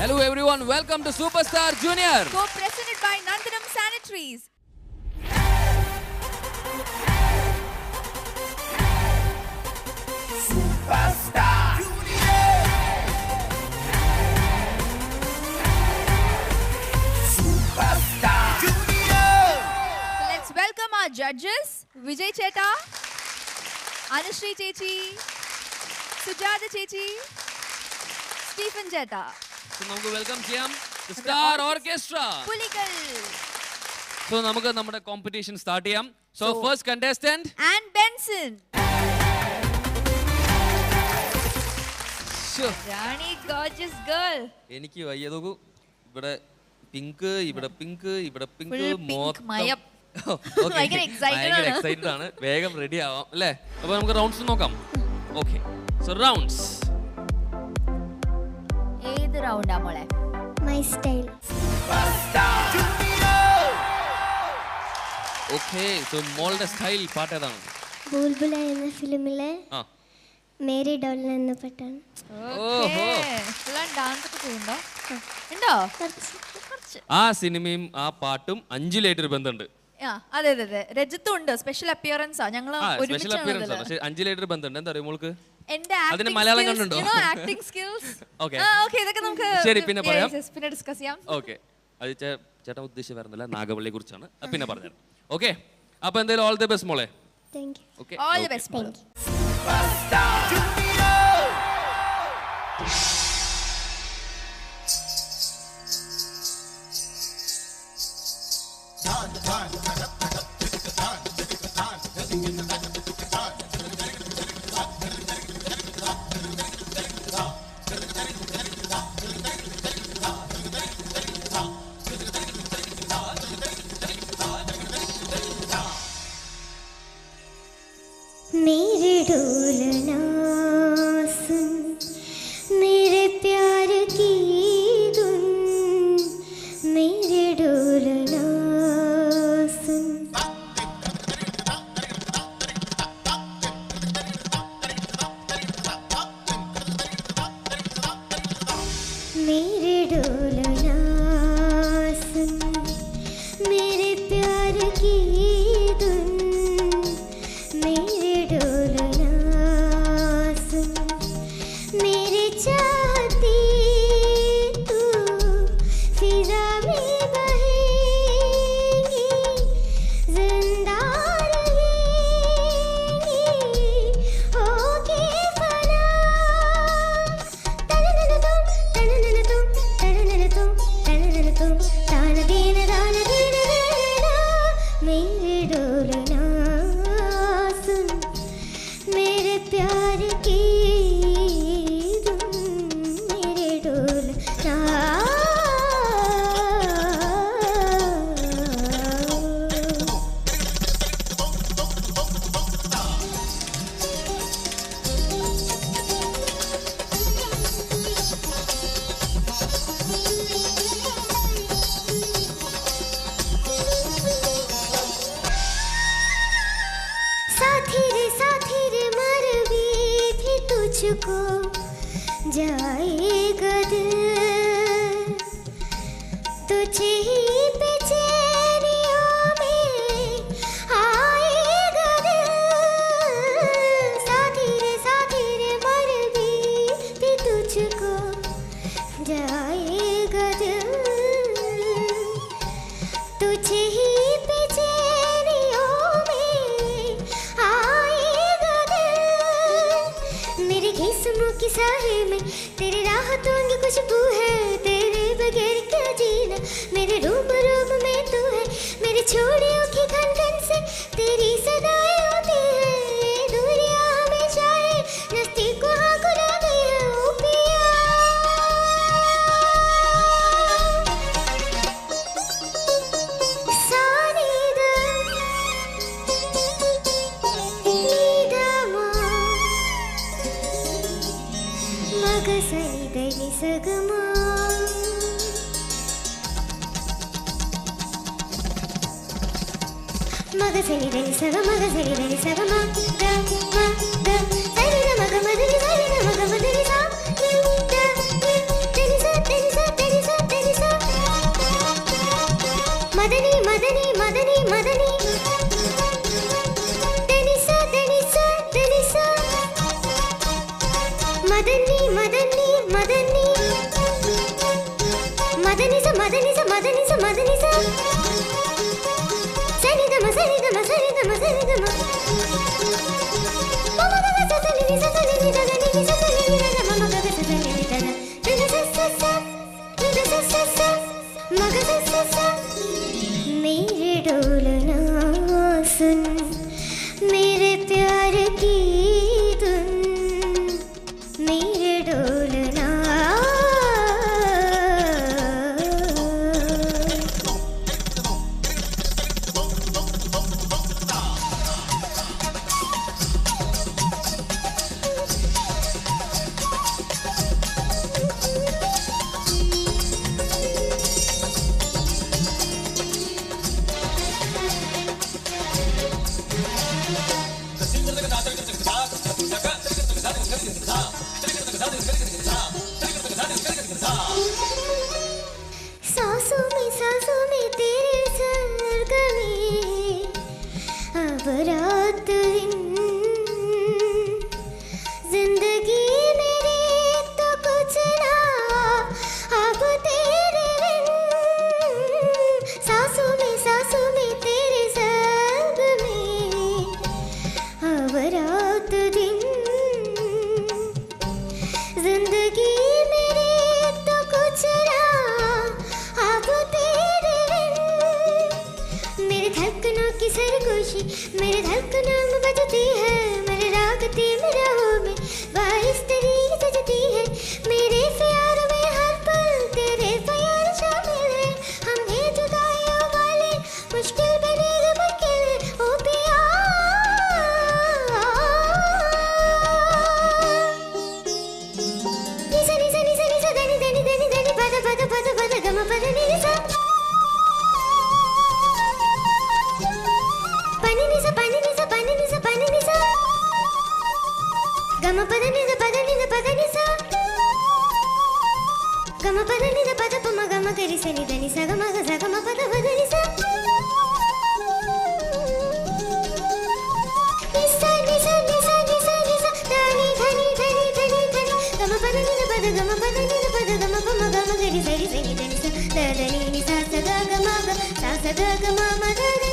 Hello everyone, welcome to Superstar Junior. Co-presented by Nandanam Sanitaries. Superstar Junior. Superstar Junior. So let's welcome our judges, Vijay Cheta, Anushree Chechi, Sujata Chechi, Stephen Cheta. So നമുക്ക് welcome ചെയ്യാം the Star Orchestra. Pulikal. So നമുക്ക് നമ്മുടെ competition start ചെയ്യാം. So first contestant And Benson. Rani, gorgeous girl. എനിക്ക് വയ്യ നോക്കൂ. ഇവിടെ pink, ഇവിടെ പിങ്ക്, ഇവിടെ പിങ്ക് മയം. ഭയങ്കര എക്സൈറ്റഡ് ആണ്. വേഗം റെഡി ആവാം അല്ലേ? അപ്പോൾ നമുക്ക് റൗണ്ട്സ് നോക്കാം. ഓക്കേ. So rounds. ഏത് റൗണ്ടാ മോളെ? My style. Superstar Junior. Okay, so മോളുടെ സ്റ്റൈൽ പാട്ട് ഏതാണ്? ബുൾബുല എന്ന ഫിലിമിലെ ആ. മേരി ഡോൾ എന്ന പാട്ടാണ്. ഓഹോ. ഡാൻസ് ഒക്കെ ചെയ്യുന്നുണ്ടോ? ഉണ്ടോ? ആ സിനിമയും ആ പാട്ടും അഞ്ചിലായിട്ടൊരു ബന്ധമുണ്ട്. അതെ അതെ അതെ. രജിത്തും ഉണ്ട്. സ്പെഷ്യൽ അപ്പിയറൻസ് ആ. ഞങ്ങൾ സ്പെഷ്യൽ അപ്പിയറൻസ് ആണ്. പക്ഷേ അഞ്ചിലായിട്ടൊരു ബന്ധമുണ്ട്. എന്താ അറിയോ മോൾക്ക്? അതിന് മലയാളം കണ്ടുണ്ടോ? Acting skills. ഓക്കേ. ഓക്കേ, ഇതൊക്കെ നമുക്ക് ശരി പിന്നെ പറയാം. പിന്നെ ഡിസ്കസ് ചെയ്യാം. ഓക്കേ. അത് ചേട്ടൻ ഉദ്ദേശിച്ച് വരുന്നില്ല, നാഗവള്ളിയെ കുറിച്ചാണ്. പിന്നെ പറഞ്ഞുതരാം. ഓക്കേ. അപ്പോൾ എന്തായാലും ഓൾ ദി ബെസ്റ്റ് മോളെ. Thank U. Okay. All the best. Superstar Junior. मेरे डोलना सुन, मेरे प्यार की धुन, मेरे डोलना सुन. मेरे डोलना सुन, मेरे प्यार की धुन, मेरे डोलना सुन, मेरे चाहती तू फिजा में बहेगी, जिंदा रहेगी होके फना. तननन तुम, तननन तुम, तननन तुम, तननन तुम, तान दीन दान दीन देना. मेरे डोलना सुन, मेरे प्यार की धुन, मेरे डोलना. साथी रे मर भी तुझको जाएगा दिल, तुझे ही बेचैनियों में आएगा दिल. साथी रे मर भी तुझको जाएगा दिल, तुझे ही बेचैनियों में आएगा दिल. मेरे किस्मों की साहे में तेरे राहतों की खुशबू है, तेरे बगैर क्या जीना. मेरे रूप में तू है, मेरे छोड़ियों की खन खन से तेरी सदाएं होती है. दूरियां हमेशा है, नज़दीक को हाँ गुलाबी है. ओ पिया सानिदा नीदमा मगसनिदनि सगमा. मगसनिदनि सगमा, मगसनिदनि सगमा, ग म ग सनि न मग मदनि, सनि न मग मदनि सा, नि द नि दनि सा മദനി മദനി മദനി മദനിസ മദനിസ മദനിസ മദനിസ സനിദമ സനിദമ സനിദമ സനിദമ മമഗഗസ സനിനിസ സനിനിദ ഗനിനിസ സനിനിദ മമഗഗസ സനിനിദ നിദസസസ നിദസസസ മഗസസസ मेरे डोलना सुन मेरे प्यार की धुन मेरे डोलना सांसों में तेरे सरगमे अब रात दिन जिंदगी मेरी तो कुछ ना अब तेरे बिन सांसों में तेरे सरगमे अब रात दिन जिंदगी मेरी तो कुछ ना अब तेरे बिन मेरे धड़कनों की सरगोशी मेरे धड़कनों में बजती है मेरे रागती मेरा हो में बारिश तेरी सजती है मेरे प्यार में हर पल तेरे प्यार शामिल है हम हैं जुदाइयों वाले मुश्किल बने मुश्किल है ओ पिया निसा निसा निसा निसा दनी दनी दनी दनी पद पद पद पद गम पद निसा pani nisa pani nisa pani nisa pani nisa gama pada nisa pada nisa pada nisa gama pada nisa pada pama gama gari sa nida nisa gama ga sa gama pada pada nisa nisa nisa nisa nisa nisa dhani dhani dhani dhani dhani gama pada nisa pada gama pada nisa pada gama pama gama gari sa nida nisa da dhani nisa sa ga gama ga sa ga gama ma da dhani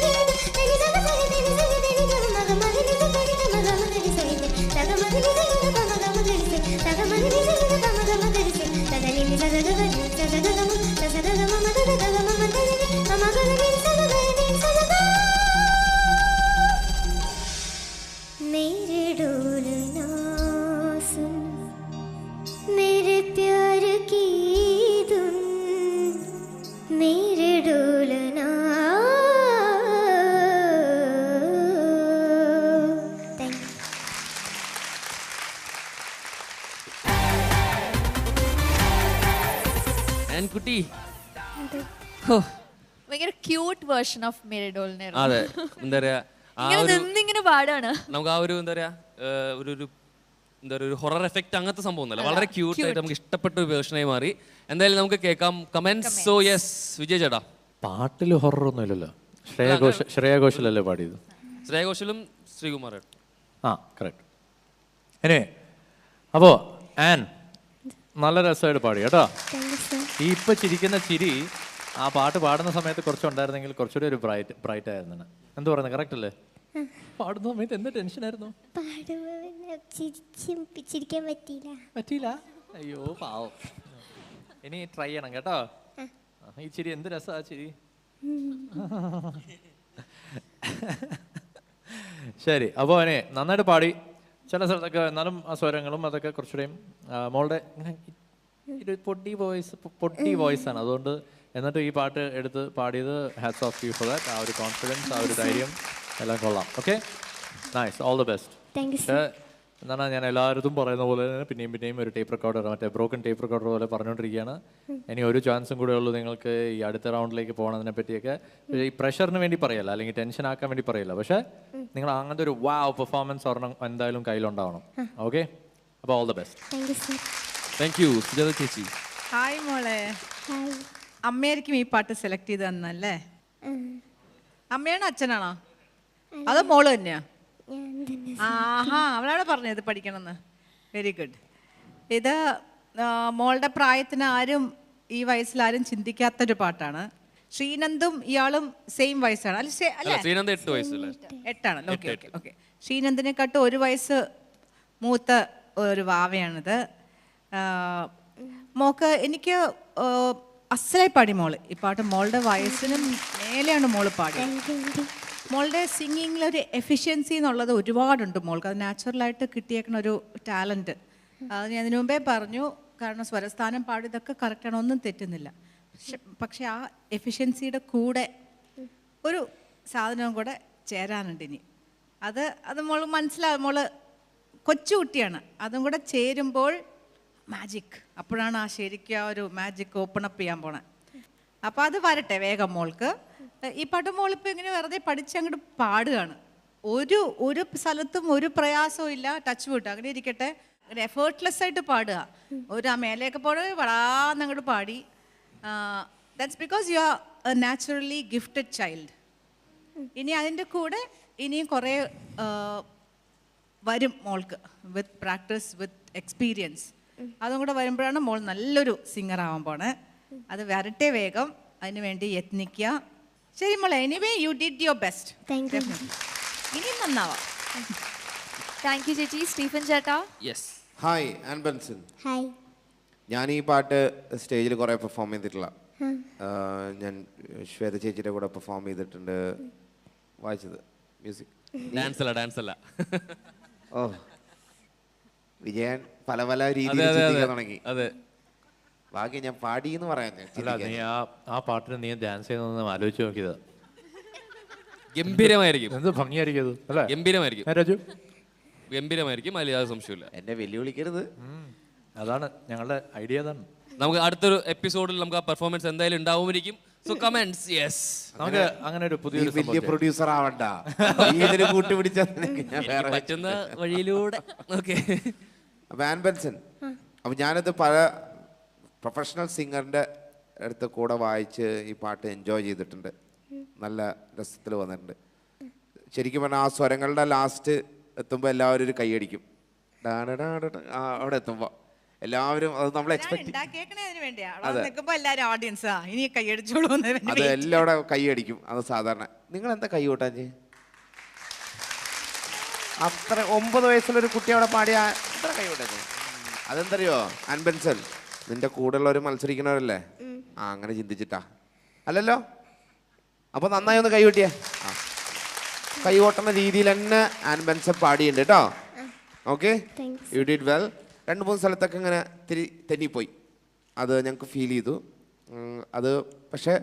dhani sa ga sa dhani sa dhani gama gama dhani sa dhani gama gama dhani sa dhani sa gama dhani sa dhani gama gama dhani sa gama dhani sa dhani gama gama dhani sa dhani nisa sa ga dhani sa ga gama sa ga gama ma da gama ma dhani gama gama dhani sa ga dhani sa ga मेरे डोलना सुन मेरे प्यार की धुन मेरे डोलना Thank you. ആൻകുട്ടി ഹോ, ഭയങ്കര cute version of മെരിഡോളിനെ അതെ എന്താ പറയാ ആ ഇങ്ങനെ ഒരു നിന്നിങ്ങനെ പാടാണ്. നമുക്ക് ആ ഒരു എന്താ പറയാ ഒരു എന്താ പറയുക ഒരു ഹൊറർ എഫക്റ്റ് അങ്ങനത്തെ സംഭവം ഒന്നുമല്ല, വളരെ ക്യൂട്ട് ആയിട്ട് നമുക്ക് ഇഷ്ടപ്പെട്ട ഒരു വേർഷനായി മാറി. എന്തായാലും നമുക്ക് കേൾക്കാം കമന്റ്സ്. സോ യെസ് വിജയ് ചേട്ടാ, പാട്ടിൽ ഹൊറർ ഒന്നും ഇല്ലല്ലോ. ശ്രേയ ഘോഷലല്ലേ പാടിയത്? ശ്രേയ ഘോഷലും ശ്രീകുമാർ. ആ കറക്റ്റ്. എനിവേ അപ്പോൾ ആൻ നല്ല രസമായിട്ട് പാടി കേട്ടോ. ഈ ഇപ്പം ചിരിക്കുന്ന ചിരി ആ പാട്ട് പാടുന്ന സമയത്ത് കുറച്ചുണ്ടായിരുന്നെങ്കിൽ കുറച്ചുകൂടി ഒരു ബ്രൈറ്റ് ആയിരുന്നു. എന്ത് പറയുന്നത് കറക്റ്റ് അല്ലേ? പാടുന്ന സമയത്ത് എന്ത് ടെൻഷനായിരുന്നു? ചിരിക്കാൻ പറ്റിയില്ല. അയ്യോ പാവം. ഇനി ട്രൈ ചെയ്യണം കേട്ടോ. ഈ ചിരി എന്ത് രസാ ചിരി. ശരി, അപ്പോൾ അവനെ നന്നായിട്ട് പാടി. ചില സ്ഥലത്തൊക്കെ എന്നാലും ആ സ്വരങ്ങളും അതൊക്കെ കുറച്ചുകൂടെയും മോളുടെ ഇങ്ങനെ ഒരു പൊട്ടി വോയിസ് ആണ്. അതുകൊണ്ട് എന്നിട്ട് ഈ പാട്ട് എടുത്ത് പാടിയത് hats off you for that. ആ ഒരു കോൺഫിഡൻസ്, ആ ഒരു ധൈര്യം എല്ലാം കൊള്ളാം. Okay, nice, all the best. പക്ഷേ എന്താണ് ഞാൻ എല്ലാവരും പറയുന്ന പോലെ തന്നെ പിന്നെയും ഒരു ടേപ്പ് റെക്കോർഡർ, മറ്റേ ബ്രോക്കൺ ടേപ്പ് റെക്കോർഡർ പോലെ പറഞ്ഞുകൊണ്ടിരിക്കുകയാണ്. ഇനി ഒരു ചാൻസും കൂടെ ഉള്ളൂ നിങ്ങൾക്ക് ഈ അടുത്ത റൗണ്ടിലേക്ക് പോകണതിനെ പറ്റിയൊക്കെ. ഈ പ്രഷറിന് വേണ്ടി പറയല്ല, അല്ലെങ്കിൽ ടെൻഷൻ ആക്കാൻ വേണ്ടി പറയല്ല. പക്ഷേ നിങ്ങൾ അങ്ങനത്തെ ഒരു വാവ് പെർഫോമൻസ് ഒരെണ്ണം എന്തായാലും കയ്യിലുണ്ടാവണം. ഓക്കെ, അപ്പോൾ all the best. Thank U Sujatha ചേച്ചി. ഹായ് മോളെ. അമ്മയായിരിക്കും ഈ പാട്ട് സെലക്ട് ചെയ്ത് തന്നല്ലേ? അമ്മയാണോ അച്ഛനാണോ അതോ മോള് തന്നെയാ? ആഹാ, അവളാണ് പറഞ്ഞത് പഠിക്കണമെന്ന്. Very good. ഇത് മോളുടെ പ്രായത്തിന് ആരും ഈ വയസ്സിൽ ആരും ചിന്തിക്കാത്തൊരു പാട്ടാണ്. ശ്രീനന്ദും ഇയാളും സെയിം വയസ്സാണ് അല്ലേ? ശ്രീനന്ദ് 8 വയസ്സല്ലേ? 8 ഓക്കെ ഓക്കെ ഓക്കെ. ശ്രീനന്ദിനെക്കാട്ടും 1 വയസ്സ് മൂത്ത ഒരു വാവയാണിത്. മോക്ക് എനിക്ക് അസലായി പാടി മോള് ഈ പാട്ട്. മോളുടെ വയസ്സിനും മേലെയാണ് മോള് പാടിയത്. മോളുടെ സിംഗിങ്ങിലൊരു എഫിഷ്യൻസി എന്നുള്ളത് ഒരുപാടുണ്ട് മോൾക്ക്. അത് നാച്ചുറലായിട്ട് കിട്ടിയേക്കണ ഒരു ടാലൻറ്റ്. അത് ഞാൻ അതിനു മുമ്പേ പറഞ്ഞു. കാരണം സ്വരസ്ഥാനം പാടിയതൊക്കെ കറക്റ്റാണ്, ഒന്നും തെറ്റുന്നില്ല. പക്ഷെ ആ എഫിഷ്യൻസിയുടെ കൂടെ ഒരു സാധനവും കൂടെ ചേരാനുണ്ട് ഇനി. അത് മോള് മനസ്സിലാവും. മോള് കൊച്ചുകുട്ടിയാണ്, അതും കൂടെ ചേരുമ്പോൾ മാജിക്. അപ്പോഴാണ് ആ ശരിക്കും ആ ഒരു മാജിക് ഓപ്പൺ അപ്പ് ചെയ്യാൻ പോണേ. അപ്പോൾ അത് വരട്ടെ വേഗം മോൾക്ക്. ഈ പാട്ട് മോളിപ്പോൾ ഇങ്ങനെ വെറുതെ പഠിച്ച് അങ്ങോട്ട് പാടുകയാണ്. ഒരു സ്ഥലത്തും ഒരു പ്രയാസവും ഇല്ല. ടച്ച് വിട്ടു അങ്ങനെ ഇരിക്കട്ടെ. അങ്ങനെ എഫേർട്ട്ലെസ് ആയിട്ട് പാടുക. ആ മേലെയൊക്കെ പോയി വളാന്ന് അങ്ങോട്ട് പാടി. That's because you are A naturally gifted child. ഇനി അതിൻ്റെ കൂടെ ഇനിയും കുറേ വരും മോൾക്ക്, വിത്ത് പ്രാക്ടീസ്, വിത്ത് എക്സ്പീരിയൻസ്. അതും കൂടെ വരുമ്പോഴാണ് മോൾ നല്ലൊരു സിംഗർ ആവാൻ പോണേ. അത് വരട്ടെ വേഗം. അതിന് വേണ്ടി യത്നിക്കുക. ശരി മോളെ, anyway you did your best. ഇനി നന്നാവാം. താങ്ക് യു ചേച്ചി. സ്റ്റീഫൻ ചേട്ടാ. യെസ്. ഹായ് ആൻബൻസൺ. ഹായ്. ഞാൻ ഈ പാട്ട് സ്റ്റേജിൽ കുറേ പെർഫോം ചെയ്തിട്ടില്ല. ഞാൻ ശ്വേത ചേച്ചിയുടെ കൂടെ പെർഫോം ചെയ്തിട്ടുണ്ട്. വായിച്ചത് മ്യൂസിക് ഡാൻസ് അല്ല. ഓ, വിജയൻ പല പല രീതിയിൽ ചിന്തിക്കാൻ തുടങ്ങി. അതെ, ബാക്കി ഞാൻ പാടി എന്ന് പറയാൻ നീ ആ പാട്ടിന് നീ ഡാൻസ് ചെയ്യുന്നതെന്ന് ആലോചിച്ച് നോക്കിയത് ഗംഭീരമായിരിക്കും. എന്ത് ഭംഗിയായിരിക്കും അത് അല്ലേ? ഗംഭീരമായിരിക്കും രാജു, ഗംഭീരമായിരിക്കും. അതിൽ യാതൊരു സംശയമില്ല. എന്നെ വെല്ലുവിളിക്കരുത്. അതാണ് ഞങ്ങളുടെ ഐഡിയ. അതാണ് നമുക്ക് അടുത്തൊരു എപ്പിസോഡിൽ നമുക്ക് ആ പെർഫോമൻസ് എന്തായാലും ഉണ്ടാവുമായിരിക്കും. So comments. യെസ്, നമുക്ക് അങ്ങനെ ഒരു പുതിയൊരു വലിയ പ്രൊഡ്യൂസർ ആവണ്ട, ഇതിന് കൂട്ടുപിടിച്ച പറ്റുന്ന വഴിയിലൂടെ. ഓക്കെ. അപ്പൊ ആൻബൻസൺ, അപ്പൊ ഞാനത് പല പ്രൊഫഷണൽ സിംഗറിന്റെ അടുത്ത് കൂടെ വായിച്ച് ഈ പാട്ട് എൻജോയ് ചെയ്തിട്ടുണ്ട്. നല്ല രസത്തിൽ വന്നിട്ടുണ്ട്. ശരിക്കും പറഞ്ഞാൽ ആ സ്വരങ്ങളുടെ ലാസ്റ്റ് എത്തുമ്പോൾ എല്ലാവരും ഒരു കൈയടിക്കും. അവിടെ എത്തുമ്പോൾ എല്ലാവരും അത് നമ്മൾ എക്സ്പെക്ട് അത് എല്ലാം അവിടെ കൈയടിക്കും. അത് സാധാരണ. നിങ്ങൾ എന്താ കൈ കൂട്ടാഞ്ഞ്? അത്ര 9 വയസ്സുള്ളൊരു കുട്ടി അവിടെ പാടിയ അത്ര കൈ കൂട്ടാഞ്ഞ്? അതെന്തറിയോ ആൻബൻസൺ, നിന്റെ കൂടെയുള്ളവർ മത്സരിക്കണവരല്ലേ? അങ്ങനെ ചിന്തിച്ചിട്ടാ അല്ലല്ലോ. അപ്പൊ നന്നായി ഒന്ന് കൈ കൂട്ടിയേ. കൈ കൊട്ടുന്ന രീതിയിൽ തന്നെ ആൻബൻസൺ പാടിയുണ്ട് കേട്ടോ. Okay, you did well. 2-3 സ്ഥലത്തൊക്കെ ഇങ്ങനെ തെന്നിപ്പോയി, അത് ഞങ്ങൾക്ക് ഫീൽ ചെയ്തു. അത് പക്ഷേ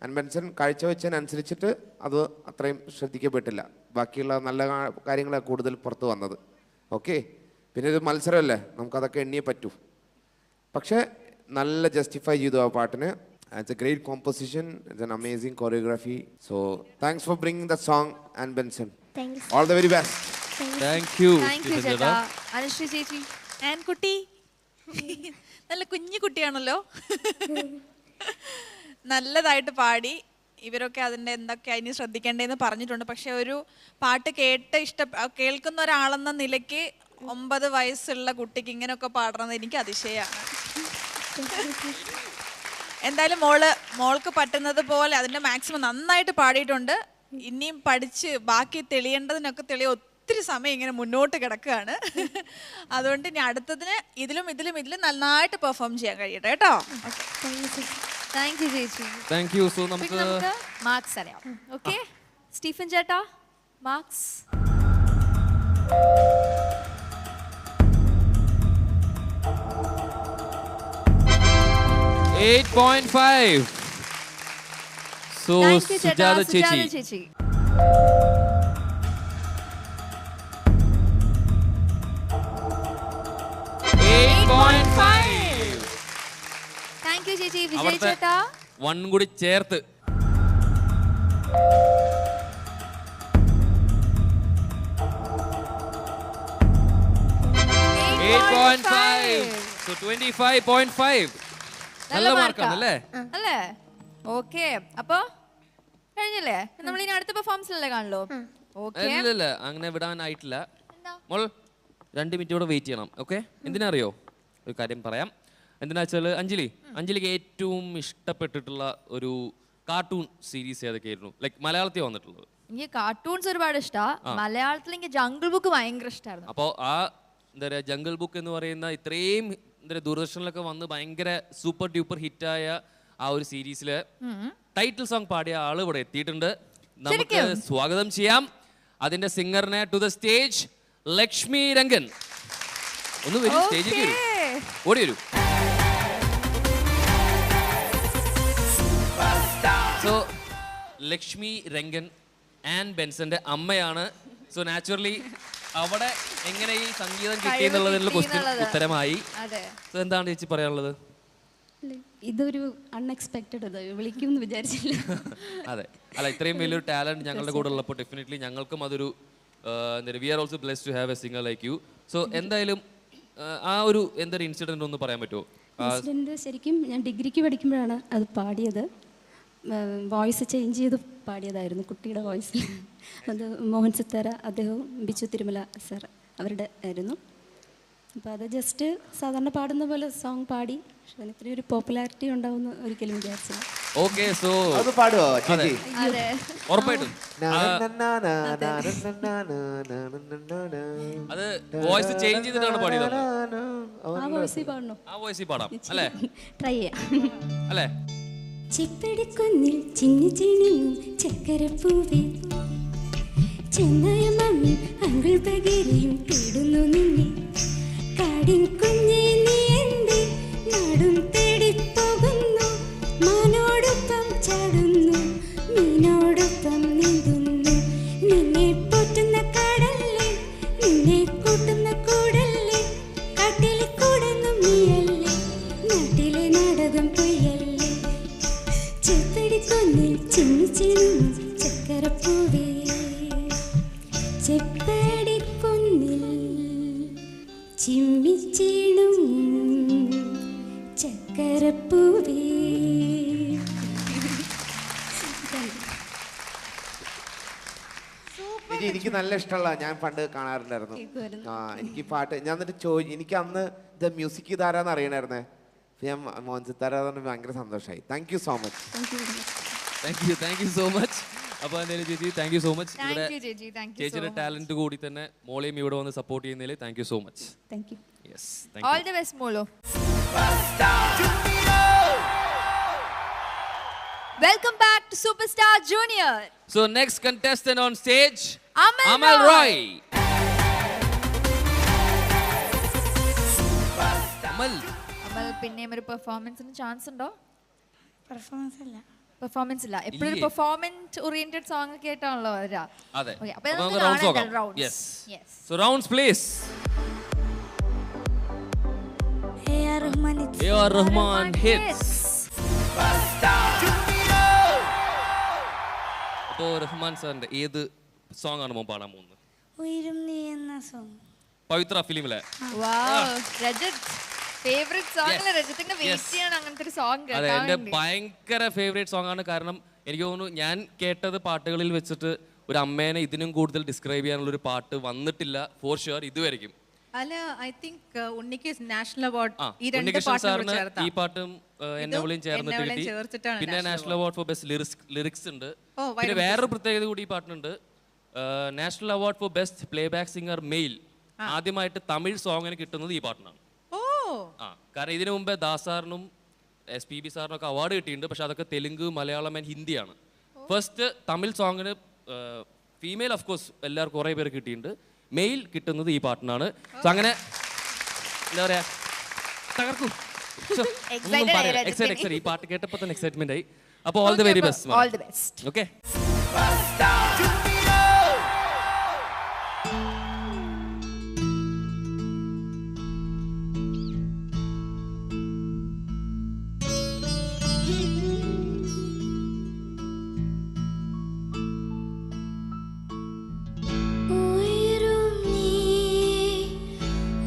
ആൻബൻസൺ കാഴ്ചവെച്ചതിനനുസരിച്ചിട്ട് അത് അത്രയും ശ്രദ്ധിക്കപ്പെട്ടില്ല. ബാക്കിയുള്ള നല്ല കാര്യങ്ങളാണ് കൂടുതൽ പുറത്ത് വന്നത്. ഓക്കെ, പിന്നെ ഒരു മത്സരമല്ലേ, നമുക്കതൊക്കെ എണ്ണിയേ പറ്റൂ. പക്ഷേ നല്ല ജസ്റ്റിഫൈ ചെയ്തു ആ പാട്ടിന്. It's a great composition. It's an amazing choreography. So thanks for bringing the song, Anbenson. Thanks. All the very best. Thank you ചേട്ടാ. അനുശ്രീ ചേച്ചി. കുട്ടി നല്ല കുഞ്ഞു കുട്ടിയാണല്ലോ. നല്ലതായിട്ട് പാടി. ഇവരൊക്കെ അതിൻ്റെ എന്തൊക്കെയാ ഇനി ശ്രദ്ധിക്കേണ്ടതെന്ന് പറഞ്ഞിട്ടുണ്ട്. പക്ഷെ ഒരു പാട്ട് കേൾക്കുന്ന ഒരാളെന്ന നിലയ്ക്ക് 9 വയസ്സുള്ള കുട്ടിക്ക് ഇങ്ങനെയൊക്കെ പാടണമെന്ന് എനിക്ക് അതിശയമാണ്. എന്തായാലും മോൾക്ക് പറ്റുന്നത് പോലെ അതിൻ്റെ മാക്സിമം നന്നായിട്ട് പാടിയിട്ടുണ്ട്. ഇനിയും പഠിച്ച് ബാക്കി തെളിയേണ്ടതിനൊക്കെ ഒത്തിരി സമയം ഇങ്ങനെ മുന്നോട്ട് കിടക്കുകയാണ്. അതുകൊണ്ട് ഇനി അടുത്തതിന് ഇതിലും നന്നായിട്ട് പെർഫോം ചെയ്യാൻ കഴിയട്ടെ കേട്ടോ. താങ്ക് യു ചേച്ചി. Thank you. സോ നമുക്ക് മാർക്സ് അറിയാം. ഓക്കെ, സ്റ്റീഫൻ ചേട്ടാ, മാർക്സ്. 8.5. So Sujata ചേച്ചി. താങ്ക് യു ചേച്ചി. വിജയ് ചേട്ടാ 1 കൂടി ചേർത്ത്. So 25.5. നല്ല മാർക്കാണ് അല്ലേ? അല്ലേ? ഓക്കെ, അപ്പൊ കഴിഞ്ഞല്ലേ? നമ്മൾ ഇനി അടുത്ത പെർഫോമൻസിലല്ലേ കാണുള്ളൂ. ഓക്കെ, ഇല്ല അങ്ങനെ വിടാനായിട്ടില്ല. മോൾ 2 മിനിറ്റ് കൂടെ വെയിറ്റ് ചെയ്യണം. ഓക്കെ, എന്തിനാ അറിയോ? ഒരു കാര്യം പറയാം. എന്തിനാ വെച്ചാൽ അഞ്ജലിക്ക് ഏറ്റവും ഇഷ്ടപ്പെട്ടിട്ടുള്ള ഒരു കാർട്ടൂൺ സീരീസ് ഏതൊക്കെയായിരുന്നു? ലൈക്ക് മലയാളത്തിൽ വന്നിട്ടുള്ളത്. എനിക്ക് കാർട്ടൂൺസ് ഒരുപാട് ഇഷ്ടമാണ്. മലയാളത്തിൽ എനിക്ക് ജംഗിൾ ബുക്ക് ഭയങ്കര ഇഷ്ടമായിരുന്നു. അപ്പോൾ ആ എന്താ പറയുക ജംഗിൾ ബുക്ക് എന്ന് പറയുന്ന ഇത്രയും എന്താ പറയുക ദൂരദർശനിലൊക്കെ വന്ന് ഭയങ്കര സൂപ്പർ ഡ്യൂപ്പർ ഹിറ്റായ ആ ഒരു സീരീസിലെ ടൈറ്റിൽ സോങ് പാടിയ ആൾ ഇവിടെ എത്തിയിട്ടുണ്ട്. നമുക്ക് സ്വാഗതം ചെയ്യാം അതിന്റെ സിംഗറിനെ to the stage. Lakshmi Rangan ഒന്ന് വരൂ, സ്റ്റേജിൽ വരൂ, ഓടി വരൂ. സോ ലക്ഷ്മി രംഗൻ ആൻഡ് ബെൻസന്റെ അമ്മയാണ്. സോ നാച്ചുറലി അവിടെ എങ്ങനെ ഈ സംഗീതം കിട്ടി എന്നുള്ളതിനുള്ള ക്വസ്റ്റ്യൻ ഉത്തരമായി. സോ എന്താണ് ചേച്ചി പറയാനുള്ളത്? ഇതൊരു അൺഎക്സ്പെക്റ്റഡ് വിളിക്കുമെന്ന് വിചാരിച്ചില്ല. അതെ, അല്ല ഇത്രയും വലിയൊരു ടാലന്റ് ഞങ്ങളുടെ കൂടെ ഉള്ളപ്പോൾ ഡെഫിനറ്റ്ലി ഞങ്ങൾക്കും അതൊരു we are also blessed to have a singer like you. So എന്തായാലും ആ ഒരു എന്തൊരു ഇൻസിഡന്റ് ഒന്ന് പറയാൻ പറ്റുമോ? ഇൻസിഡന്റ് ശരിക്കും ഞാൻ ഡിഗ്രിക്ക് പഠിക്കുമ്പോഴാണ് അത് പാടിയത്. വോയിസ് ചേഞ്ച് ചെയ്ത് പാടിയതായിരുന്നു, കുട്ടിയുടെ വോയിസിൽ. അത് മോഹൻ സിത്താര, അദ്ദേഹവും ബിച്ചു തിരുമല സാർ അവരുടെ ആയിരുന്നു. അപ്പോൾ അത് ജസ്റ്റ് സാധാരണ പാടുന്ന പോലെ സോങ് പാടി. പക്ഷെ അതിന് ഇത്രയും ഒരു പോപ്പുലാരിറ്റി ഉണ്ടാവുമെന്ന് ഒരിക്കലും വിചാരിച്ചില്ല. ഓക്കെ, സോ അത് പാടുവോ? ഉറപ്പായിട്ടും അത് വോയിസ് ചേഞ്ച് ചെയ്തിട്ടാണ് പാടിയത്. ആ വോയിസിൽ പാടണോ? ആ വോയിസിൽ പാടാം അല്ലേ? ട്രൈ ചെയ്യാം അല്ലേ? ചെപ്പടിക്കുന്നിൽ ചിന്നി ചിണിയും ചക്കരപ്പൂവേ, ചെന്നായ മമ്മി അങ്കിൾ പകരയും തേടുന്നു നിന്നെ. കാടിൻ കുഞ്ഞെ നീ എന്റെ നാടും തേടിപ്പോകുന്നു. മാനോടൊപ്പം ചാടുന്നു, മീനോടൊപ്പം നീന്തുന്നു. നിന്നെ പോറ്റുന്ന കാടല്ലേ, നിന്നെ കൂട്ടുന്ന കൂടല്ലേ. കാട്ടിലെ കൂടൊന്നും നീയല്ലേ, നാട്ടിലെ നാടകം പൊയ്യല്ലേ. ചെപ്പടിക്കൊന്നിൽ ചിന്നി ചിണിയും ചക്കരപ്പൂവേ, ചെപ്പടിക്കൊന്നിൽ ചിമ്മിച്ചീണും ചക്കരപ്പൂവേ. എനിക്ക് നല്ല ഇഷ്ടമുള്ള, ഞാൻ പണ്ട് കാണാറുണ്ടായിരുന്നു. എനിക്ക് പാട്ട് ഞാൻ എന്നിട്ട് എനിക്ക് അന്ന് ഇത് മ്യൂസിക് ഇതാരാന്ന് അറിയണായിരുന്നേ. ഞാൻ മോഹൻ സിത്താരാന്ന് ഭയങ്കര സന്തോഷമായി. Thank you so much. Thank you so much. അപ്പോൾ എന്തായാലും ചേച്ചി താങ്ക് യു സോ മച്ച്. ഇവിടെ ചേച്ചിയുടെ ടാലന്റ് കൂടി തന്നെ മോളെയും ഇവിടെ വന്ന് സപ്പോർട്ട് ചെയ്യുന്നതിൽ thank you so much. Thank you. Yes, all the best മോളോ. Welcome back to super star junior. So next contestant on stage, Amal Roy. Amal പിന്നെയും ഒരു പെർഫോമൻസിന് ചാൻസ് ഉണ്ടോ? പെർഫോമൻസ് ഇല്ല, എപ്പോഴും പെർഫോമൻസ് ഓറിയന്റഡ് സോങ് കേട്ടാണല്ലോ വരാ. അതെ, Okay, അപ്പോൾ അപ്പോൾ നമുക്ക് rounds കാണാം നോക്കാം. rounds. Yes. Yes. So rounds please. A.R. Rahman hits. അപ്പോൾ റഹ്മാൻ സാറിന്റെ ഏത് സോങ് ആണ് മോൻ പാടാൻ പോകുന്നത്? ഉയരും നീ എന്ന സോങ്. പവിത്ര ഫിലിമിലെ. Wow, രജത് ഫേവറേറ്റ് സോങ് അല്ലേ? രജത്തിന്റെ വെയിറ്റ് ചെയ്യാണ് അങ്ങനത്തെ ഒരു സോങ് അതെ, കേൾക്കാൻ എൻ്റെ വേണ്ടി. ഭയങ്കര ഫേവറേറ്റ് സോങ് ആണ്. കാരണം എനിക്ക് തോന്നുന്നു ഞാൻ കേട്ടത് പാട്ടുകളിൽ വെച്ചിട്ട് ഒരു അമ്മേനെ ഇതിനും കൂടുതൽ ഡിസ്ക്രൈബ് ചെയ്യാനുള്ള ഒരു പാട്ട് വന്നിട്ടില്ല ഫോർ ഷുവർ ഇതുവരെയും. അല്ല, ഐ തിങ്ക് ഉണ്ണിക്ക് നാഷണൽ അവാർഡ് ഈ രണ്ട് ഉണ്ണികൃഷ്ണൻ പാട്ടും സാറിന് ചേർത്താ. ഈ പാട്ടും എന്നെ വിളിയും ചേർന്നിട്ട് എന്നെ കിട്ടി. ചേർത്തിട്ടാണ് പിന്നെ national national award for best lyrics ഉണ്ട്. ഓ, പിന്നെ വേറൊരു പ്രത്യേകത കൂടി ഈ പാട്ടിനുണ്ട്. National award for best playback singer male ആദ്യമായിട്ട് തമിഴ് സോങ്ങിന് കിട്ടുന്നത് ഈ പാട്ടിനാണ്. കാരണം ഇതിനു മുമ്പേ ദാസാറിനും SPB സാറിനും ഒക്കെ അവാർഡ് കിട്ടിയിട്ടുണ്ട്. പക്ഷെ അതൊക്കെ തെലുങ്ക്, മലയാളം ആൻഡ് ഹിന്ദിയാണ്. ഫസ്റ്റ് തമിഴ് സോങ്ങിന് ഫീമെയിൽ ഓഫ് കോഴ്സ് എല്ലാവർക്കും കുറേ പേര് കിട്ടിയിട്ടുണ്ട്. മെയിൽ കിട്ടുന്നത് ഈ പാട്ടിനാണ്. സോ അങ്ങനെ എന്താ പറയാ, തകർക്കും. ഈ പാട്ട് കേട്ടപ്പോൾ തന്നെ എക്സൈറ്റ്മെന്റ് ആയി. അപ്പോൾ all the very best. All the best. Okay. ഉയരും നീ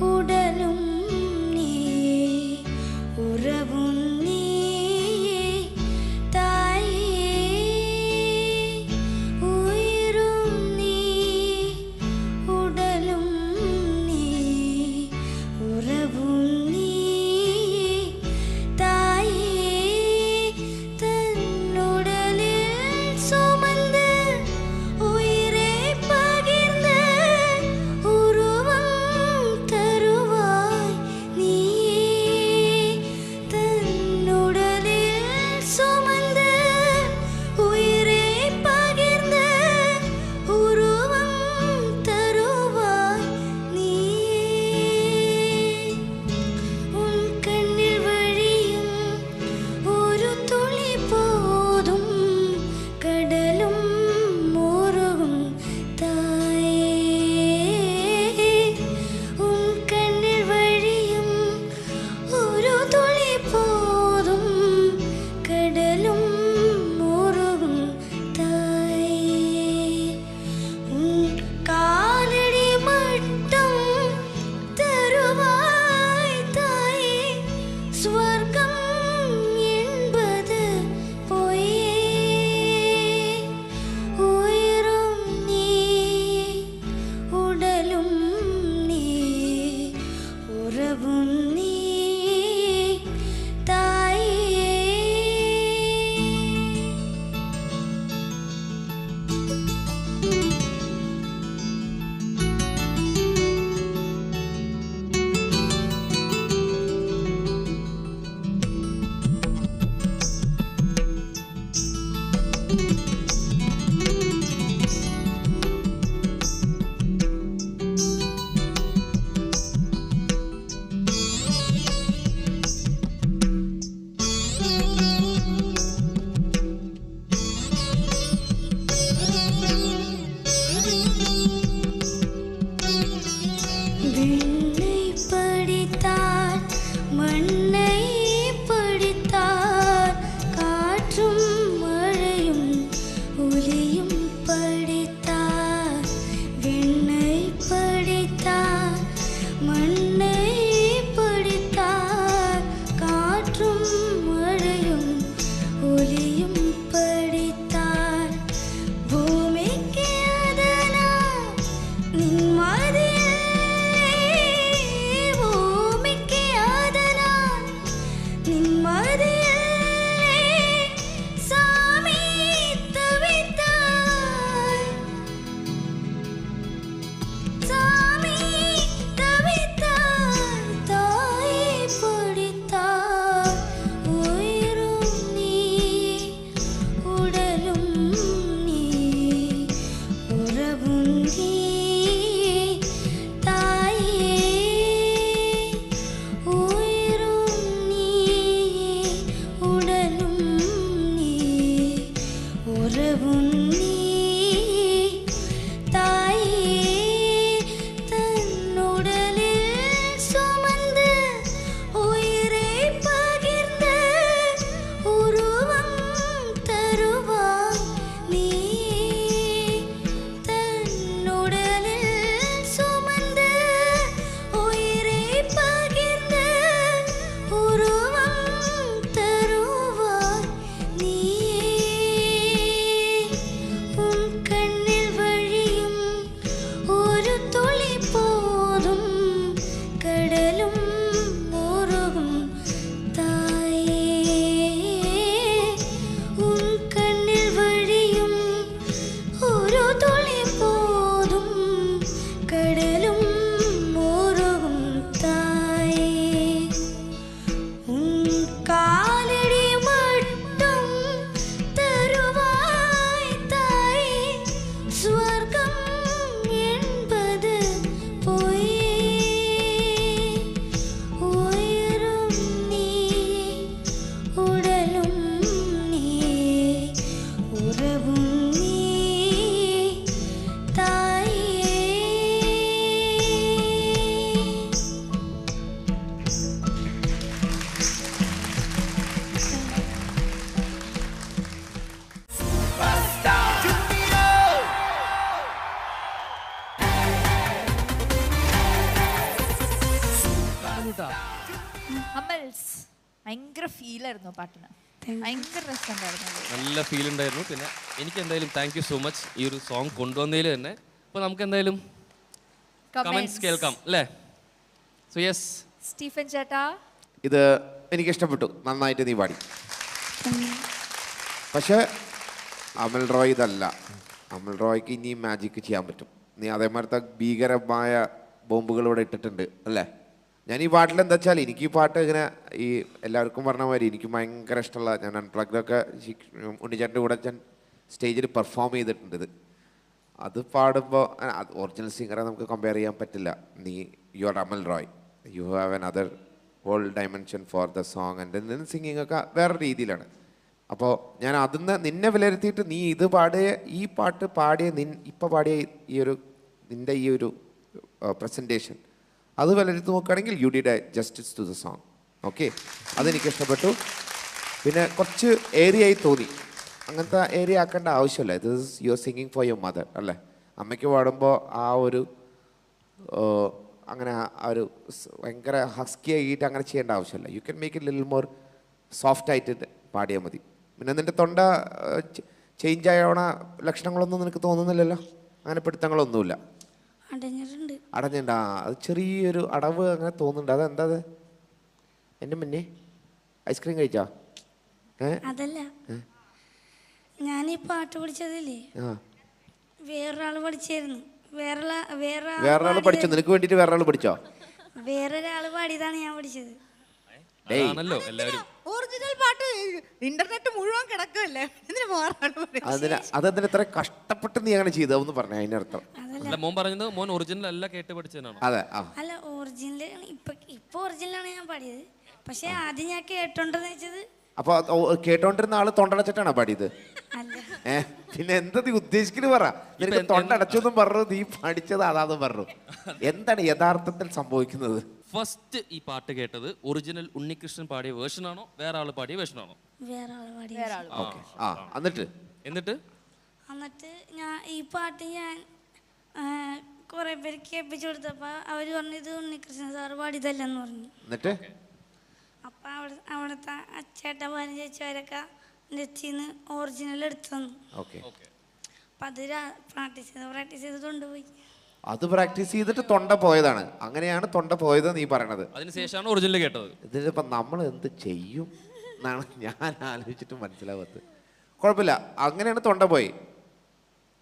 ഉടലും നീ ഉറവും നീ തായേ ഉയരും மண்ணை படித்தார் காற்றும் மழையும் ஒலியும் படித்தார் விண்ணை படித்தார் மண்ணை படித்தார் காற்றும் மழையும் ஒலியும் படித்தார் பூமிக்கு அதனால் நின்மதியே பூமிக்கு அதனால் நின்மதியே சாமி தவித்தார் சாமி தவித்தார் தாயை படித்தார் உயிரும் நீ உடலும் நீ உறவும் நீ தாயே உயிரும் நீ உடலும் நீ உறவும் நீ தாயே தன்னுடலில் சுமந்து உயிரை பகிர்ந்த உருவம் தருவாய் நீ தன்னுடலில் சுமந்த உயிரை பகிர்ந்த உருவம் தருவாய் நீ உன் கண்ணில் வழியும் ஒரு துளி போதும் கடலும் உருகும் தாயே உன் கண்ணில் வழியும் ஒரு துளி போதும் கடலும் உருகும் தாயே உன் காலடி மட்டும் தருவாய் தாயே ஸ்வர்க்கம் என்பது பொய்யே உயிரும் நீ உடலும் நீ உறவும் நீ தாயே അമൽസ് ഭയങ്കര ഫീലായിരുന്നു പാട്ടിന് ഭയങ്കര രസമുണ്ടായിരുന്നു നല്ല ഫീൽ ഉണ്ടായിരുന്നു. പിന്നെ എനിക്ക് എന്തായാലും താങ്ക് യു സോ മച്ച് ഈ ഒരു സോങ് കൊണ്ടുവന്നതിൽ തന്നെ. അപ്പോൾ നമുക്ക് എന്തായാലും കമന്റ്സ് കേൾക്കാം അല്ലേ? സോ യെസ്, സ്റ്റീഫൻ ചേട്ടാ, ഇത് എനിക്ക് ഇഷ്ടപ്പെട്ടു, നന്നായിട്ട് നീ പാടി. പക്ഷേ അമൽ റോയ് ഇതല്ല. അമൽ റോയ്ക്ക് ഇനി മാജിക് ചെയ്യാൻ പറ്റും. നീ അതേമാതിരത്തെ ഭീകരമായ ബോംബുകൾ ഇവിടെ ഇട്ടിട്ടുണ്ട് അല്ലേ? ഞാൻ ഈ പാട്ടിൽ എന്താ വെച്ചാൽ എനിക്ക് ഈ പാട്ട് ഇങ്ങനെ ഈ എല്ലാവർക്കും പറഞ്ഞ മാതിരി എനിക്ക് ഭയങ്കര ഇഷ്ടമുള്ള, ഞാൻ അൺപ്ലഗ്ഡൊക്കെ ഉണ്ണിച്ചേട്ടൻ്റെ കൂടെ ഞാൻ സ്റ്റേജിൽ പെർഫോം ചെയ്തിട്ടുണ്ട്. ഇത് അത് പാടുമ്പോൾ ഒറിജിനൽ സിംഗറെ നമുക്ക് കമ്പയർ ചെയ്യാൻ പറ്റില്ല. നീ you are Amal Roy, you have an other whole dimension for the song and നിൻ സിംഗിങ് ഒക്കെ വേറെ രീതിയിലാണ്. അപ്പോൾ ഞാൻ അതിന്ന് നിന്നെ വിലയിരുത്തിയിട്ട് നീ ഇത് പാടിയ ഈ പാട്ട് പാടിയ ഇപ്പോൾ പാടിയ ഈ ഒരു നിൻ്റെ ഈ ഒരു പ്രസൻറ്റേഷൻ അത് വിലയിരുത്തി നോക്കുകയാണെങ്കിൽ you did a justice to the song. Okay, അതെനിക്ക് ഇഷ്ടപ്പെട്ടു. പിന്നെ കുറച്ച് ഏരിയ ആയി തോന്നി. അങ്ങനത്തെ ഏരിയ ആക്കേണ്ട ആവശ്യമില്ല. ഇത് you are singing for your mother അല്ലേ? അമ്മയ്ക്ക് പാടുമ്പോൾ ആ ഒരു അങ്ങനെ ആ ഒരു ഭയങ്കര ഹസ്കി ആയിട്ട് അങ്ങനെ ചെയ്യേണ്ട ആവശ്യമില്ല. You can make it little more soft ആയിട്ട് പാടിയാൽ മതി. പിന്നെ നിൻ്റെ തൊണ്ട ചേഞ്ച് ആയവണ ലക്ഷണങ്ങളൊന്നും നിനക്ക് തോന്നുന്നില്ലല്ലോ? അങ്ങനെ പിടുത്തങ്ങളൊന്നുമില്ല. അടഞ്ഞിട്ടുണ്ട്. അത് ചെറിയൊരു അടവ് അങ്ങനെ തോന്നുന്നുണ്ട്. അതെന്താ? അത് എൻ്റെ മുന്നേ ഐസ്ക്രീം കഴിച്ചോ? അതല്ല, ഞാൻ ഈ പാട്ട് പഠിച്ചതില്ലേ വേറൊരാള് പഠിച്ചായിരുന്നു. വേറൊരാൾ പഠിച്ചോ? നിനക്ക് വേണ്ടിയിട്ട് വേറൊരാൾ പഠിച്ചോ? വേറൊരാള് പാടിയതാണ് ഞാൻ പഠിച്ചത്. അതാണല്ലോ എല്ലാവരും ഒറിജിനൽ പാട്ട് ഇന്റർനെറ്റ് മുഴുവൻ കിടക്കല്ലേ, അതെന്തിനാ ഇത്ര കഷ്ടപ്പെട്ട് നീ അങ്ങനെ ചെയ്തതെന്ന് പറഞ്ഞ അതിനർത്ഥം? മോൻ പറഞ്ഞത് മോൻ ഒറിജിനൽ അല്ല കേട്ട് പഠിച്ചതാണ്. അതെ, അല്ല ഒറിജിനൽ ഇപ്പൊ ഒറിജിനലാണ് ഞാൻ പാടിയത്. പക്ഷെ ആദ്യം ഞാൻ കേട്ടോണ്ടെന്ന് വെച്ചത്. അപ്പൊ കേട്ടോണ്ടിരുന്ന ആള് തൊണ്ടടച്ചിട്ടാണോ പാടിയത്? പിന്നെ എന്താ നീ ഉദ്ദേശിക്കുന്നത് പറ. നിനക്ക് തൊണ്ടടച്ചെന്നും പറഞ്ഞു, നീ പഠിച്ചത് അതാന്ന് പറഞ്ഞു. എന്താണ് യഥാർത്ഥത്തിൽ സംഭവിക്കുന്നത്? ഫസ്റ്റ് ഈ പാട്ട് കേട്ടത് ഒറിജിനൽ ഉണ്ണികൃഷ്ണൻ പാടിയ വേർഷൻ ആണോ വേറെ ആൾ പാടിയ വേർഷൻ ആണോ? ഓക്കെ. ആ എന്നിട്ട് എന്നിട്ട് ഞാൻ ഈ പാട്ട് ഞാൻ കുറെ പേര് കേൾപ്പിച്ചു കൊടുത്തപ്പോൾ അവർ പറഞ്ഞു ഇത് ഉണ്ണികൃഷ്ണൻ സാറ് പാടിയതല്ലെന്ന് പറഞ്ഞു. എന്നിട്ട് അപ്പം അവിടുത്തെ ചേട്ടന്മാരും ചേച്ചിമാരൊക്കെ നെറ്റിന്ന് ഒറിജിനൽ എടുത്തു തന്നു. ഓക്കെ. അപ്പം അത് പ്രാക്ടീസ് ചെയ്ത് കൊണ്ടുപോയി. അത് പ്രാക്ടീസ് ചെയ്തിട്ട് തൊണ്ട പോയതാണ്. അങ്ങനെയാണ് തൊണ്ട പോയത് നീ പറയണത്. അതിനുശേഷമാണ് ഒറിജിനൽ കേട്ടത്. ഇതിലിപ്പം നമ്മൾ എന്ത് ചെയ്യും എന്നാണ് ഞാൻ ആലോചിച്ചിട്ട് മനസ്സിലാവത്ത്. കുഴപ്പമില്ല, അങ്ങനെയാണ് തൊണ്ട പോയി.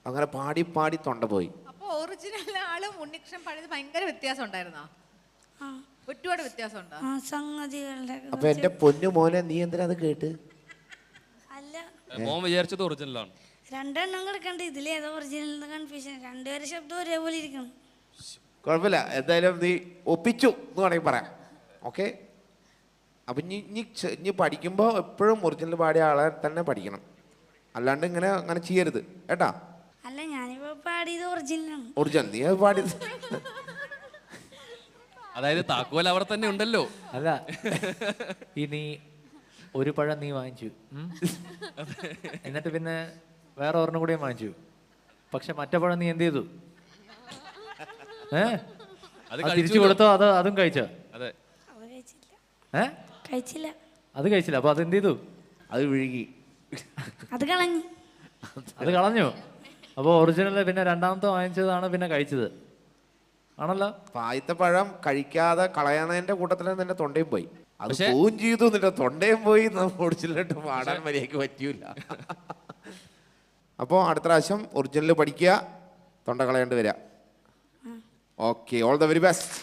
അങ്ങനെ പാടി പാടി തൊണ്ട പോയി. അപ്പോൾ ഒറിജിനൽ ആളും ഉണ്ണികൃഷ്ണൻ പാടിയത് ഭയങ്കര വ്യത്യാസം ഉണ്ടായിരുന്നോ? ഒരുപാട് വ്യത്യാസം ഉണ്ടോ? സംഗതികളുടെ അപ്പൊ എന്റെ പൊന്നു മോനെ നീ എന്തിനാ അത് കേട്ട്? അല്ല, മോൻ വിചാരിച്ചത് ഒറിജിനലാണ്. രണ്ടെണ്ണം കിടക്കണ്ട, ഇതിലേതോ ഒറിജിനൽ കൺഫ്യൂഷൻ. രണ്ടുപേരെ ശബ്ദം ഒരേപോലെ ഇരിക്കണം. കുഴപ്പമില്ല, എന്തായാലും നീ ഒപ്പിച്ചു എന്ന് വേണമെങ്കിൽ പറയാം. ഓക്കെ. അപ്പം ഇനി പഠിക്കുമ്പോൾ എപ്പോഴും ഒറിജിനൽ പാടിയ ആളെ തന്നെ പഠിക്കണം. അല്ലാണ്ട് അങ്ങനെ ചെയ്യരുത് കേട്ടാ. അല്ല, ഞാനിപ്പോ പാടിയത് ഒറിജിനലാണ്. ഒറിജിനൽ നീ അത് പാടിയത്. അതായത് താക്കോൽ അവിടെ തന്നെ ഉണ്ടല്ലോ. അല്ല, ഇനി ഒരു പഴം നീ വാങ്ങിച്ചു, എന്നിട്ട് പിന്നെ വേറെ ഒരെണ്ണം കൂടിയും വാങ്ങിച്ചു. പക്ഷെ മറ്റേ പഴം നീ എന്ത് ചെയ്തു? അത് തിരിച്ചു കൊടുത്തോ? അതും കഴിച്ചോ? കഴിച്ചില്ല. അത് കഴിച്ചില്ല. അപ്പൊ അതെന്ത് ചെയ്തു? അത് വിഴുകി, അത് കളഞ്ഞു. അത് കളഞ്ഞു. അപ്പോൾ ഒറിജിനൽ പിന്നെ രണ്ടാമത്തെ വാങ്ങിച്ചതാണ് പിന്നെ കഴിച്ചത് ആണല്ലോ. ആദ്യത്തെ പഴം കഴിക്കാതെ കളയണതിന്റെ കൂട്ടത്തിൽ നിന്റെ തൊണ്ടയും പോയി. അത് പോവും ചെയ്തു, നിന്റെ തൊണ്ടയും പോയി. ഒറിജിനലായിട്ട് പാടാൻ മര്യാദയ്ക്ക് പറ്റൂല. അപ്പോൾ അടുത്ത പ്രാവശ്യം ഒറിജിനൽ പഠിക്കുക, തൊണ്ട കളയേണ്ടി വരിക. Okay, all the very best.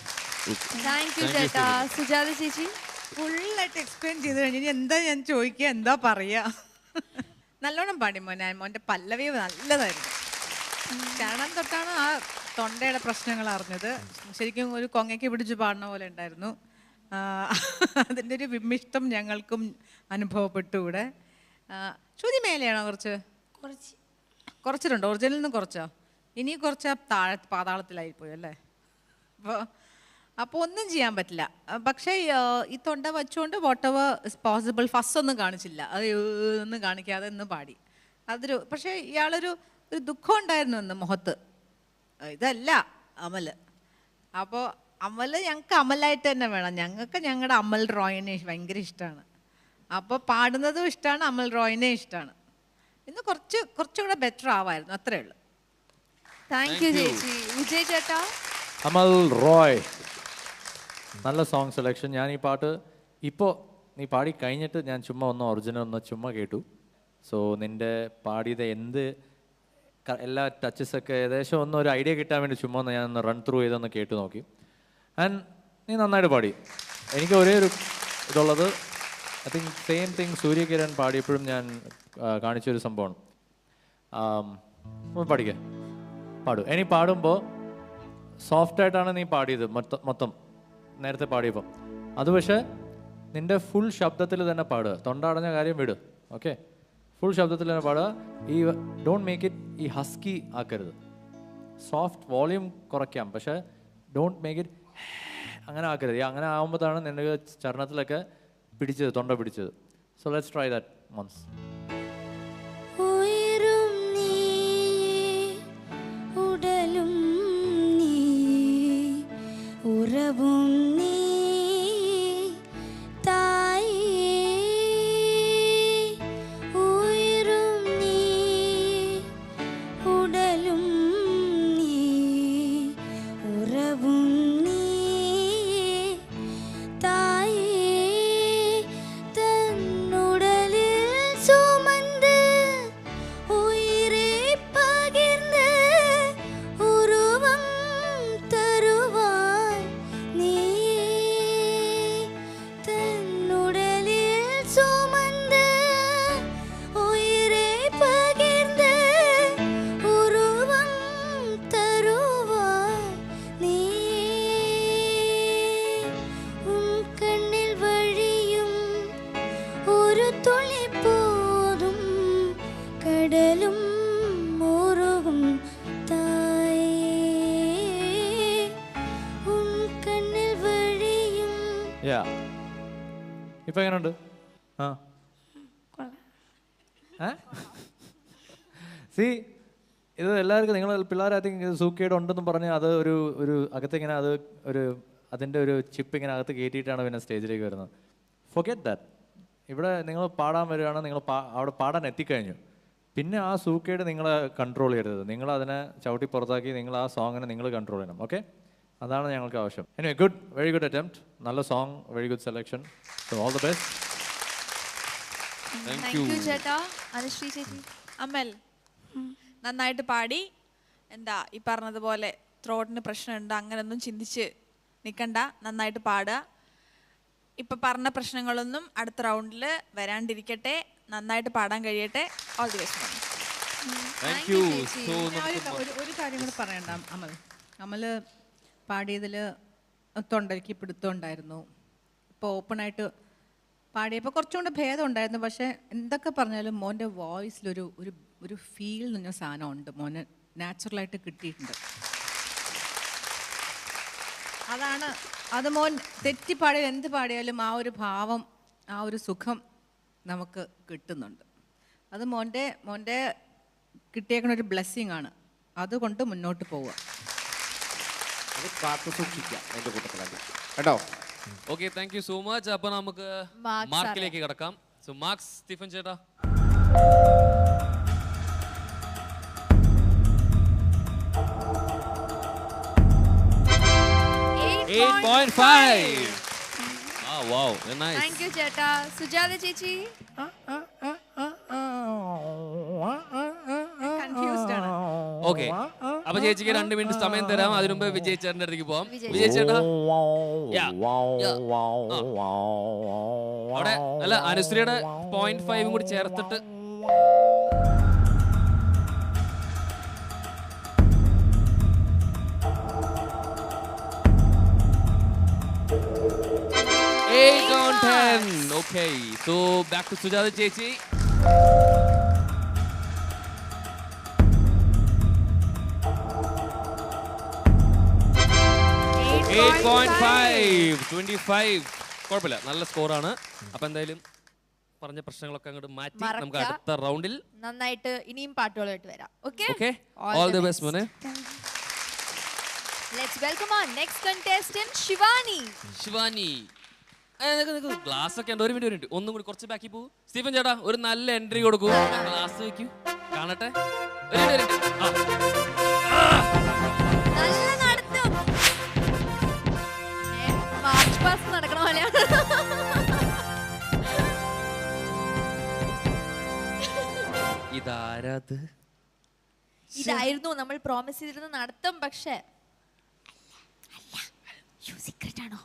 Thank you ചേട്ടാ. സുജാത ചേച്ചി ഫുള്ളായിട്ട് എക്സ്പ്ലെയിൻ ചെയ്ത് കഴിഞ്ഞ് ഇനി എന്താ ഞാൻ ചോദിക്കുക, എന്താ പറയുക? നല്ലോണം പാടി മോനെ. മോൻ്റെ പല്ലവി നല്ലതായിരുന്നു. ചരണം തൊട്ടാണ് ആ തൊണ്ടയുടെ പ്രശ്നങ്ങൾ അറിഞ്ഞത്. ശരിക്കും ഒരു കൊങ്ങയ്ക്ക് പിടിച്ച് പാടുന്ന പോലെ ഉണ്ടായിരുന്നു. അതിൻ്റെ ഒരു വിമിഷ്ടം ഞങ്ങൾക്കും അനുഭവപ്പെട്ടു ഇവിടെ. ശ്രുതി മേലെയാണോ കുറച്ചിട്ടുണ്ടോ? ഒറിജിനലിൽ നിന്ന് കുറച്ചോ? ഇനി കുറച്ച് താഴെ പാതാളത്തിലായിപ്പോയി അല്ലേ? അപ്പോൾ ഒന്നും ചെയ്യാൻ പറ്റില്ല. പക്ഷേ ഈ തൊണ്ട വെച്ചുകൊണ്ട് what ever is possible first ഒന്നും കാണിച്ചില്ല. അത് ഒന്നും കാണിക്കാതെ ഒന്ന് പാടി. അതൊരു പക്ഷേ ഇയാളൊരു ദുഃഖം ഉണ്ടായിരുന്നു എന്ന് മുഖത്ത്. ഇതല്ല അമൽ. അപ്പോൾ അമൽ ഞങ്ങൾക്ക് അമലായിട്ട് തന്നെ വേണം. ഞങ്ങൾക്ക് ഞങ്ങളുടെ അമൽ റോയിനെ ഭയങ്കര ഇഷ്ടമാണ്. അപ്പോൾ പാടുന്നതും ഇഷ്ടമാണ്, അമൽ റോയിനെ ഇഷ്ടമാണ്. ഇന്ന് കുറച്ചുകൂടെ ബെറ്റർ ആവായിരുന്നു, അത്രേ ഉള്ളൂ. താങ്ക് യു ചേച്ചി. വിജയ് ചേട്ടാ. അമൽ റോയ്, നല്ല സോങ് സെലക്ഷൻ. ഞാൻ ഈ പാട്ട് ഇപ്പോൾ നീ പാടി കഴിഞ്ഞിട്ട് ഞാൻ ചുമ്മാ ഒറിജിനൽ ചുമ്മാ കേട്ടു. സോ നിൻ്റെ പാടിയത് എല്ലാ ടച്ചസൊക്കെ ഏകദേശം ഒരു ഐഡിയ കിട്ടാൻ വേണ്ടി ചുമ്മാ ഞാൻ റൺ ത്രൂ ചെയ്തൊന്ന് കേട്ട് നോക്കി. ആൻഡ് നീ നന്നായിട്ട് പാടി. എനിക്ക് ഒരേ ഒരു ഇതുള്ളത്, I think same thing Suryakiran പാടിയപ്പോഴും ഞാൻ കാണിച്ചൊരു സംഭവമാണ്. പഠിക്കുക പാടും. ഇനി പാടുമ്പോൾ സോഫ്റ്റായിട്ടാണ് നീ പാടിയത് മൊത്തം നേരത്തെ പാടിയപ്പോൾ. അത് പക്ഷേ നിൻ്റെ ഫുൾ ശബ്ദത്തിൽ തന്നെ പാടുക. തൊണ്ട അടഞ്ഞ കാര്യം വിടുക. ഓക്കെ, ഫുൾ ശബ്ദത്തിൽ തന്നെ പാടുക. ഈ ഡോണ്ട് മേക്ക് ഇറ്റ് ഈ ഹസ്കി ആക്കരുത്. സോഫ്റ്റ് വോളിയം കുറയ്ക്കാം, പക്ഷേ ഡോണ്ട് മേക്ക് ഇറ്റ് അങ്ങനെ ആക്കരുത്. അങ്ങനെ ആകുമ്പോഴാണ് നിൻ്റെ ചരണത്തിലൊക്കെ തൊണ്ട പിടിച്ചത്. So let's try that once. ഉടലും നീ, ഉറവും നീ, തായേ ഉയരും നീ, ഉടലും നീ, ഉറവും നീ, തായേ തന്നുടലിൽ സുമந்து ഉയിരേ പകിർന്ന് ഉരുവം തരുവാൻ നീയേ ഇപ്പൊ എങ്ങനെയുണ്ട്? ആ സി ഇത് എല്ലാവർക്കും നിങ്ങൾ പിള്ളേർ ഐ തിങ്ക് സൂക്കേട് ഉണ്ടെന്ന് പറഞ്ഞ് അത് ഒരു അകത്തിങ്ങനെ അത് അതിൻ്റെ ഒരു ചിപ്പ് ഇങ്ങനെ അകത്ത് കയറ്റിയിട്ടാണ് പിന്നെ സ്റ്റേജിലേക്ക് വരുന്നത്. Forget that. ഇവിടെ നിങ്ങൾ പാടാൻ വരികയാണ്, നിങ്ങൾ അവിടെ പാടാൻ എത്തിക്കഴിഞ്ഞു. പിന്നെ ആ സൂക്കേട് നിങ്ങളെ കൺട്രോൾ ചെയ്യരുത്. നിങ്ങൾ അതിനെ ചവിട്ടി പുറത്താക്കി നിങ്ങൾ ആ സോങ്ങിനെ നിങ്ങൾ കൺട്രോൾ ചെയ്യണം. ഓക്കെ, അതാണ് ഞങ്ങൾക്ക് ആവശ്യം. Anyway good, very good attempt. നല്ല song, very good selection. So all the best. Thank you ചേട്ടാ. അനുശ്രീ ചേച്ചി. അമൽ നന്നായിട്ട് പാടി. എന്താ ഈ പറഞ്ഞതുപോലെ ത്രോട്ടിന് പ്രശ്നമുണ്ട് അങ്ങനെയൊന്നും ചിന്തിച്ച് നിൽക്കണ്ട, നന്നായിട്ട് പാടുക. ഇപ്പം പറഞ്ഞ പ്രശ്നങ്ങളൊന്നും അടുത്ത റൗണ്ടിൽ വരാണ്ടിരിക്കട്ടെ, നന്നായിട്ട് പാടാൻ കഴിയട്ടെ. All the best. ഒരു കാര്യം കൂടെ പറയണ്ട അമൽ പാടിയതിൽ തൊണ്ടയ്ക്ക് പിടുത്തം ഉണ്ടായിരുന്നു. ഇപ്പോൾ ഓപ്പണായിട്ട് പാടിയപ്പോൾ കുറച്ചുകൂടെ ഭേദം ഉണ്ടായിരുന്നു. പക്ഷേ എന്തൊക്കെ പറഞ്ഞാലും മോൻ്റെ വോയിസിലൊരു ഒരു ഫീൽ എന്ന് പറഞ്ഞ സാധനം ഉണ്ട്. മോന് നാച്ചുറലായിട്ട് കിട്ടിയിട്ടുണ്ട്. അതാണ് അത് മോൻ തെറ്റി പാടിയാൽ എന്ത് പാടിയാലും ആ ഒരു ഭാവം, ആ ഒരു സുഖം നമുക്ക് കിട്ടുന്നുണ്ട്. അത് മോൻ്റെ കിട്ടിയേക്കുന്ന ഒരു ബ്ലെസ്സിങ് ആണ്. അതുകൊണ്ട് മുന്നോട്ട് പോവുക. അത് കാത്തു സൂക്ഷിക്കാം എൻ്റെ കൂട്ടത്തിലാണ് കേട്ടോ. Okay, thank you so much. അപ്പൊ നമുക്ക് മാർക്കിലേക്ക് കിടക്കാം. സോ മാർക്സ് സ്റ്റീഫൻ ചേട്ടാ. 8.5. Ah, wow, nice. Thank you ചേട്ടാ. സുജാത ചേച്ചി. കൺഫ്യൂസ്ഡ് ആണ്. ഓക്കെ, അപ്പൊ ചേച്ചിക്ക് 2 മിനിറ്റ് സമയം തരാം. അതിനു മുമ്പ് വിജയ് ചേട്ടന്റെ അടുത്തേക്ക് പോവാം. വിജയ് ചേട്ടാ അവിടെ അല്ല, അനുശ്രീയുടെ 0.5 കൂടി ചേർത്തിട്ട് Okay, so back to Sujata Chechi. 8.5, 25. കുഴപ്പമില്ല, നല്ല സ്കോറാണ്. അപ്പൊ എന്തായാലും പറഞ്ഞ പ്രശ്നങ്ങളൊക്കെ അങ്ങോട്ട് മാറ്റി നമുക്ക് അടുത്ത റൗണ്ടിൽ നന്നായിട്ട് ഇനിയും പാട്ടുകളായിട്ട് വരാം. ഓക്കെ, ഓൾ ദി ബെസ്റ്റ് മോനെ. Let's welcome our next contestant Shivani. Shivani glass ഒക്കെ ഉണ്ട്. ഒരു മിനിറ്റ് ഒന്നും കൂടി കുറച്ച് ബാക്കി പോകും. സ്റ്റീഫൻ ചേട്ടാ ഒരു നല്ല എൻട്രി കൊടുക്കൂ. ഗ്ലാസ് വെക്കൂ, കാണട്ടെ. മാർച്ച് പാസ് നടക്കണ പോലെയാണ്. ഇതായിരുന്നു നമ്മൾ പ്രോമിസ് ചെയ്തിരുന്ന നടത്തം. പക്ഷേ സീക്രട്ട് ആണോ?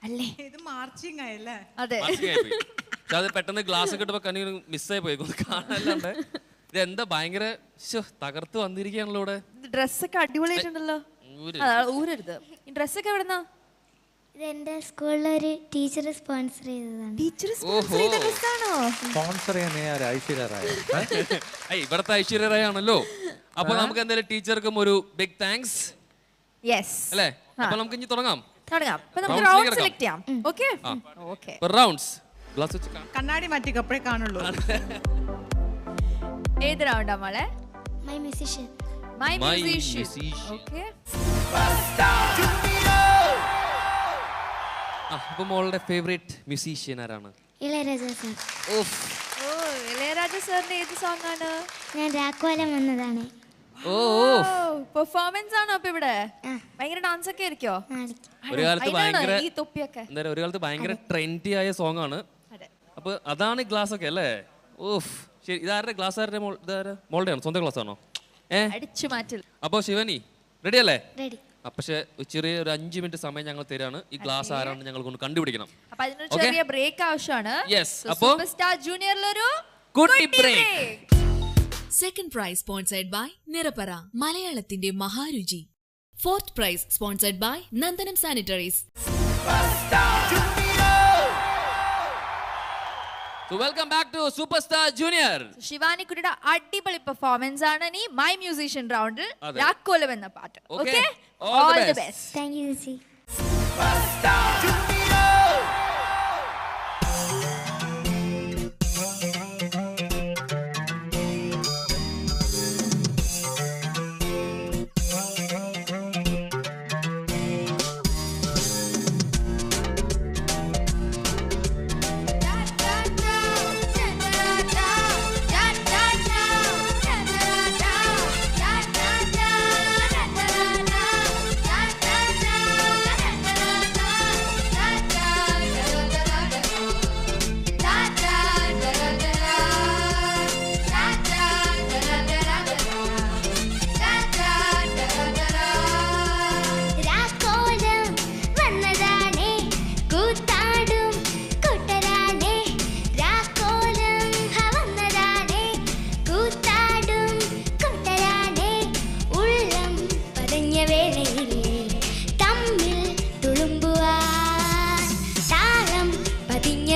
അല്ലേ, ഇത് മാർച്ചിങ് ആയല്ലേ? അതെ, അത് പെട്ടെന്ന് ഗ്ലാസ് കിട്ടുമ്പോ കണ്ണി മിസ്സായി പോയി കാണാല്ലാണ്ട്. ഇതെന്താ ഭയങ്കര തകർത്ത് വന്നിരിക്കുകയാണല്ലോ ഇവിടെ. ഡ്രസ്സൊക്കെ അടിപൊളിയായിട്ടുണ്ടല്ലോ. ഊരരുത്. ഈ ഡ്രസ്സൊക്കെ എവിടെന്നാ? ഇതെന്റെ സ്കൂളിലൊരു ടീച്ചർ സ്പോൺസർ ചെയ്തതാണ്. ടീച്ചർ സ്പോൺസർ ചെയ്ത ഡ്രസ്സാണോ? സ്പോൺസർ ചെയ്യുന്ന ഐശ്വര്യ റായ്. ഇവിടത്തെ ഐശ്വര്യ റായ് ആണല്ലോ. അപ്പൊ നമുക്ക് എന്തായാലും ടീച്ചർക്കും ഒരു ബിഗ് താങ്ക്സ്. യെസ് അല്ലേ? അപ്പൊ നമുക്ക് ഇനി തുടങ്ങാം. അപ്പൊ നമുക്ക് റൗണ്ട് സെലക്ട് ചെയ്യാം. ഓക്കേ ഓക്കേ, റൗണ്ട്സ് ഗ്ലാസ് വെച്ച് കണ്ണാടി മാറ്റി കപ്പഴേ കാണുള്ളൂ. ഏത് റൗണ്ടാ മോളെ? My musician. My musician. Okay, അപ്പൊ മോളുടെ ഫേവറേറ്റ് മ്യൂസീഷ്യൻ ആരാണ്? ഇളയരാജ സർ. ഓ, ഇളയരാജ സാറിന്റെ ഏത് സോങ് ആണ്? ഞാൻ രാഘവലം വന്നതാണ്. പെർഫോമൻസ് ആണോ അപ്പൊ ഇവിടെ? ഭയങ്കര ഡാൻസ് ഒക്കെ ആയിരിക്കോ? ഒരു കാലത്ത് ഭയങ്കര ഈ തൊപ്പിയൊക്കെ ഒരു കാലത്ത് ഭയങ്കര ട്രെൻഡി ആയ സോങ് ആണ്. അപ്പൊ അതാണ് ഗ്ലാസ് ഒക്കെ അല്ലേ? ഓഫ്, ശരി. ഇതാരുടെ ഗ്ലാസ്? ആരുടെ? മോളുടെ ആണോ? സ്വന്തം ഗ്ലാസ് ആണോ? അടിച്ചു മാറ്റില്ല. അപ്പൊ ശിവനി റെഡി അല്ലേ? റെഡി. പക്ഷെ ചെറിയ ഒരു 5 മിനിറ്റ് സമയം ഞങ്ങൾ തരാണ്. ഈ ഗ്ലാസ് ആരാണ് ഞങ്ങൾ കൊണ്ട് കണ്ടുപിടിക്കണം. അപ്പൊ അതിനൊരു ചെറിയ ബ്രേക്ക് ആവശ്യമാണ്. അപ്പൊ സൂപ്പർ സ്റ്റാർ ജൂനിയറിലൊരു കുട്ടി break. Second prize sponsored by Nirapara മലയാളത്തിന്റെ മഹാരുചി. Fourth prize sponsored by Nandanam sanitaries. Welcome back to super star junior. Shivani കുട്ടിയുടെ അടിപൊളി പെർഫോമൻസ് ആണ് ഇനി മൈ മ്യൂസിഷ്യൻ റൗണ്ടിൽ രാക്കോലം എന്ന പാട്ട്. Okay, all the best. Thank you ചേച്ചി.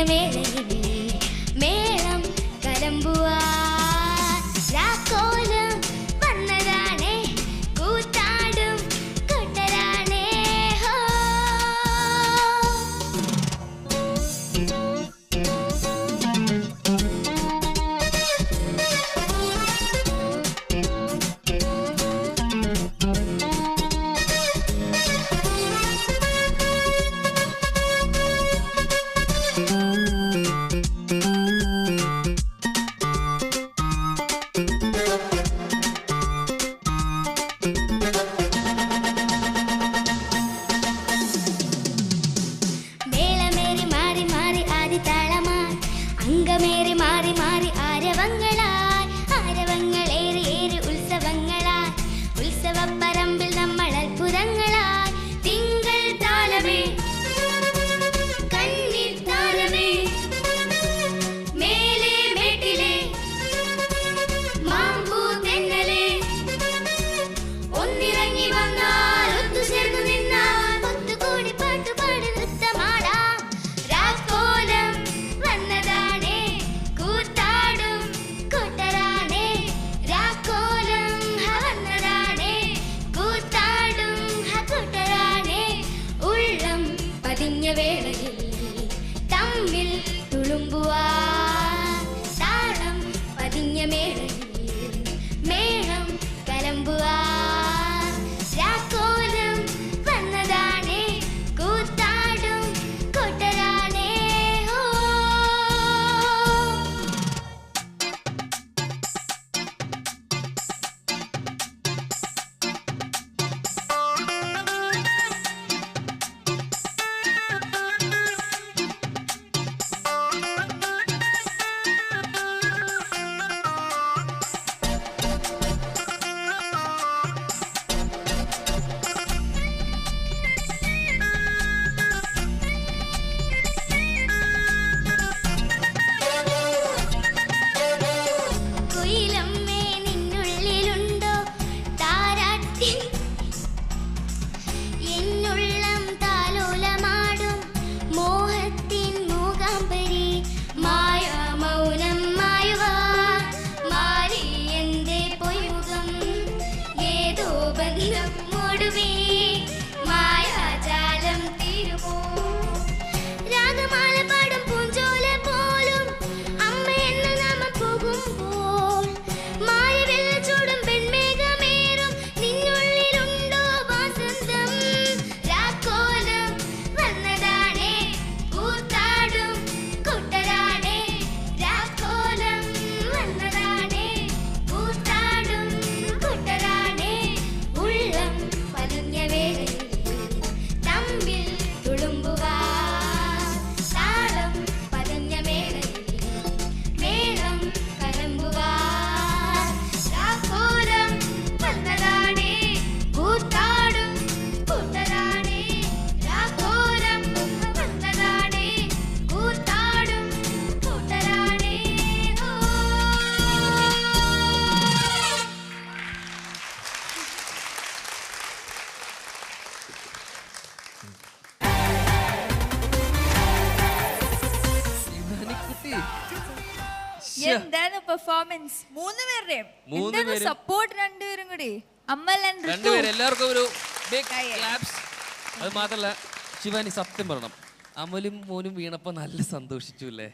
വേളയിൽ മേളം കലമ്പുവാൻ രാക്കോലം വന്നതാണേ കൂത്താടും കൊട്ടരാണേ ഹോ. മേളമേറി മാറി മാറി ആദിതാളമായി അംഗമേറി മാറി മാറി ആരവങ്ങളായി ആരവങ്ങളേറി ഏറി ഉത്സവങ്ങളായി ഉത്സവപ്പറമ്പിൽ നമ്മൾ അത്ഭുതങ്ങളായി തിങ്കൾ താളമേ കന്നിൽ താളമേ മേലെ മേട്ടിലെ മാമ്പൂ തെന്നലെ ഒന്നിറങ്ങി വന്നാൽ ഒത്തുചേർന്നു നിന്നാൽ ഒത്തുകൂടി പാട്ടുപാടി നൃത്തമാടാം രാക്കോലം വന്നതാണേ കൂത്താടും കൊട്ടരാണേ രാക്കോലം വന്നതാണേ കൂത്താടും കൊട്ടരാണേ ഉള്ളം പതിഞ്ഞ വേളയിൽ തമ്മിൽ തുളുമ്പുവാൻ താളം പതിഞ്ഞ മേളയിൽ മേളം കലമ്പുവാൻ രാക്കോലം വന്നതാണേ കൂത്താടും കൊട്ടരാണേ ഹോ. കുയിലമ്മേ നിന്നുള്ളിലുണ്ടോ താരാട്ടിൻ എന്നുള്ളം താലോലമാടും മോഹത്തിൻ മൂകാംബരി മായ മൗനം മായുവാൻ മാറി എന്റെ പൊയ്മുഖം ഏതോ ബന്ധം ഒടുവി മായാജാലം തീരുമോ രാഗമാല പാടും പൂഞ്ചോല പോലും അമ്മ എന്ന നാമം പോകുമ്പോൾ മായവെള്ള ചൂടും പെൺമേഘമേറും നിന്നുള്ളിലുണ്ടോ വാസന്തം രാക്കോലം വന്നതാണേ കൂത്താടും കൊട്ടരാണേ രാക്കോലം വന്നതാണേ കൂത്താടും കൊട്ടരാണേ ഉള്ളം പതിഞ്ഞ വേളയിൽ തമ്മിൽ തുളുമ്പുവാൻ താളം പതിഞ്ഞ മേളയിൽ മേളം കലമ്പുവാൻ രാക്കോലം വന്നതാണേ കൂത്താടും കൊട്ടരാണേ രാക്കോലം വന്നതാണേ കൂത്താടും കൊട്ടരാണേ ഹോ. എന്താണ് പെർഫോമൻസ് മൂന്നുപേരുടെയും മൂന്ന് എന്താണ് പേരും. സപ്പോർട്ട് രണ്ടുപേരും കൂടി അമൽ ആൻഡ് ഋതു രണ്ടുപേരും എല്ലാവർക്കും ഒരു ബിഗ് ക്ലാപ്സ്. അത് മാത്രല്ല ശിവാനി സത്യം പറയണം, അമലും മോനും വീണപ്പോ നല്ല സന്തോഷിച്ചു അല്ലേ?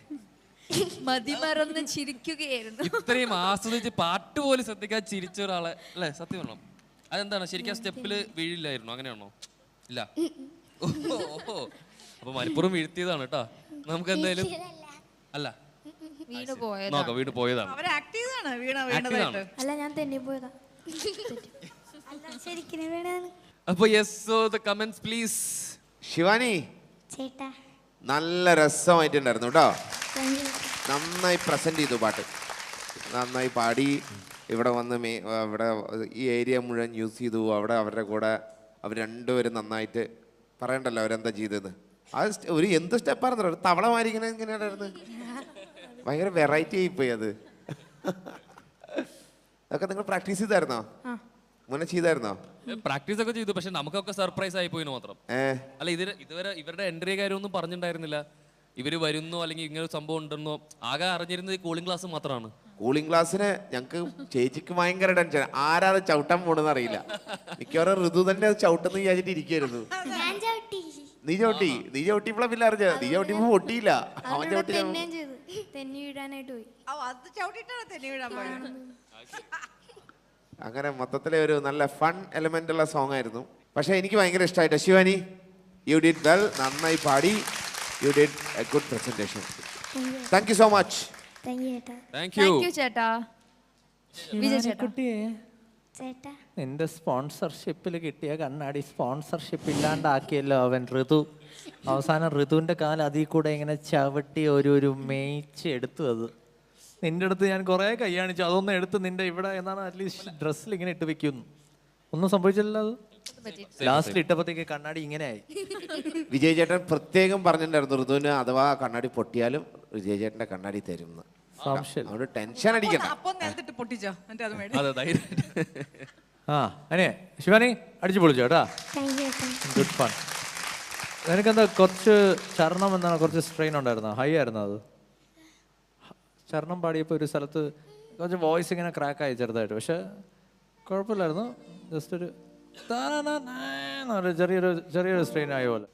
മതിമറന്ന് ചിരിക്കുകയായിരുന്നു. ഇത്രയും ആസ്വദിച്ച് പാട്ട് പോലും ശ്രദ്ധിക്കാൻ ചിരിച്ച ഒരാളെ അല്ലേ? സത്യം പറയണം. അതെന്താണ് ശരിക്കും ആ സ്റ്റെപ്പില് വീഴില്ലായിരുന്നു, അങ്ങനെയാണോ? ഇല്ല. ഓഹോ, അപ്പൊ മലപ്പുറം വീഴ്ത്തിയതാണ് കേട്ടോ. നമുക്ക് എന്തായാലും അല്ല വീണ് പോയത് നോക്കാം, വീണ് പോയതാണ്. അവർ ആക്ട് ചെയ്താണ് വീണ Act വീണതായിട്ട്. അല്ല ഞാൻ തെന്നി പോയതാ അല്ല ശരിക്കും വീണതാണ് അപ്പൊ yes, so the comments please. Shivani ചേട്ടാ നല്ല രസമായിട്ടുണ്ടായിരുന്നു കേട്ടോ. Thank you. നന്നായി പ്രസന്റ് ചെയ്തു പാട്ട്, നന്നായി പാടി. ഇവിടെ വന്ന് ഇവിടെ ഈ ഏരിയ മുഴുവൻ യൂസ് ചെയ്തു. അവിടെ അവരുടെ കൂടെ അവർ രണ്ടുപേരും നന്നായിട്ട് പറയണ്ടല്ലോ അവരെന്താ ചെയ്തതെന്ന്. അത് ഒരു എന്ത് സ്റ്റെപ്പാണെന്നോ, ഒരു തവള മാരിങ്ങനെ ഇങ്ങനെയായിരുന്നു. ഭയങ്കര വെറൈറ്റി ആയിപ്പോയി അത്. അതൊക്കെ നിങ്ങൾ പ്രാക്ടീസ് ചെയ്തായിരുന്നോ? മുന്നേ ചെയ്തായിരുന്നോ? പ്രാക്ടീസ് ഒക്കെ ചെയ്തു, പക്ഷെ നമുക്കൊക്കെ സർപ്രൈസ് ആയി പോയിന് മാത്രം. അല്ല ഇതുവരെ ഇവരുടെ എൻട്രി കാര്യമൊന്നും പറഞ്ഞിട്ടുണ്ടായിരുന്നില്ല. ഇവര് വരുന്നോ അല്ലെങ്കിൽ ഇങ്ങനെ ഒരു സംഭവം ഉണ്ടെന്നോ ആകെ അറിഞ്ഞിരുന്നത് കൂളിംഗ് ക്ലാസ് മാത്രമാണ്. കൂളിംഗ് ക്ലാസ്സിന് ഞങ്ങൾക്ക് ചേച്ചിക്ക് ഭയങ്കര ടെൻഷൻ, ആരാ അത് ചവിട്ടാൻ പോണെന്ന് അറിയില്ല. മിക്കവാറും ഋതു തന്നെ അത് ചവിട്ടെന്ന് വിചാരിച്ചിട്ട് ഇരിക്കുവായിരുന്നു. നീ ചവിട്ടിയപ്പോഴാ പിന്നെ അറിഞ്ഞ, നീ ചവിട്ടിയപ്പോ പൊട്ടിയില്ല, അവൻ ചവിട്ടി. തെന്നി വീഴാനായിട്ട് പോയി. അത് ചവിട്ടിട്ടാണ് തെന്നി വീഴാൻ പോയത്. അങ്ങനെ മൊത്തത്തിലെ ഒരു നല്ല ഫൺ എലമെന്റ് ഉള്ള സോങ് ആയിരുന്നു. പക്ഷെ എനിക്ക് ഭയങ്കര ഇഷ്ടമായിട്ട്. ശിവാനി, യു ഡിഡ് വെൽ, നന്നായി പാടി, U did A good presentation. Thank you so much. Thank you ചേട്ടാ. വിജയ് ചേട്ടാ, ചേട്ടാ നിന്റെ സ്പോൺസർഷിപ്പിൽ കിട്ടിയ കണ്ണാടി സ്പോൺസർഷിപ്പ് ഇല്ലാണ്ടാക്കിയല്ലോ അവൻ ഋതു. അവസാനം ഋതുവിൻ്റെ കാലം അതിൽ കൂടെ ഇങ്ങനെ ചവിട്ടി ഒരു മേയിച്ച് എടുത്തു. അത് നിന്റെ അടുത്ത് ഞാൻ കുറേ കൈ കാണിച്ചു, അതൊന്നും എടുത്ത് നിന്റെ ഇവിടെ എന്നാണ് അറ്റ്ലീസ്റ്റ് ഡ്രസ്സിൽ ഇങ്ങനെ ഇട്ട് വെക്കുന്നു. ഒന്നും സംഭവിച്ചില്ലല്ലോ. അത് ലാസ്റ്റിൽ ഇട്ടപ്പോഴത്തേക്ക് കണ്ണാടി ഇങ്ങനെയായി. വിജയ് ചേട്ടൻ പ്രത്യേകം പറഞ്ഞിട്ടുണ്ടായിരുന്നു ഋതുവിന് അഥവാ കണ്ണാടി പൊട്ടിയാലും വിജയ് ചേട്ടന്റെ കണ്ണാടി തരും. സംശയം, അവിടെ ടെൻഷൻ അടിക്കണം. ആ അനെ ശിവാനി അടിച്ചു പൊളിച്ചു കേട്ടാ. Good fun. നിനക്കെന്താ കുറച്ച് ചരണം എന്നാണ്, കുറച്ച് സ്ട്രെയിൻ ഉണ്ടായിരുന്നോ? ഹൈ ആയിരുന്നു അത്? ചരണം പാടിയപ്പോൾ ഒരു സ്ഥലത്ത് കുറച്ച് വോയിസ് ഇങ്ങനെ ക്രാക്കായി ചെറുതായിട്ട്, പക്ഷെ കുഴപ്പമില്ലായിരുന്നു. ജസ്റ്റ് ഒരു ചെറിയൊരു സ്ട്രെയിൻ ആയ പോലെ.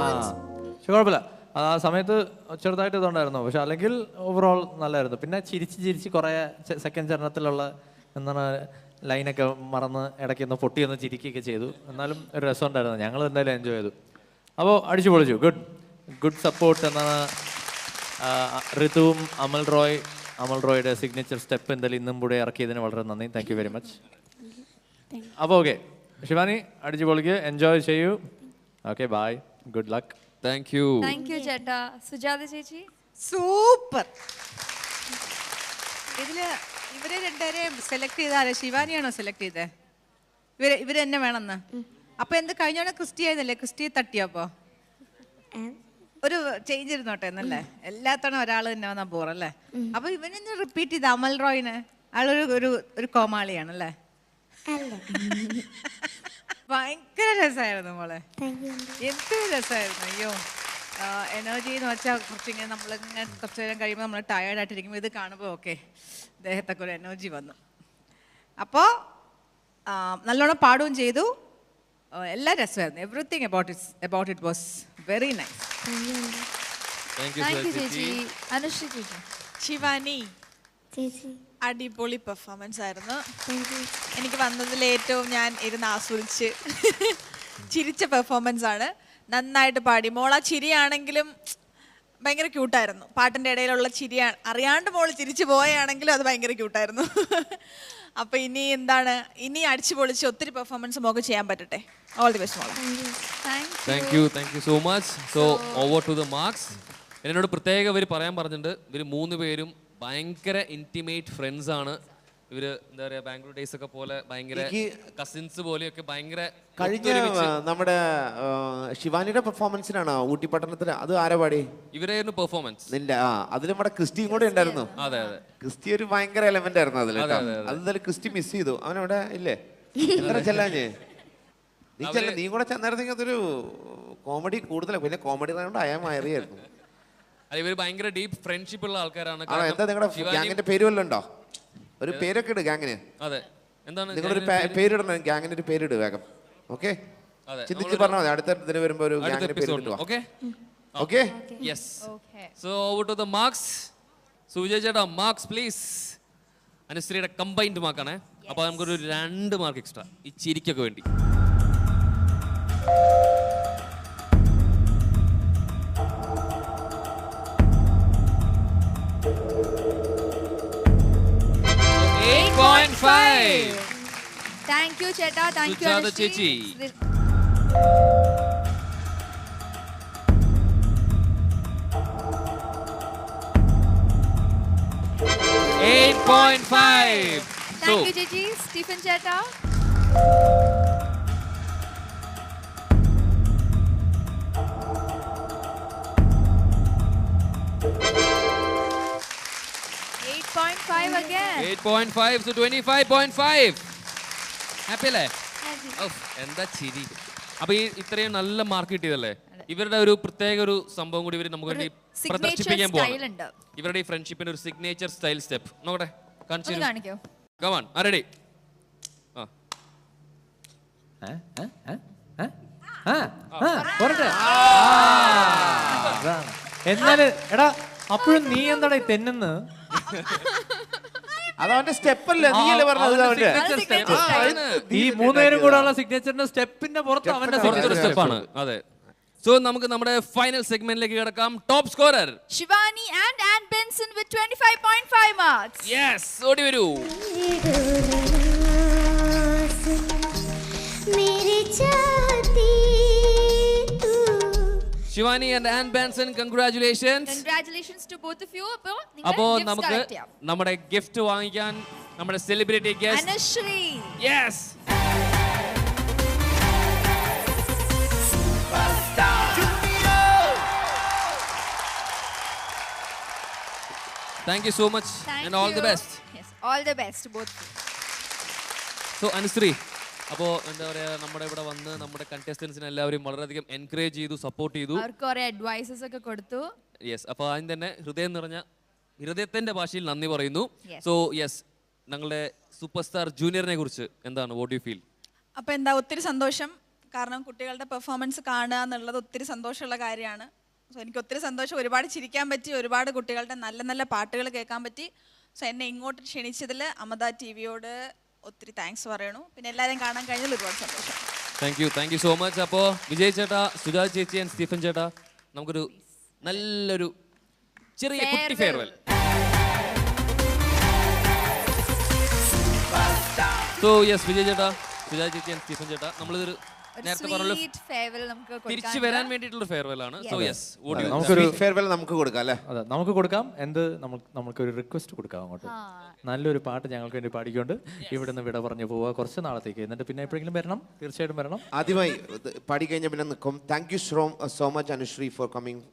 ആ കുഴപ്പമില്ല. ആ സമയത്ത് ചെറുതായിട്ട് ഇതുണ്ടായിരുന്നു, പക്ഷെ അല്ലെങ്കിൽ ഓവറോൾ നല്ലായിരുന്നു. പിന്നെ ചിരിച്ച് കുറേ സെക്കൻഡ് ചരണത്തിലുള്ള എന്താണ് ലൈനൊക്കെ മറന്ന് ഇടയ്ക്കൊന്ന് പൊട്ടിയൊന്ന് ചിരിക്കുകയൊക്കെ ചെയ്തു. എന്നാലും ഒരു രസമുണ്ടായിരുന്നു. ഞങ്ങൾ എന്തായാലും എൻജോയ് ചെയ്തു. അപ്പോൾ അടിച്ചു പൊളിച്ചു. ഗുഡ് സപ്പോർട്ട് എന്നാണ് ഋതുവും അമൽ റോയുടെ സിഗ്നേച്ചർ സ്റ്റെപ്പ് എന്തായാലും ഇന്നും കൂടെ ഇറക്കിയതിന് വളരെ നന്ദി. Thank you very much. അപ്പോൾ ഓക്കെ ശിവാനി, അടിച്ചു പൊളിക്ക്, എൻജോയ് ചെയ്യൂ. Okay bye, good luck. Thank you ചേട്ടാ. സുജാത ചേച്ചി സൂപ്പർ. ഇതില് ഇവരെ രണ്ടുപേരെയും സെലക്ട് ചെയ്താലേ ശിവാനിയാണോ സെലക്ട് ചെയ്തേ? ഇവര് തന്നെ വേണമെന്ന്. അപ്പൊ എന്ത് കഴിഞ്ഞോടെ ക്രിസ്റ്റി ആയിരുന്നല്ലേ? ക്രിസ്റ്റിയെ തട്ടിയപ്പോ ഒരു ചേഞ്ച് ഇരുന്നോട്ടെ എന്നല്ലേ? എല്ലാത്തവണ ഒരാൾ തന്നെ വന്നാ ബോറല്ലേ? അപ്പൊ ഇവനൊന്ന് റിപ്പീറ്റ് ചെയ്ത അമൽ റോയിന്. ആളൊരു കോമാളിയാണല്ലേ? ഭയങ്കര രസമായിരുന്നു മോളെ, എന്തൊരു രസമായിരുന്നു. അയ്യോ, എനർജി എന്ന് വെച്ചാൽ കുറച്ചിങ്ങനെ നമ്മളിങ്ങനെ കുറച്ച് നേരം കഴിയുമ്പോൾ നമ്മൾ ടയേർഡായിട്ടിരിക്കുമ്പോൾ ഇത് കാണുമ്പോൾ ഓക്കെ ദേഹത്തൊക്കെ ഒരു എനർജി വന്നു. അപ്പോൾ നല്ലോണം പാടുകയും ചെയ്തു. എല്ലാം രസമായിരുന്നു. Everything about it was very nice. Shivani, അടിപൊളി പെർഫോമൻസ് ആയിരുന്നു. എനിക്ക് വന്നതിൽ ഏറ്റവും ഞാൻ ഇരുന്ന് ആസ്വദിച്ച് ചിരിച്ച പെർഫോമൻസ് ആണ്. നന്നായിട്ട് പാടി. മോള ചിരിയാണെങ്കിലും ഭയങ്കര ക്യൂട്ടായിരുന്നു. പാട്ടിൻ്റെ ഇടയിലുള്ള ചിരി അറിയാണ്ട് മോള് ചിരിച്ചു പോയാണെങ്കിലും അത് ഭയങ്കര ക്യൂട്ടായിരുന്നു. അപ്പോൾ ഇനി അടിച്ചു പൊളിച്ച് ഒത്തിരി പെർഫോമൻസ് മോൾക്ക് ചെയ്യാൻ പറ്റട്ടെ. ഓൾ ദി ബെസ്റ്റ് മോളെ. Thank you so much. So over to the marks. എന്നോട് പ്രത്യേകം ഇവർ പറയാൻ പറഞ്ഞിട്ടുണ്ട്, ഇവർ 3 പേരും ഭയങ്കര ഇന്റിമേറ്റ് ഫ്രണ്ട്സ് ആണ്. ഇവര് എന്താ പറയാ, ബാംഗ്ലൂർ ഡേയ്സ് ഒക്കെ പോലെ ഭയങ്കര കസിൻസ് പോലെയൊക്കെ ഭയങ്കര. കഴിഞ്ഞ നമ്മുടെ ശിവാനിയുടെ പെർഫോമൻസിനാണോ ഊട്ടി പട്ടണത്തിൽ? അത് ആരാ പാടി? ഇവരായിരുന്നു പെർഫോമൻസ്. നിന്റെ അതിൽ നമ്മുടെ ക്രിസ്റ്റിയും കൂടെ ഉണ്ടായിരുന്നു. അതെ. ക്രിസ്റ്റി ഒരു ഭയങ്കര എലമെന്റ് ആയിരുന്നു അതിൽ. അതെന്തായാലും ക്രിസ്റ്റി മിസ് ചെയ്തു. അവനവിടെ ഇല്ലേ? എത്ര ചെല്ലാഞ്ഞേ? നീ കൂടെ ചെന്നായിരുന്നെങ്കിൽ അതൊരു കോമഡി കൂടുതലാണ്. പിന്നെ കോമഡി കൊണ്ട് അയാമായിരുന്നു. ഇവര് ഭയങ്കര ഡീപ്പ് ഫ്രണ്ട്ഷിപ്പ് ഉള്ള ആൾക്കാരാണ്. എന്താ നിങ്ങളുടെ ഗ്യാങ്ങിന്റെ പേര് വല്ലതും ഉണ്ടോ? ഒരു പേരൊക്കെ ഇട് ഗ്യാങ്ങിന്. അതെ, എന്താണ് നിങ്ങളൊരു പേരിടണം. ഗ്യാങ്ങിന് ഒരു പേരിട് വേഗം. ഓക്കെ, ചിന്തിച്ച് പറഞ്ഞാൽ മതി. അടുത്ത ഇതിന് വരുമ്പോ ഒരു ഗ്യാങ്ങിന്റെ പേര് കിട്ടുക. Okay yes. So over to the marks. Sujay ചേട്ടാ, മാർക്സ് പ്ലീസ്. അനുശ്രീയുടെ കമ്പൈൻഡ് മാർക്കാണേ. അപ്പൊ നമുക്കൊരു 2 മാർക്ക് എക്സ്ട്രാ ഈ ചിരിക്കൊക്കെ വേണ്ടി. താങ്ക് യു ചേട്ടാ. താങ്ക് യു ചേച്ചി. താങ്ക് യു ചേച്ചി. സ്റ്റീഫൻ ചേട്ടാ. again. 8.5 so 25.5. ഹാപ്പി അല്ലേ? എന്താ ചിരി. അപ്പൊ ഈ ഇത്രയും നല്ല മാർക്ക് കിട്ടിയതല്ലേ? ഇവരുടെ ഒരു പ്രത്യേക ഒരു സംഭവം കൂടി ഇവർ നമുക്ക് വേണ്ടി പ്രദർശിപ്പിക്കാൻ style പോവാണ്. ഉണ്ട്. ഇവരുടെ ഈ ഫ്രണ്ട്ഷിപ്പിന്റെ ഒരു സിഗ്നേച്ചർ സ്റ്റൈൽ സ്റ്റെപ്പ് നോക്കട്ടെ, കാണിച്ചു കാണിക്കോ. Come on, ready? എന്നാല് എടാ അപ്പോഴും നീ എന്താടാ തെന്നെന്ന്? അതവന്റെ സ്റ്റെപ്പ് അല്ലേ, നീയല്ലേ പറഞ്ഞത് അവന്റെ ഈ മൂന്നുപേരും കൂടെ ഉള്ള സിഗ്നേച്ചറിന്റെ സ്റ്റെപ്പിന്റെ പുറത്ത് അവന്റെ സ്റ്റെപ്പാണ്. അതെ. സോ നമുക്ക് നമ്മുടെ ഫൈനൽ സെഗ്മെന്റിലേക്ക് കിടക്കാം. Top scorer Shivani and Ann Benson with 25.5 marks. Yes, ഓടി വരൂ. Shivani and Ann Benson, congratulations. Congratulations to both of you. അപ്പോൾ നമുക്ക് നമ്മുടെ ഗിഫ്റ്റ് വാങ്ങിക്കാൻ നമ്മുടെ celebrity guest Anusree. Yes. Thank you so much and all the best. Yes, all the best to both. So Anusree, അപ്പോൾ എന്താ പറയാ, നമ്മുടെ ഇവിടെ വന്ന് നമ്മുടെ കണ്ടസ്റ്റൻസിനെ എല്ലാവരും വളരെയധികം എൻകറേജ് ചെയ്തു, സപ്പോർട്ട് ചെയ്തു, അവർക്ക് കുറെ അഡ്വൈസസ് ഒക്കെ കൊടുത്തു. യെസ്. അപ്പോൾ അതിന് തന്നെ ഹൃദയത്തിന്റെ ഭാഷയിൽ നന്ദി പറയുന്നു. സോ യെസ്, ഞങ്ങളുടെ സൂപ്പർ സ്റ്റാർ ജൂനിയറിനെ കുറിച്ച് എന്താണ്, വാട്ട് യു ഫീൽ? അപ്പോൾ എന്താ, ഒത്തിരി സന്തോഷം. കാരണം കുട്ടികളുടെ പെർഫോമൻസ് കാണുക എന്നുള്ളത് ഒത്തിരി സന്തോഷമുള്ള കാര്യമാണ്. സോ എനിക്ക് ഒത്തിരി സന്തോഷം, ഒരുപാട് ചിരിക്കാൻ പറ്റി, ഒരുപാട് കുട്ടികളുടെ നല്ല നല്ല പാട്ടുകൾ കേൾക്കാൻ പറ്റി. സോ എന്നെ ഇങ്ങോട്ട് ക്ഷണിച്ചതിൽ അമൃത ടിവിയോട് ഒത്തിരി താങ്ക്സ് പറയണു. പിന്നെ എല്ലാവരെയും കാണാൻ കഴിഞ്ഞാൽ ഒരുപാട് സന്തോഷം. Thank you so much. അപ്പോൾ വിജയ് ചേട്ടാ, സുജാ ചേച്ചി ആൻഡ് സ്റ്റീഫൻ ചേട്ടാ, നമുക്കൊരു നല്ലൊരു ചെറിയ കുട്ടി ഫെയർവെൽ. സോ യെസ്, വിജയ് ചേട്ടാ, സുജാ ചേച്ചി ആൻഡ് സ്റ്റീഫൻ ചേട്ടാ, നമ്മളിതൊരു നേരത്തെ പറഞ്ഞ തിരിച്ചു വരാൻ വേണ്ടിയിട്ടുള്ള ഫെയർവെൽ ആണ്. സോ യെസ്, നമുക്കൊരു ഫെയർവെൽ നമുക്ക് കൊടുക്കാം അല്ലേ? അതെ, നമുക്ക് കൊടുക്കാം. നമുക്കൊരു റിക്വസ്റ്റ് കൊടുക്കാം അങ്ങോട്ട്. നല്ലൊരു പാട്ട് ഞങ്ങൾക്ക് വേണ്ടി പാടിക്കൊണ്ട് ഇവിടുന്ന് വിട പറഞ്ഞു പോവുക കുറച്ച് നാളത്തേക്ക്. എന്നിട്ട് പിന്നെ എപ്പോഴെങ്കിലും വരണം, തീർച്ചയായിട്ടും വരണം. ആദ്യമായി പാടി കഴിഞ്ഞാൽ പിന്നെ നിൽക്കും. Thank you so much Anusree for coming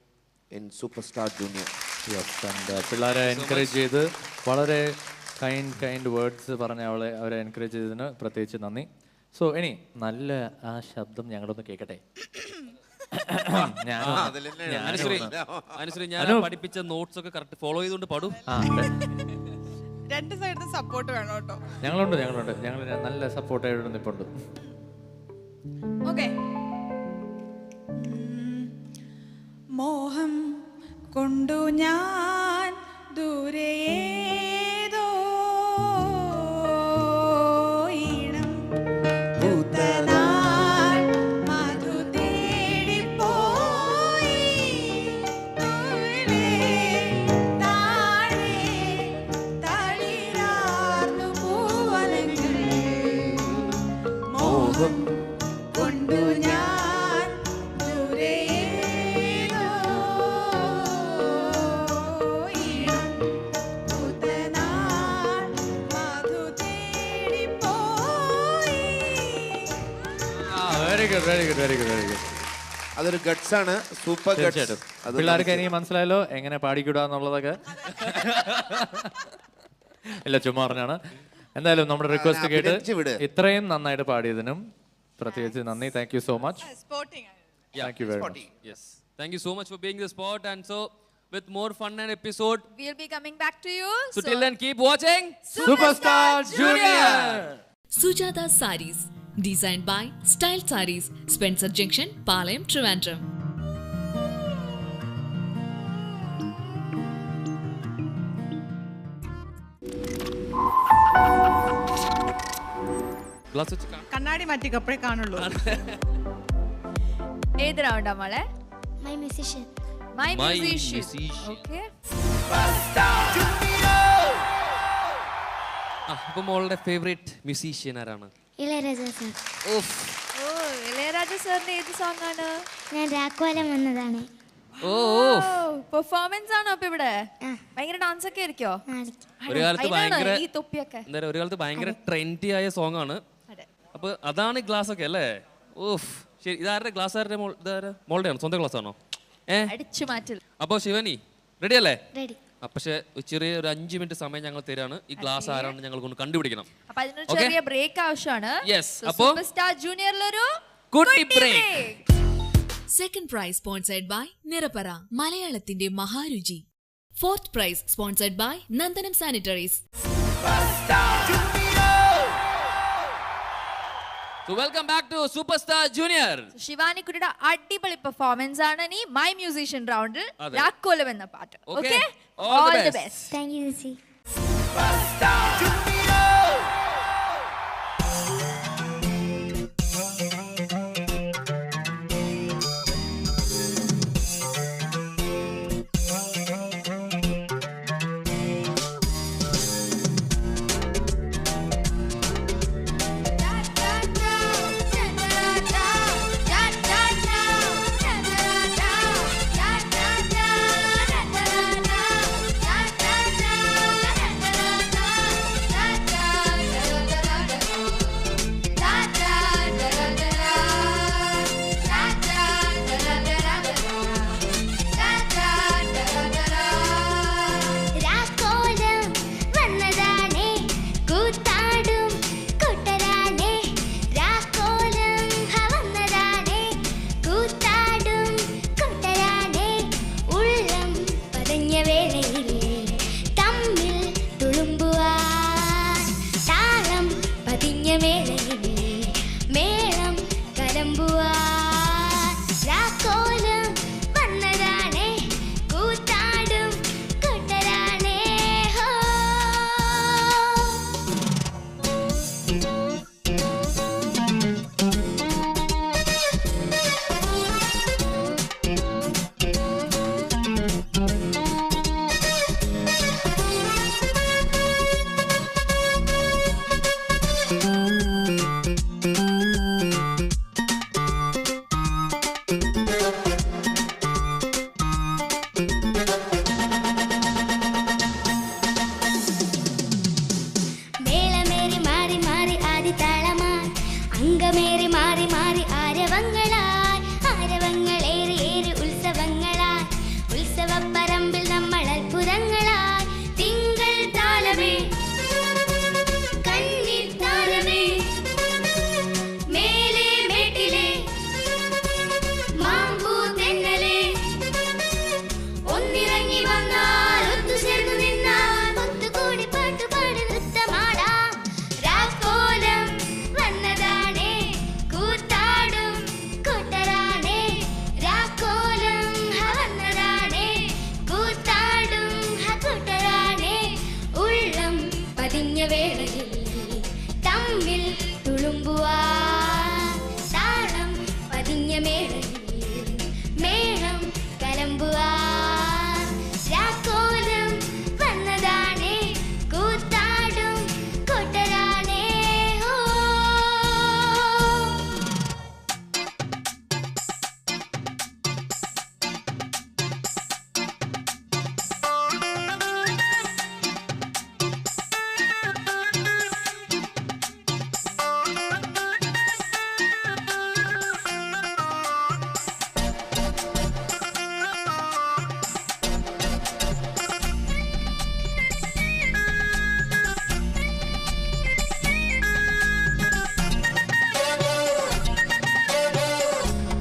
in super star junior. പിള്ളേരെ എൻകറേജ് ചെയ്ത് വളരെ കൈൻഡ് വേർഡ്സ് പറഞ്ഞ അവരെ എൻകറേജ് ചെയ്തതിന് പ്രത്യേകിച്ച് നന്ദി. സോ ഇനി നല്ല ആ ശബ്ദം ഞങ്ങളൊന്ന് കേൾക്കട്ടെ. അനുശ്രീ, ഞാൻ പഠിപ്പിച്ച നോട്ട്സ് ഒക്കെ കറക്റ്റ് ഫോളോ ചെയ്തുകൊണ്ട് പാടും. രണ്ട് സൈഡിൽ സപ്പോർട്ട് വേണം കേട്ടോ. ഞങ്ങളുണ്ട് ഞങ്ങൾ നല്ല സപ്പോർട്ടായിട്ട് നിൽപ്പുണ്ട്. ഓക്കെ. മോഹം കൊണ്ടു ഞാൻ ദൂരേതോ ഈണം പൂത്തനാൾ മധു തേടിപ്പോയി താഴെ തളിരാർന്നു പൂവനങ്ങൾ. മോഹം കൊണ്ടു ഞാൻ ദൂരേതോ ഈണം പൂത്തനാൾ മധു തേടിപ്പോയി. Very good. അതൊരു ഗട്ട്സ് ആണ്, സൂപ്പർ ഗട്ട്സ്. പിള്ളേർക്ക് എനിക്ക് മനസ്സിലായല്ലോ എങ്ങനെ പാടിക്കൂടാന്നുള്ളതൊക്കെ. ഇല്ല, ചുമ്മാ പറഞ്ഞാണ്. എന്തായാലും നമ്മുടെ റിക്വസ്റ്റ് കേട്ട് ഇത്രയും നന്നായിട്ട് പാടിയതിനും പ്രത്യേകിച്ച് നന്ദി. Thank you so much. Thank you very much. Yes, thank you so much for being the sport. And so with more fun and episode, we'll be coming back to you. So till then, keep watching Superstar Junior. Sujata Sarees, designed by Style Sarees, Spencer Junction, Palayam, Trivandrum. കണ്ണാടി മാറ്റി അപ്പോഴേ കാണുള്ളൂ. ഏത് റൗണ്ടാ മോളെ? My musician. My musician. Okay. അപ്പോൾ മോളുടെ favourite musician ആരാണ്? Ilaiyaraaja sir. Ilaiyaraaja സാറിന്റെ ഏത് സോങ് ആണ്? ഞാൻ രാഘവാലം വന്നതാണ്. പെർഫോമൻസ് ആണോ അപ്പൊ ഇവിടെ? ഭയങ്കര ഡാൻസ് ഒക്കെ ആയിരിക്കോ? ഒരു കാലത്ത് ഭയങ്കര ട്രെൻഡി ആയ സോങ് ആണ്. അപ്പൊ അതാണ് ഗ്ലാസ് ഒക്കെ അല്ലേ? ശരി, ഇതാരുടെ ഗ്ലാസ്? ആരുടെ മോളുടെ ആണ്? സ്വന്തം ഗ്ലാസ് ആണോ? അപ്പൊ ശിവനി റെഡി അല്ലേ? പക്ഷെ ചെറിയ ഒരു 5 മിനിറ്റ് സമയം ഞങ്ങൾ തരാണ്. ഈ ഗ്ലാസ് ആരാണെന്ന് ഞങ്ങൾ കൊണ്ട് കണ്ടുപിടിക്കണം. ചെറിയ ബ്രേക്ക് ആവശ്യമാണ്. യെസ്, അപ്പൊ സൂപ്പർ സ്റ്റാർ ജൂനിയറിലൊരു കുട്ടി break. Second prize sponsored by Nirapara, Malayalatinte Maharuji. Fourth prize sponsored by Nandanam Sanitaries. So welcome back to Superstar Junior. Shivani കുട്ടിയുടെ അടിപൊളി പെർഫോമൻസ് ആണ് ഇനി മൈ മ്യൂസിഷ്യൻ റൗണ്ടിൽ അതെ. രാക്കോലം എന്ന പാട്ട്. Okay. Okay, All the all the best. Best. Thank you ചേച്ചി. രാക്കോലം വന്നതാണേ കൂത്താടും കൊട്ടരാണേ. രാക്കോലം വന്നതാണേ കൂത്താടും കൊട്ടരാണേ. ഉള്ളം പതഞ്ഞ വേളയിൽ തമ്മിൽ തുളുമ്പുവാൻ താളം പതിഞ്ഞ വേളയിൽ മേളം കലമ്പുവാൻ. രാക്കോലം വന്നതാണേ കൂത്താടും കൊട്ടരാണേ. ഹോ മേളമേറി മാറി മാറി ആദി താളമായി അംഗമേറി മാറി മാറി ആരവങ്ങളായി ആരവങ്ങളേറി ഏറി ഉത്സവങ്ങളായി ഉത്സവപ്പറമ്പിൽ നമ്മൾ അത്ഭുതങ്ങളായി. തിങ്കൾ താലമേ കന്നിൽ താലമേ മേലെ മേട്ടിലെ മാമ്പൂ തെന്നലെ ഒന്നിറങ്ങി വന്നാൽ ഒത്തുചേർന്നു നിന്നാൽ ഒത്തുകൂടി പാട്ടുപാടി നൃത്തമാടാം. രാക്കോലം വന്നതാണേ കൂത്താടും കൊട്ടരാണേ. രാക്കോലം വന്നതാണേ കൂത്താടും കൊട്ടരാണേ. ഉള്ളം പതിഞ്ഞ വേളയിൽ തമ്മിൽ തുളുമ്പുവാൻ താളം പതിഞ്ഞ മേളയിൽ മേളം കലമ്പുവാൻ. രാക്കോലം വന്നതാണേ കൂത്താടും കൊട്ടരാണേ. ഹോ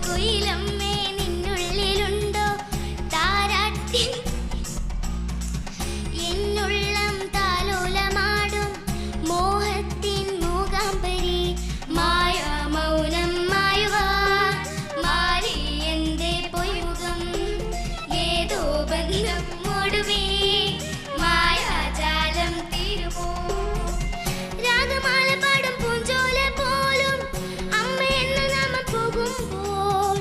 കുയിലമ്മേ നിന്നുള്ളിലുണ്ടോ താരാട്ടിൻ എന്നുള്ളം താലോലമാടും മോഹത്തിൻ മൂകാംബരി. മായാ മൗനം മായുവാൻ മാറി എന്റെ പൊയ്മുഖം ഏതോ ബന്ധം ഒടുവി മായാജാലം തീരുമോ. രാഗമാല പാടും പൂഞ്ചോല പോലും അമ്മ എന്ന നാമം പോകുമ്പോൾ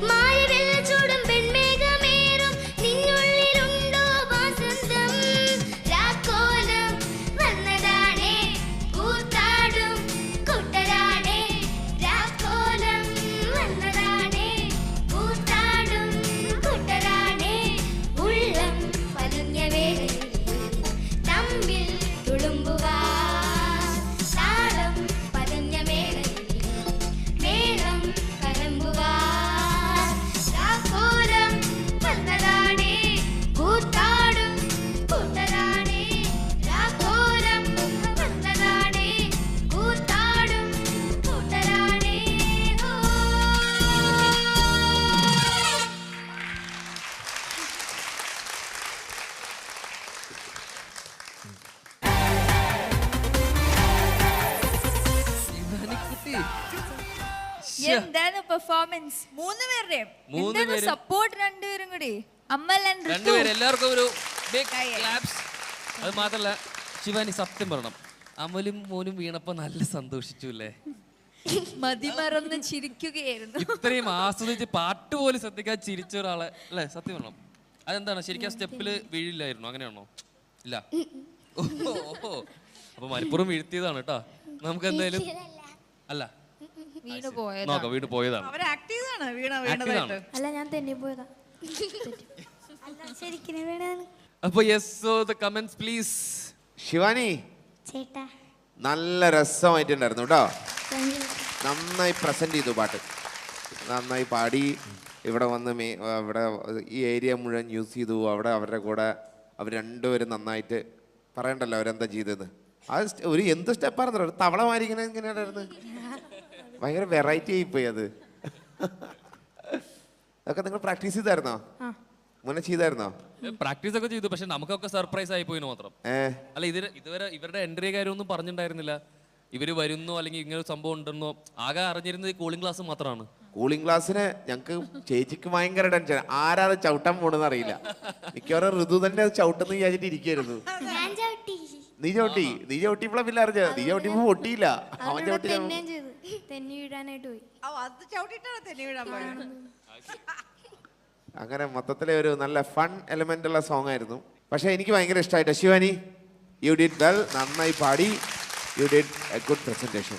മായവെള്ള ചൂടും പെൺമേഘമേറും നിന്നുള്ളിലുണ്ടോ വാസന്തം. രാക്കോലം വന്നതാണേ കൂത്താടും കൊട്ടരാണേ. രാക്കോലം വന്നതാണേ കൂത്താടും കൊട്ടരാണേ. ഉള്ളം എന്താണ് പെർഫോമൻസ് മൂന്നുപേരുടെയും എന്താണ് സപ്പോർട്ട് രണ്ടുപേരും കൂടി അമൽ ആൻഡ് ഋതു രണ്ടുപേരും എല്ലാവർക്കും ഒരു ബിഗ് ക്ലാപ്സ്. അത് മാത്രല്ല ശിവാനി സത്യം പറയണം, അമലും മോനും വീണപ്പോ നല്ല സന്തോഷിച്ചു അല്ലേ? മതിമറന്ന് ചിരിക്കുകയായിരുന്നു. ഇത്രയും ആസ്വദിച്ച് പാട്ട് പോലും ശ്രദ്ധിക്കാൻ ചിരിച്ച ഒരാളെ അല്ലേ? സത്യം പറയണം. അതെന്താണ് ശരിക്കും സ്സ്റ്റെപ്പില് വീഴില്ലായിരുന്നു, അങ്ങനെയാണോ? ഇല്ല. ഓഹോ, അപ്പൊ മലപ്പുറം വീഴ്ത്തിയതാണ് കേട്ടോ. നമുക്ക് എന്തായാലും അല്ല നോക്കാം, വീണ് പോയതാണ്. അല്ല ഞാൻ തെന്നി പോയതാ. അല്ല ശരിക്കും വീണാണ്. അപ്പൊ yes, so the comments please. Shivani ചേട്ടാ നല്ല രസമായിട്ടുണ്ടായിരുന്നു കേട്ടോ. നന്നായി പ്രസന്റ് ചെയ്തു പാട്ട്, നന്നായി പാടി. ഇവിടെ വന്ന് ഇവിടെ ഈ ഏരിയ മുഴുവൻ യൂസ് ചെയ്തു. അവിടെ അവരുടെ കൂടെ അവർ രണ്ടുപേരും നന്നായിട്ട് പറയണ്ടല്ലോ അവരെന്താ ചെയ്തത്. അത് ഒരു എന്ത് സ്റ്റെപ്പായിരുന്നു, ഒരു തവള മാറി ഇങ്ങനെ ഇങ്ങനെയായിരുന്നു. ഭയങ്കര വെറൈറ്റി ആയിപ്പോയി അത്. അതൊക്കെ നിങ്ങൾ പ്രാക്ടീസ് ചെയ്തായിരുന്നോ? മുന്നേ ചെയ്തായിരുന്നോ? പ്രാക്ടീസ് ഒക്കെ ചെയ്തു, പക്ഷെ നമുക്കൊക്കെ സർപ്രൈസ് ആയി പോയിന് മാത്രം. അല്ല ഇതുവരെ ഇവരുടെ എൻട്രി കാര്യമൊന്നും പറഞ്ഞിട്ടുണ്ടായിരുന്നില്ല. ഇവര് വരുന്നോ അല്ലെങ്കിൽ ഇങ്ങനെ ഒരു സംഭവം ഉണ്ടെന്നോ. ആകെ അറിഞ്ഞിരുന്നത് കൂളിംഗ് ക്ലാസ് മാത്രമാണ്. കൂളിംഗ് ക്ലാസ്സിന് ഞങ്ങൾക്ക് ചേച്ചിക്ക് ഭയങ്കര ടെൻഷൻ, ആരാത് ചവിട്ടാൻ പോണെന്ന് അറിയില്ല. മിക്കവാറും ഋതു തന്നെ അത് ചവിട്ടെന്ന് വിചാരിച്ചിട്ട് ഇരിക്കായിരുന്നു. നീ ചവിട്ടിയപ്പോഴാ പിന്നെ അറിഞ്ഞത്. നീ ചവിട്ടിയപ്പോ പൊട്ടിയില്ല, അവൻ ചവിട്ടി തെന്നി വീഴാനായിട്ട് പോയി. അങ്ങനെ മൊത്തത്തിലെ ഒരു നല്ല ഫൺ എലമെന്റ് ഉള്ള സോങ് ആയിരുന്നു. പക്ഷെ എനിക്ക് ഭയങ്കര ഇഷ്ടമായിട്ട്. ശിവാനി, യു ഡിഡ് വെൽ, നന്നായി പാടി. U did A good presentation.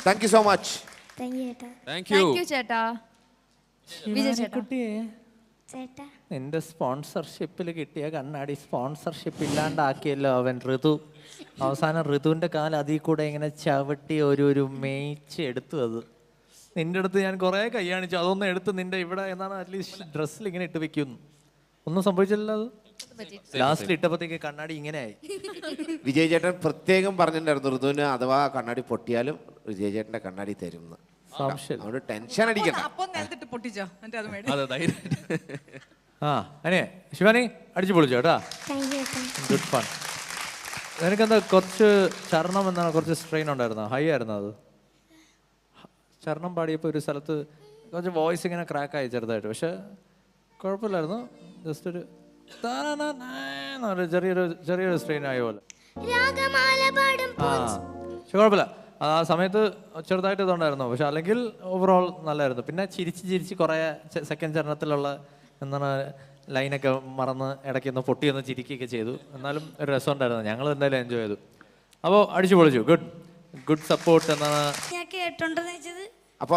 Thank you so much. Thank you ചേട്ടാ. കുട്ടിയെ നിന്റെ സ്പോൺസർഷിപ്പിൽ കിട്ടിയ കണ്ണാടി സ്പോൺസർഷിപ്പ് ഇല്ലാണ്ടാക്കിയല്ലോ അവൻ ഋതു. അവസാനം ഋതുവിന്റെ കാലം അതിൽ കൂടെ ഇങ്ങനെ ചവിട്ടി ഒരു മേയിച്ച് എടുത്തു. അത് നിന്റെ അടുത്ത് ഞാൻ കുറെ കൈ കാണിച്ചു, അതൊന്നും എടുത്ത് നിന്റെ ഇവിടെ എന്താണ് അറ്റ്ലീസ്റ്റ് ഡ്രസ്സിൽ ഇങ്ങനെ ഇട്ട് വെക്കുന്നു. ഒന്നും സംഭവിച്ചില്ലല്ലോ. അത് ലാസ്റ്റിൽ ഇട്ടപ്പോഴത്തേക്ക് കണ്ണാടി ഇങ്ങനെ ആയി. വിജയ് ചേട്ടൻ പ്രത്യേകം പറഞ്ഞിട്ടുണ്ടായിരുന്നു ഋതുവിന് അഥവാ കണ്ണാടി പൊട്ടിയാലും വിജയ് ചേട്ടന്റെ കണ്ണാടി തരും. അതുകൊണ്ട് ടെൻഷൻ അടിക്കണ്ട. ആ അനെ ശിവാനി അടിച്ചു പൊളിച്ചു കേട്ടാ. Good fun. നിനക്കെന്താ കുറച്ച് ചരണം എന്നാണ്, കുറച്ച് സ്ട്രെയിൻ ഉണ്ടായിരുന്നോ? ഹൈ ആയിരുന്നോ അത്? ചരണം പാടിയപ്പോൾ ഒരു സ്ഥലത്ത് കുറച്ച് വോയിസ് ഇങ്ങനെ ക്രാക്കായി ചെറുതായിട്ട്, പക്ഷെ കുഴപ്പമില്ലായിരുന്നു. ജസ്റ്റ് ഒരു ചെറിയൊരു സ്ട്രെയിൻ ആയ പോലെ. ആ കുഴപ്പമില്ല. ആ സമയത്ത് ചെറുതായിട്ട് ഇതുണ്ടായിരുന്നു, പക്ഷെ അല്ലെങ്കിൽ ഓവറോൾ നല്ലായിരുന്നു. പിന്നെ ചിരിച്ച് കുറേ സെക്കൻഡ് ചരണത്തിലുള്ള എന്താണ് ലൈനൊക്കെ മറന്ന് ഇടയ്ക്കൊന്ന് പൊട്ടിയൊന്ന് ചിരിക്കുകയൊക്കെ ചെയ്തു. എന്നാലും ഒരു രസമുണ്ടായിരുന്നു. ഞങ്ങൾ എന്തായാലും എൻജോയ് ചെയ്തു. അപ്പോൾ അടിച്ചു പൊളിച്ചു. ഗുഡ് സപ്പോർട്ട് എന്നാണ് ഞാൻ കേട്ടോണ്ടെന്ന് വെച്ചത്. അപ്പൊ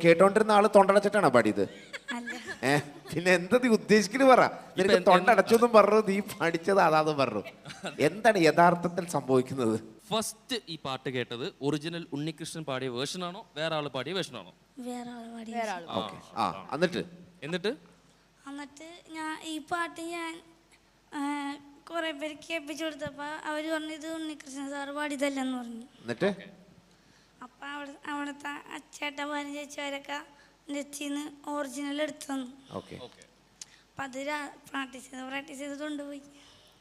കേട്ടോണ്ടിരുന്ന ആള് തൊണ്ടടച്ചിട്ടാണോ പാടിയത്? പിന്നെ എന്താ നീ ഉദ്ദേശിക്കുന്നത് പറ. നിനക്ക് തൊണ്ടടച്ചൊന്നും പറഞ്ഞു, നീ പഠിച്ചത് അതാന്നും പറഞ്ഞു. എന്താണ് യഥാർത്ഥത്തിൽ സംഭവിക്കുന്നത്? ഫസ്റ്റ് ഈ പാട്ട് കേട്ടത് ഒറിജിനൽ ഉണ്ണികൃഷ്ണൻ പാടിയ വേർഷൻ ആണോ വേറെ ആള് പാടിയ വേർഷൻ ആണോ? എന്നിട്ട് ഞാൻ ഈ പാട്ട് ഞാൻ കുറെ പേര് കേൾപ്പിച്ചു കൊടുത്തപ്പോ അവര് പറഞ്ഞു ഇത് ഉണ്ണികൃഷ്ണൻ സാറ് പാടിയതല്ലെന്ന് പറഞ്ഞു. എന്നിട്ട് അപ്പൊ അവിടുത്തെ അച്ചേട്ട ഭാര്യ ചേച്ചിവരൊക്കെ നെറ്റിന്ന് ഒറിജിനൽ എടുത്തു തന്നു. അപ്പൊ അത് പ്രാക്ടീസ് ചെയ്ത് കൊണ്ടുപോയി.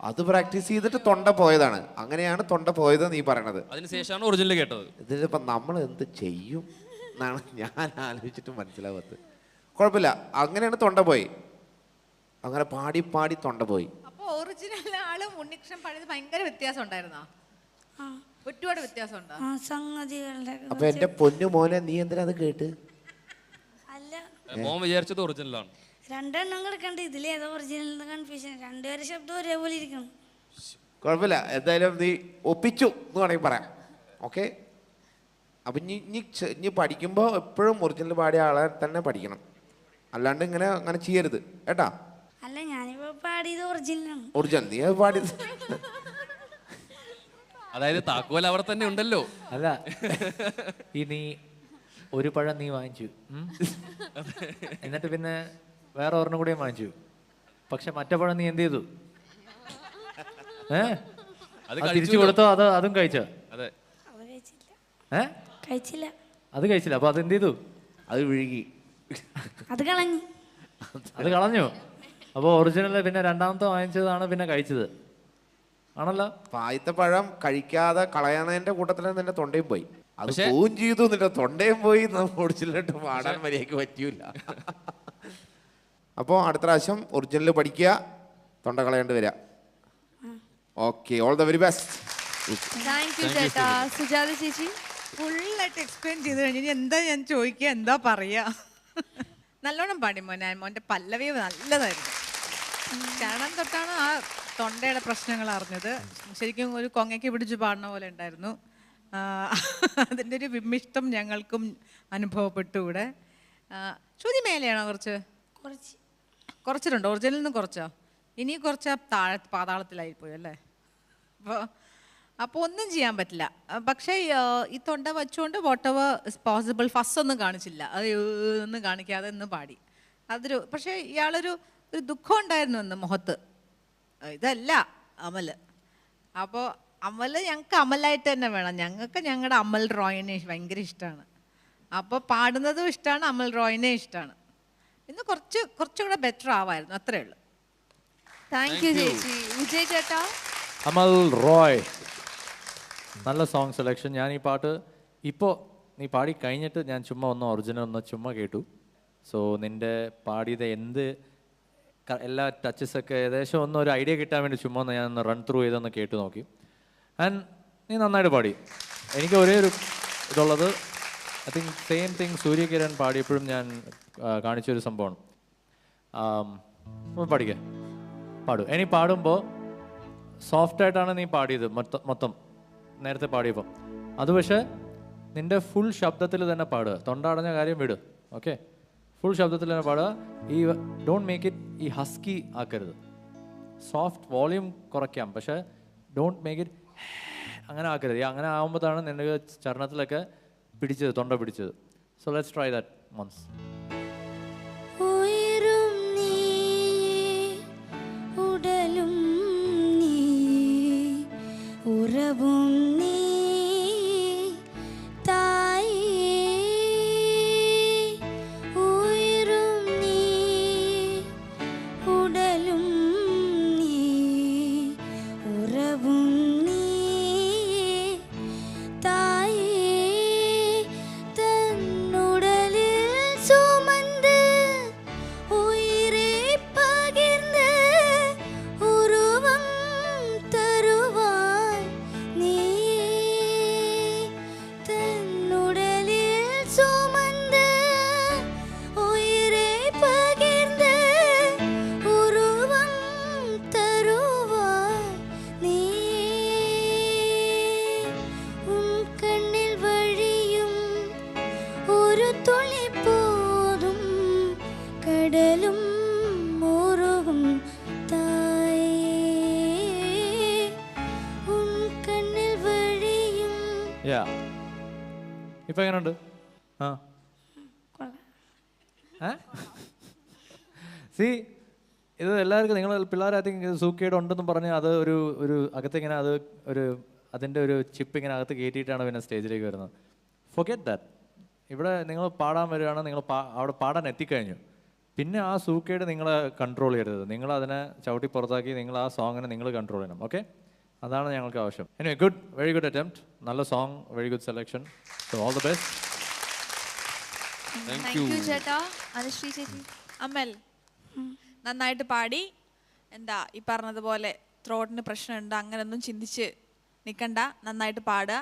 അത് പ്രാക്ടീസ് ചെയ്തിട്ട് തൊണ്ട പോയതാണ്. അങ്ങനെയാണ് തൊണ്ട പോയത് നീ പറയണത്. അതിനുശേഷമാണ് ഒറിജിനൽ കേട്ടത്. ഇതിപ്പോ നമ്മൾ എന്ത് ചെയ്യും എന്നാണ് ഞാൻ ആലോചിച്ചിട്ട് മനസ്സിലാവത്ത്. കുഴപ്പമില്ല, അങ്ങനെയാണ് തൊണ്ട പോയി. അങ്ങനെ പാടി പാടി തൊണ്ട പോയി. അപ്പൊ ഒറിജിനൽ ആളും ഉണ്ണികൃഷ്ണൻ പാടിയത് ഭയങ്കര വ്യത്യാസം ഉണ്ടായിരുന്നോ? ഒരുപാട് വ്യത്യാസം ഉണ്ടോ? സംഗതികളുടെ. അപ്പൊ എന്റെ പൊന്നു മോനെ, നീ എന്തിനാ അത് കേട്ട്? അല്ല, മോൻ വിചാരിച്ചത് ഒറിജിനലാണ്. രണ്ടെണ്ണം കിടക്കണ്ട, ഇതിലേതാ ഒറിജിനൽ കൺഫ്യൂഷൻ. രണ്ടുപേരെ ശബ്ദം ഒരേപോലെ ഇരിക്കണം. കുഴപ്പമില്ല, എന്തായാലും നീ ഒപ്പിച്ചു എന്ന് വേണമെങ്കിൽ പറയാം. ഓക്കെ. അപ്പൊ ഇനി പഠിക്കുമ്പോ എപ്പോഴും ഒറിജിനൽ പാടിയ ആളെ തന്നെ പഠിക്കണം. അല്ലാണ്ട് അങ്ങനെ ചെയ്യരുത് കേട്ടാ. അല്ല, ഞാനിപ്പോ പാടിയത് ഒറിജിനലാണ്. ഒറിജിനൽ നീ പാടിയത്. അതായത് താക്കോൽ അവിടെ തന്നെ ഉണ്ടല്ലോ. അല്ല, ഇനി ഒരു പഴം നീ വാങ്ങിച്ചു, എന്നിട്ട് പിന്നെ വേറെ ഒരെണ്ണം കൂടെ വാങ്ങിച്ചു. പക്ഷെ മറ്റേ പഴം നീ എന്ത് ചെയ്തു? തിരിച്ചു കൊടുത്തോ? അതും കഴിച്ചോ? കഴിച്ചില്ല. അത് കഴിച്ചില്ല. അപ്പൊ അതെന്ത് ചെയ്തു? അത് വിഴുകി, അത് കളഞ്ഞു. അപ്പൊ ഒറിജിനൽ പിന്നെ രണ്ടാമത്തെ വാങ്ങിച്ചതാണ് പിന്നെ കഴിച്ചത് ആണല്ലോ. ആദ്യത്തെ പഴം കഴിക്കാതെ കളയാനതിന്റെ കൂട്ടത്തിൽ നിന്റെ തൊണ്ടയും പോയി. അത് പോവും ചെയ്തു എന്നിട്ട് തൊണ്ടയും പോയി ഓടിച്ചിട്ട് പാടാൻ മര്യാദയ്ക്ക് പറ്റൂല. അപ്പോൾ അടുത്ത പ്രാവശ്യം ഒറിജിനൽ പഠിക്കുക, തൊണ്ട കളയാണ്ട് വരിക. Okay, all the very best. Thank you ചേട്ടാ. സുജാത ചേച്ചി ഫുള്ളായിട്ട് എക്സ്പ്ലെയിൻ ചെയ്ത് കഴിഞ്ഞ് ഇനി എന്താ ഞാൻ ചോദിക്കുക, എന്താ പറയാ? നല്ലോണം പാടി മോനെ. മോൻ്റെ പല്ലവി നല്ലതായിരുന്നു. ചാണം തൊട്ടാണ് ആ തൊണ്ടയുടെ പ്രശ്നങ്ങൾ അറിഞ്ഞത്. ശരിക്കും ഒരു കൊങ്ങയ്ക്ക് പിടിച്ച് പാടുന്ന പോലെ ഉണ്ടായിരുന്നു. അതിൻ്റെ ഒരു വിമിഷ്ടം ഞങ്ങൾക്കും അനുഭവപ്പെട്ടു ഇവിടെ. ശ്രുതി മേലെയാണോ കുറച്ച്? കുറച്ചിട്ടുണ്ട്. ഒറിജിനലിൽ നിന്ന് കുറച്ചോ? ഇനി കുറച്ച് താഴെ പാതാളത്തിലായിപ്പോയി അല്ലേ? അപ്പോൾ ഒന്നും ചെയ്യാൻ പറ്റില്ല. പക്ഷേ ഈ തൊണ്ട വെച്ചുകൊണ്ട് what ever is possible first ഒന്നും കാണിച്ചില്ല. അത് ഒന്നും കാണിക്കാതെ ഒന്ന് പാടി. അതൊരു പക്ഷേ ഇയാളൊരു ദുഃഖം ഉണ്ടായിരുന്നു എന്ന് മുഖത്ത്. ഇതല്ല അമൽ. അപ്പോൾ അമൽ ഞങ്ങൾക്ക് അമലായിട്ട് തന്നെ വേണം. ഞങ്ങൾക്ക് ഞങ്ങളുടെ അമൽ റോയിനെ ഭയങ്കര ഇഷ്ടമാണ്. അപ്പോൾ പാടുന്നതും ഇഷ്ടമാണ്, അമൽ റോയിനെ ഇഷ്ടമാണ്. ഇന്ന് കുറച്ചുകൂടെ ബെറ്റർ ആവായിരുന്നു, അത്രേ ഉള്ളൂ. താങ്ക് യു ചേച്ചി. വിജയ് ചേട്ടാ. അമൽ റോയ്, നല്ല സോങ് സെലക്ഷൻ. ഞാൻ ഈ പാട്ട് ഇപ്പോൾ നീ പാടി കഴിഞ്ഞിട്ട് ഞാൻ ചുമ്മാ ഒറിജിനൽ ചുമ്മാ കേട്ടു. സോ നിൻ്റെ പാടിയത് എല്ലാ ടച്ചസൊക്കെ ഏകദേശം ഒരു ഐഡിയ കിട്ടാൻ വേണ്ടി ചുമ്മാ ഞാൻ റൺ ത്രൂ ചെയ്തൊന്ന് കേട്ടു നോക്കി. ആൻഡ് നീ നന്നായിട്ട് പാടി. എനിക്ക് ഒരേ ഒരു ഇതുള്ളത്, I think same thing Suryakiran പാടിയപ്പോഴും ഞാൻ കാണിച്ചൊരു സംഭവമാണ്. പഠിക്കേ പാടും. ഇനി പാടുമ്പോൾ സോഫ്റ്റായിട്ടാണ് നീ പാടിയത് മൊത്തം നേരത്തെ പാടിയപ്പോൾ. അത് പക്ഷേ നിൻ്റെ ഫുൾ ശബ്ദത്തിൽ തന്നെ പാടുക. തൊണ്ട അടഞ്ഞ കാര്യം വിട്. ഓക്കെ, ഫുൾ ശബ്ദത്തിൽ തന്നെ പാടുക. ഈ ഡോണ്ട് മേക്ക് ഇറ്റ് ഈ ഹസ്കി ആക്കരുത്. സോഫ്റ്റ് വോളിയം കുറയ്ക്കാം, പക്ഷേ ഡോണ്ട് മേക്ക് ഇറ്റ് അങ്ങനെ ആക്കരുത്. അങ്ങനെ ആകുമ്പോഴാണ് നിൻ്റെ ചരണത്തിലൊക്കെ പിടിച്ചത്, തൊണ്ട പിടിച്ചത്. So let's try that once. ഉടലും നീ, ഉറവും നീ, തായേ ഉയരും നീ, ഉടലും നീ, ഉറവും നീ, തായേ തന്നുടലിൽ സുമந்து ഉയിരേ പകിർന്ന് ഉരുവം തരുവാൻ നീ, തന്നുടലിൽ സുമந்து ഉയിരേ പകിർന്ന് ഉരുവം തരുവാൻ നീ, ഉൻ കണ്ണിൽ വഴിയും ഒരു തുള്ളി പോതും കടലും മുറുകും തായേ, ഉൻ കണ്ണിൽ വഴിയും. ഇപ്പം എങ്ങനെയുണ്ട്? സി ഇത് എല്ലാവർക്കും നിങ്ങൾ പിള്ളേർ ഐ തിങ്ക് സൂക്കേട് ഉണ്ടെന്നും പറഞ്ഞ് അത് ഒരു അകത്തിങ്ങനെ അതിൻ്റെ ഒരു ചിപ്പ് ഇങ്ങനെ അകത്ത് കയറ്റിയിട്ടാണ് പിന്നെ സ്റ്റേജിലേക്ക് വരുന്നത്. Forget that. ഇവിടെ നിങ്ങൾ പാടാൻ വരികയാണ്, നിങ്ങൾ അവിടെ പാടാൻ എത്തിക്കഴിഞ്ഞു. പിന്നെ ആ സൂക്കേട് നിങ്ങളെ കൺട്രോൾ ചെയ്യരുത്. നിങ്ങൾ അതിനെ ചവിട്ടി പുറത്താക്കി നിങ്ങൾ ആ സോങ്ങിനെ നിങ്ങൾ കൺട്രോൾ ചെയ്യണം. ഓക്കെ, അതാണ് ഞങ്ങൾക്ക് ആവശ്യം. Anyway good, very good attempt. നല്ല song, very good selection. So all the best. Thank you ചേട്ടാ. അനുശ്രീ ചേച്ചി. അമൽ നന്നായിട്ട് പാടി. എന്താ ഈ പറഞ്ഞതുപോലെ ത്രോട്ടിന് പ്രശ്നമുണ്ട് അങ്ങനെയൊന്നും ചിന്തിച്ച് നിൽക്കണ്ട, നന്നായിട്ട് പാടുക.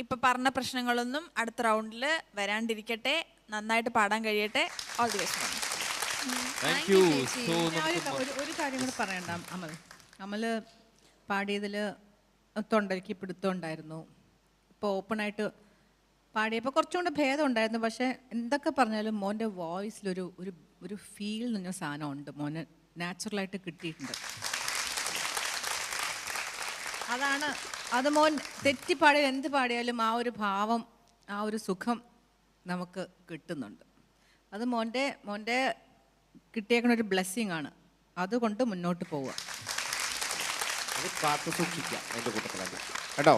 ഇപ്പം പറഞ്ഞ പ്രശ്നങ്ങളൊന്നും അടുത്ത റൗണ്ടിൽ വരാണ്ടിരിക്കട്ടെ, നന്നായിട്ട് പാടാൻ കഴിയട്ടെ. All the best. ഒരു കാര്യം കൂടെ പറയണ്ട അമൽ. അമൽ പാടിയതിൽ തൊണ്ടയ്ക്ക് പിടുത്തം ഉണ്ടായിരുന്നു. ഇപ്പോൾ ഓപ്പണായിട്ട് പാടിയപ്പോൾ കുറച്ചും കൂടെ ഭേദം ഉണ്ടായിരുന്നു. പക്ഷേ എന്തൊക്കെ പറഞ്ഞാലും മോൻ്റെ വോയിസിലൊരു ഒരു ഫീൽ എന്ന് പറഞ്ഞ സാധനമുണ്ട്. മോന് നാച്ചുറലായിട്ട് കിട്ടിയിട്ടുണ്ട്. അത് മോൻ തെറ്റി പാടിയാൽ എന്ത് പാടിയാലും ആ ഒരു ഭാവം, ആ ഒരു സുഖം നമുക്ക് കിട്ടുന്നുണ്ട്. അത് മോൻ്റെ കിട്ടിയേക്കണ ഒരു ബ്ലെസ്സിങ് ആണ്. അതുകൊണ്ട് മുന്നോട്ട് പോവുക. കേട്ടോ.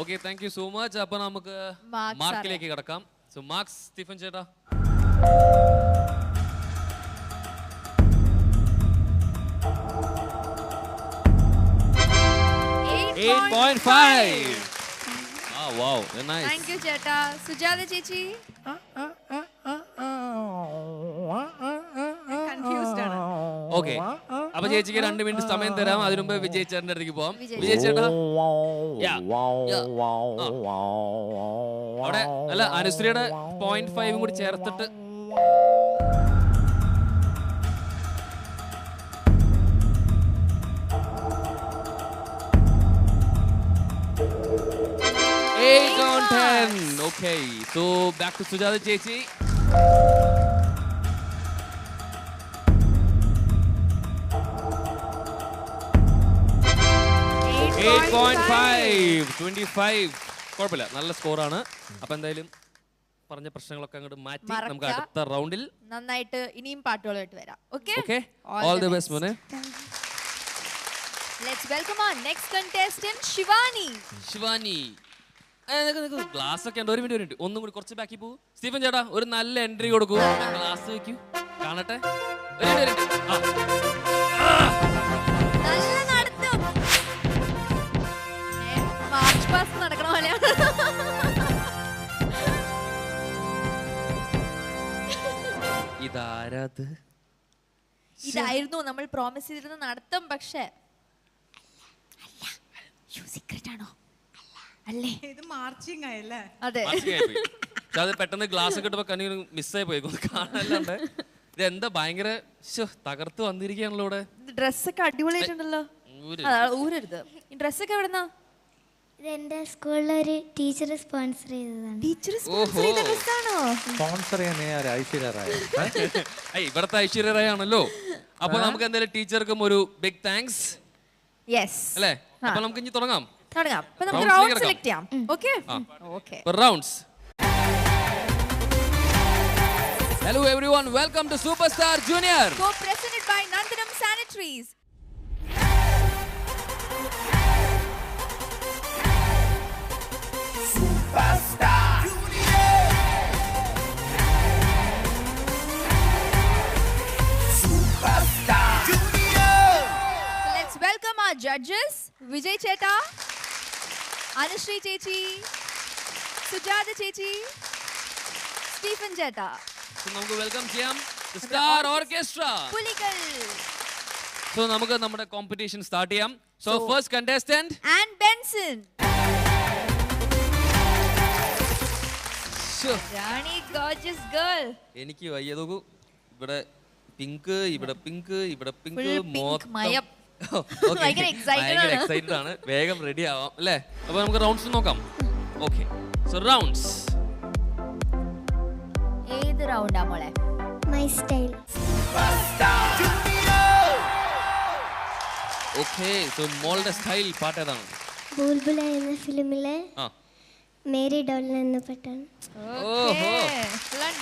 Okay, thank you so much. അപ്പോൾ നമുക്ക് മാർക്കിലേക്ക് കിടക്കാം. സോ മാർക്സ് സ്റ്റീഫൻ ചേട്ടാ. 8.5. wow, nice. താങ്ക് യു ചേട്ടാ. സുജാത ചേച്ചി കൺഫ്യൂസ്ഡ് ആണ്. ഓക്കെ, അപ്പൊ ചേച്ചിക്ക് 2 മിനിറ്റ് സമയം തരാം. അതിനു മുമ്പ് വിജയ് ചേട്ടന്റെ അടുത്തേക്ക് പോവാം. വിജയ് ചേട്ടാ, അവിടെ അല്ല അനുശ്രീയുടെ 0.5 കൂടി ചേർത്തിട്ട് Okay, so back to Sujata Chechi. 8.5, 25. കുഴപ്പമില്ല, നല്ല സ്കോറാണ്. അപ്പൊ എന്തായാലും പറഞ്ഞ പ്രശ്നങ്ങളൊക്കെ അങ്ങോട്ട് മാറ്റി നമുക്ക് അടുത്ത റൗണ്ടിൽ നന്നായിട്ട് ഇനിയും പാട്ടുകളായിട്ട് വരാം. Okay? All the best, മോനെ. Let's welcome our next contestant, Shivani. Shivani, glass ഒക്കെ ഉണ്ട്. ഒരു മിനിറ്റ് ഒന്നും കൂടി കുറച്ച് ബാക്കി പോകും. സ്റ്റീഫൻ ചേട്ടാ, ഒരു നല്ല എൻട്രി കൊടുക്കൂ. ഗ്ലാസ് വെക്കൂ, കാണട്ടെ. മാർച്ച് പാസ്റ്റ് നടക്കണ പോലെയാണ്. ഇതാരത്? ഇതായിരുന്നു നമ്മൾ പ്രോമിസ് ചെയ്തിരുന്ന നടത്തം. പക്ഷേ സീക്രട്ട് ആണോ? അല്ലേ, ഇത് മാർച്ചിങ് ആയല്ലേ? അതെ. പക്ഷെ അത് പെട്ടെന്ന് ഗ്ലാസ് കിട്ടുമ്പോ കണ്ണി മിസ്സായി പോയി കാണാനുണ്ട്. ഇത് എന്താ ഭയങ്കര തകർത്ത് വന്നിരിക്കുകയാണല്ലോ ഇവിടെ. ഡ്രസ്സൊക്കെ അടിപൊളിയായിട്ടുണ്ടല്ലോ. ഊരരുത്. ഈ ഡ്രസ്സൊക്കെ എവിടെന്നാ? ഇതെന്റെ സ്കൂളിലൊരു ടീച്ചർ സ്പോൺസർ ചെയ്തതാണ്. ടീച്ചർ സ്പോൺസർ ചെയ്ത ഡ്രസ്സാണോ? സ്പോൺസർ ചെയ്യാൻ ഐശ്വര്യ റായ്. ഇവിടത്തെ ഐശ്വര്യ റായ് ആണല്ലോ. അപ്പൊ നമുക്ക് എന്തായാലും ടീച്ചർക്കും ഒരു ബിഗ് താങ്ക്സ്. യെസ് അല്ലേ? അപ്പൊ നമുക്ക് ഇനി തുടങ്ങാം. അപ്പൊ നമുക്ക് റൗണ്ട് സെലക്ട് ചെയ്യാം. Okay okay. Rounds. Hello everyone, welcome to Superstar Junior. Co-presented by Nandanam Sanitaries. Superstar Junior. Superstar Junior. So let's welcome our judges, Vijay Cheta, Anushree Chechi, Sujata Chechi, Stephen Cheta. So നമുക്ക് welcome ചെയ്യാം the Star Orchestra. പുലികൾ. So നമുക്ക് നമ്മുടെ competition start ചെയ്യാം. So first contestant Anne Benson. Rani gorgeous girl. എനിക്ക് വയ്യ നോക്കൂ. ഇവിടെ pink, ഇവിടെ പിങ്ക്, ഇവിടെ പിങ്ക്, മയം. ഭയങ്കര എക്സൈറ്റഡ് ആണ്. വേഗം റെഡി ആവാം അല്ലേ? അപ്പൊ നമുക്ക് റൗണ്ട്സ് നോക്കാം. Okay, so rounds. ഏത് റൗണ്ടാ മോളെ? My style. ഓക്കെ, സോ മോളുടെ സ്റ്റൈൽ പാട്ട് ഏതാണ്? ബുൾബുല എന്ന ഫിലിമിലെ മേരി ഡോൾ എന്ന പാട്ടാണ്.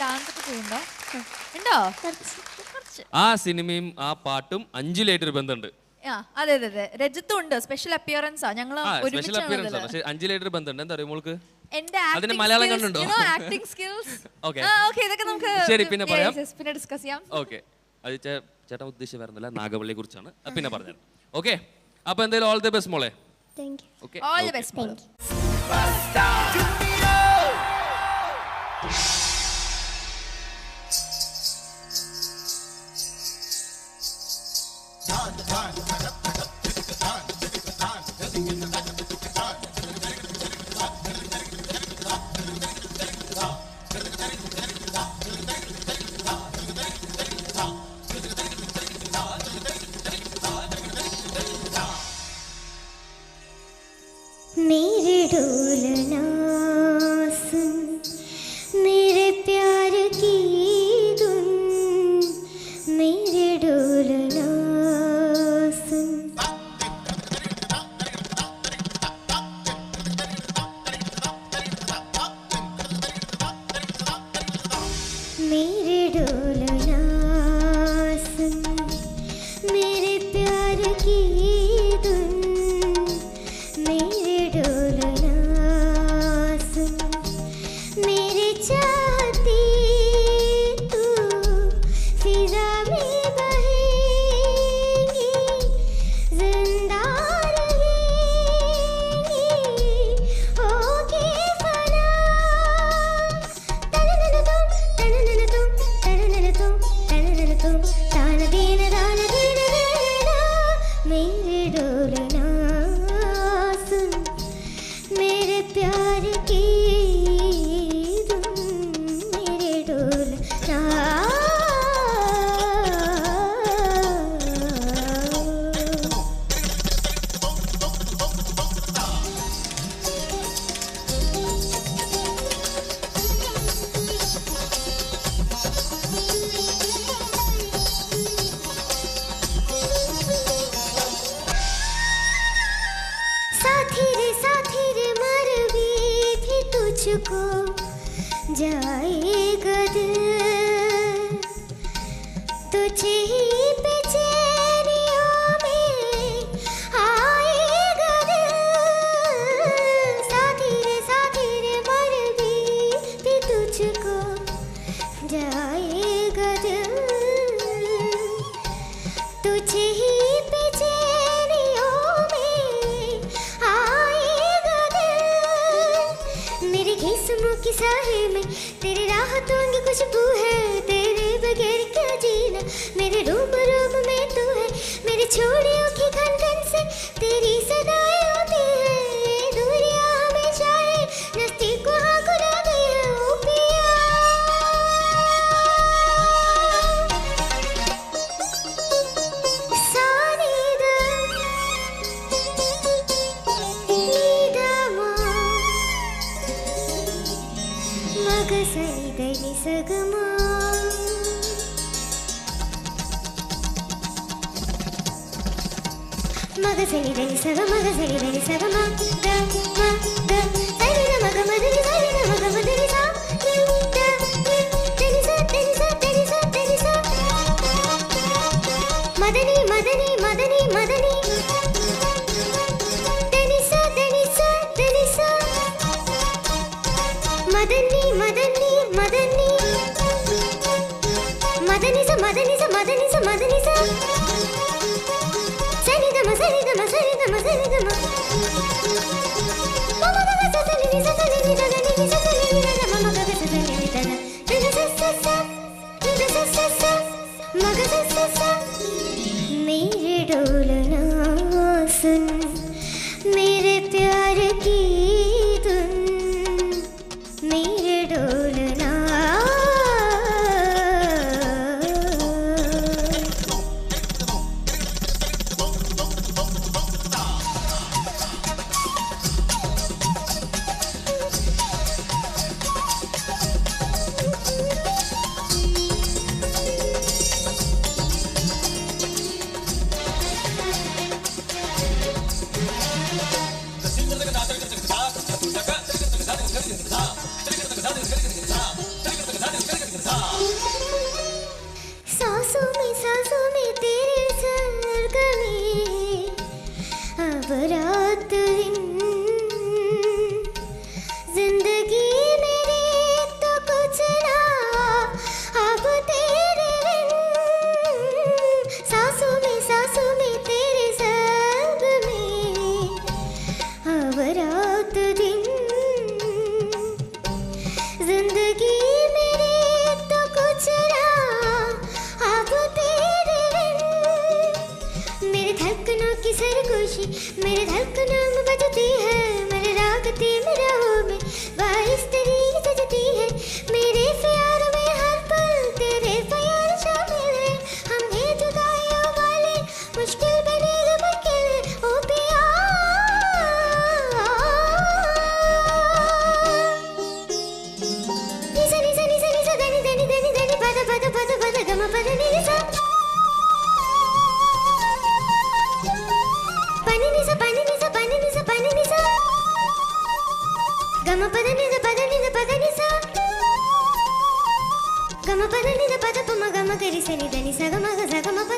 ഡാൻസ് ഒക്കെ ചെയ്യുന്നുണ്ടോ? ഉണ്ടോ? ആ സിനിമയും ആ പാട്ടും 5-ലായിട്ടൊരു ബന്ധമുണ്ട്. അതെ അതെ അതെ, രജത്തും ഉണ്ട്. സ്പെഷ്യൽ അപ്പിയറൻസ് ഞങ്ങൾ സ്പെഷ്യൽ അപ്പിയറൻസ് ആണ്. പക്ഷെ 5-ലായിട്ടൊരു ബന്ധമുണ്ട്. എന്താ അറിയോ മോൾക്ക്? അതിന് മലയാളം കണ്ടുണ്ടോ? Acting skills. ഓക്കെ, ഇതൊക്കെ നമുക്ക് ശരി പിന്നെ പറയാം. പിന്നെ ഡിസ്കസ് ചെയ്യാം. ഓക്കെ, അത് ചേട്ടൻ ഉദ്ദേശിച്ച് വരുന്നില്ല, നാഗവള്ളിയെ കുറിച്ചാണ്. പിന്നെ പറഞ്ഞു. ഓക്കെ, അപ്പൊ എന്തായാലും ഓൾ ദി ബെസ്റ്റ് മോളെ. Thank U. Okay, all the best മോളെ. मेरे डोलना सुन, मेरे प्यार की धुन, मेरे डोलना सुन. मेरे डोलना सुन, मेरे प्यार की धुन, मेरे डोलना सुन, मेरे चाहती तू फिजा में बहेगी, जिंदा रहेगी, होगी तुझको जाएगा दिल तुझे ही बेचैनियों में आएगा दिल साथी रे मर भी तुझको जाएगा दिल तुझे ही बेचैनियों में आएगा दिल मेरे किस्मों की साहे में तेरे राहतों की खुशबू है तेरे बगैर क्या जीना मेरे रूम में तू है मेरे छोड़ियों की खनखन से तेरी सदाएं होती है दूरियां हमेशा है नज़दीक को हाँ खुदा गई है ओ पिया Magazine deni saga ma da sari na maga madani sa deni sa madani deni sa madani sa sani dama mama ga sa sani ni sa mama ga sa sani ni da sa maga sa मेरे डोलना सुन मेरे प्यार की धुन मेरे डोलना सांसों में तेरे स्वर्ग में अब रात दिन जिंदगी मेरी तो कुछ ना अब तेरे बिन सांसों में तेरे स्वर्ग में अब रात दिन जिंदगी मेरी तो कुछ ना अब तेरे बिन मेरे धड़कनों की सरगोशी मेरे धड़कनों में बजती है मेरे रागती मेरा हो में बारिश तेरी सजती है मेरे प्यार में हर पल तेरे प्यार शामिल है हम हैं जुदाइयों वाले मुश्किल बनेगा मुश्किल ओ पिया निसा दनी पद गम पद निसा pani nisa gama pada nisa gama pada nisa pada pama gama kari sani dani sa gama pada nisa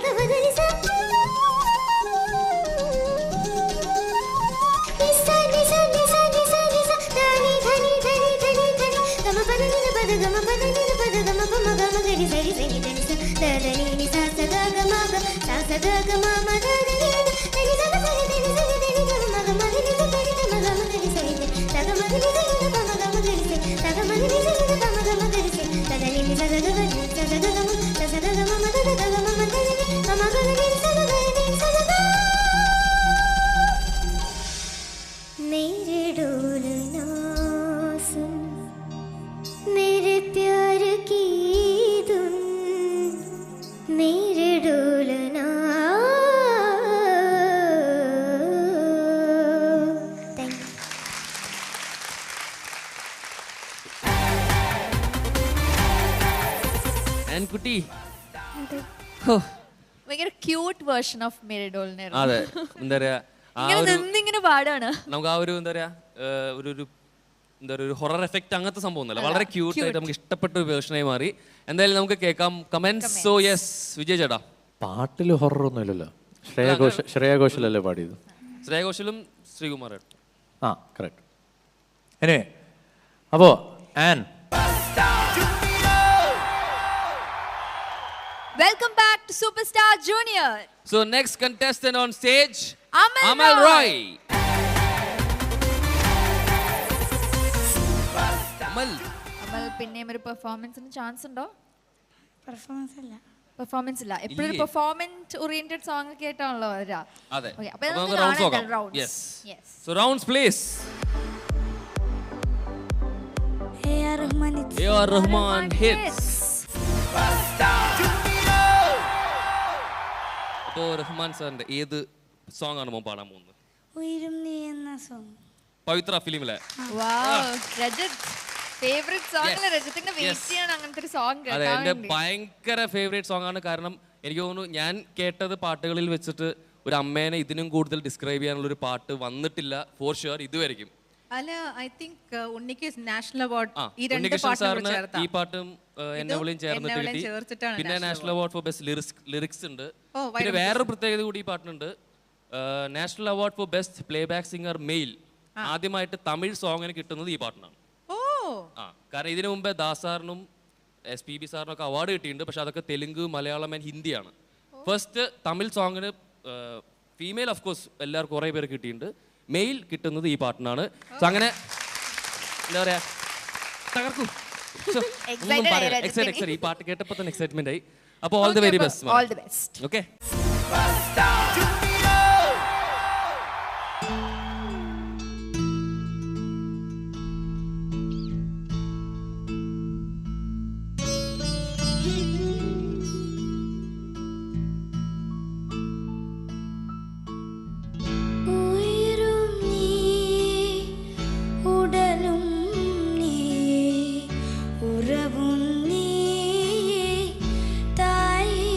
dani gama pada nisa gama pama gama kari sani dani sa da dani nisa sa gama ma da dani dani sa dani gama gama dani sa dani gama gama kari sani gama dani sa gama gama kari sani gama dani sa gama gama kari sani da dani nisa sa gama ma da gama ma dani gama gama dani sa मेरे डोलना सुन मेरे प्यार की धुन मेरे डोलना കുട്ടി ഭയങ്കര cute version of മെരിഡോളിനെ അതെ എന്താ പറയാ ഇങ്ങനെ നിന്നിങ്ങനെ പാടാണ് നമുക്ക് ആ ഒരു എന്താ പറയാ ഒരു എന്താ പറയുക, ഒരു ഹൊറർ എഫക്റ്റ് അങ്ങനത്തെ സംഭവം ഒന്നുമല്ല, വളരെ ക്യൂട്ട് ആയിട്ട് നമുക്ക് ഇഷ്ടപ്പെട്ട ഒരു വേർഷനായി മാറി. എന്തായാലും നമുക്ക് കേൾക്കാം കമന്റ്സ്. സോ യെസ്, വിജയ് ചേട്ടാ, പാട്ടിൽ ഹൊറർ ഒന്നും ഇല്ലല്ലോ. ശ്രേയ ഘോഷലല്ലേ പാടിയത്? ശ്രേയ ഘോഷലും ശ്രീകുമാർ. ആ കറക്റ്റ്. എനിവേ, അപ്പോൾ ആൻ, welcome back to super star junior. So next contestant on stage Amal Roy. Amal പിന്നെയും ഒരു പെർഫോമൻസിന് ചാൻസ് ഉണ്ടോ? പെർഫോമൻസ് ഇല്ല, എപ്പോഴും ഒരു പെർഫോമൻസ് ഓറിയന്റഡ് സോങ് ഒക്കെ ആയിട്ടാണല്ലോ വരാ. അതെ, Okay, അപ്പൊ അപ്പോൾ നമുക്ക് നമുക്ക് റൗണ്ട്സ് കാണാം, നോക്കാം. rounds. Yes, Yes. So rounds please. AR Rahman AR Rahman hits. അപ്പോൾ റഹ്മാൻ സാറിന്റെ ഏത് സോങ് ആണ് മോൻ പാടാൻ പോകുന്നത്? ഉയരും നീ എന്ന സോങ്. പവിത്ര ഫിലിമിലെ. Wow, Rajath favourite song. രജത്തിന്റെ വെയിറ്റ് ചെയ്യാണ് അങ്ങനത്തെ ഒരു സോങ് അതെ, കേൾക്കാൻ എൻ്റെ വേണ്ടി. ഭയങ്കര ഫേവറേറ്റ് സോങ് ആണ്. കാരണം എനിക്ക് തോന്നുന്നു ഞാൻ കേട്ടത് പാട്ടുകളിൽ വെച്ചിട്ട് ഒരു അമ്മേനെ ഇതിനും കൂടുതൽ ഡിസ്ക്രൈബ് ചെയ്യാനുള്ള ഒരു പാട്ട് വന്നിട്ടില്ല ഫോർ ഷുവർ ഇതുവരെയും. അല്ല, ഐ തിങ്ക് ഉണ്ണിക്ക് നാഷണൽ അവാർഡ് ഈ രണ്ട് ഉണ്ണികൃഷ്ണൻ പാട്ടും സാറിന് ചേർത്താ. ഈ പാട്ടും എന്നെവിളിയും ചേർന്നിട്ട് എന്നെ കിട്ടി. ചേർത്തിട്ടാണ് പിന്നെ national award for best lyrics ഉണ്ട്. ഓ, പിന്നെ വേറൊരു പ്രത്യേകത കൂടി ഈ പാട്ടിനുണ്ട്. National award for best playback singer male ആദ്യമായിട്ട് തമിഴ് സോങ്ങിന് കിട്ടുന്നത് ഈ പാട്ടിനാണ്. കാരണം ഇതിനു മുമ്പേ ദാസാറിനും SPB സാറിനും ഒക്കെ അവാർഡ് കിട്ടിയിട്ടുണ്ട്. പക്ഷെ അതൊക്കെ തെലുങ്ക്, മലയാളം ആൻഡ് ഹിന്ദിയാണ്. ഫസ്റ്റ് തമിഴ് സോങ്ങിന് ഫീമെയിൽ ഓഫ് കോഴ്സ് എല്ലാവർക്കും കുറേ പേര് കിട്ടിയിട്ടുണ്ട്. മെയിൽ കിട്ടുന്നത് ഈ പാട്ടിനാണ്. സോ അങ്ങനെ എന്താ പറയാ, തകർക്കും. എക്സൈറ്റ് ഈ പാട്ട് കേട്ടപ്പോൾ തന്നെ എക്സൈറ്റ്മെന്റ് ആയി. അപ്പോൾ all the very best. All the best. Okay. ഉയരും നീ ഉടലും നീ ഉറവും നീ തായേ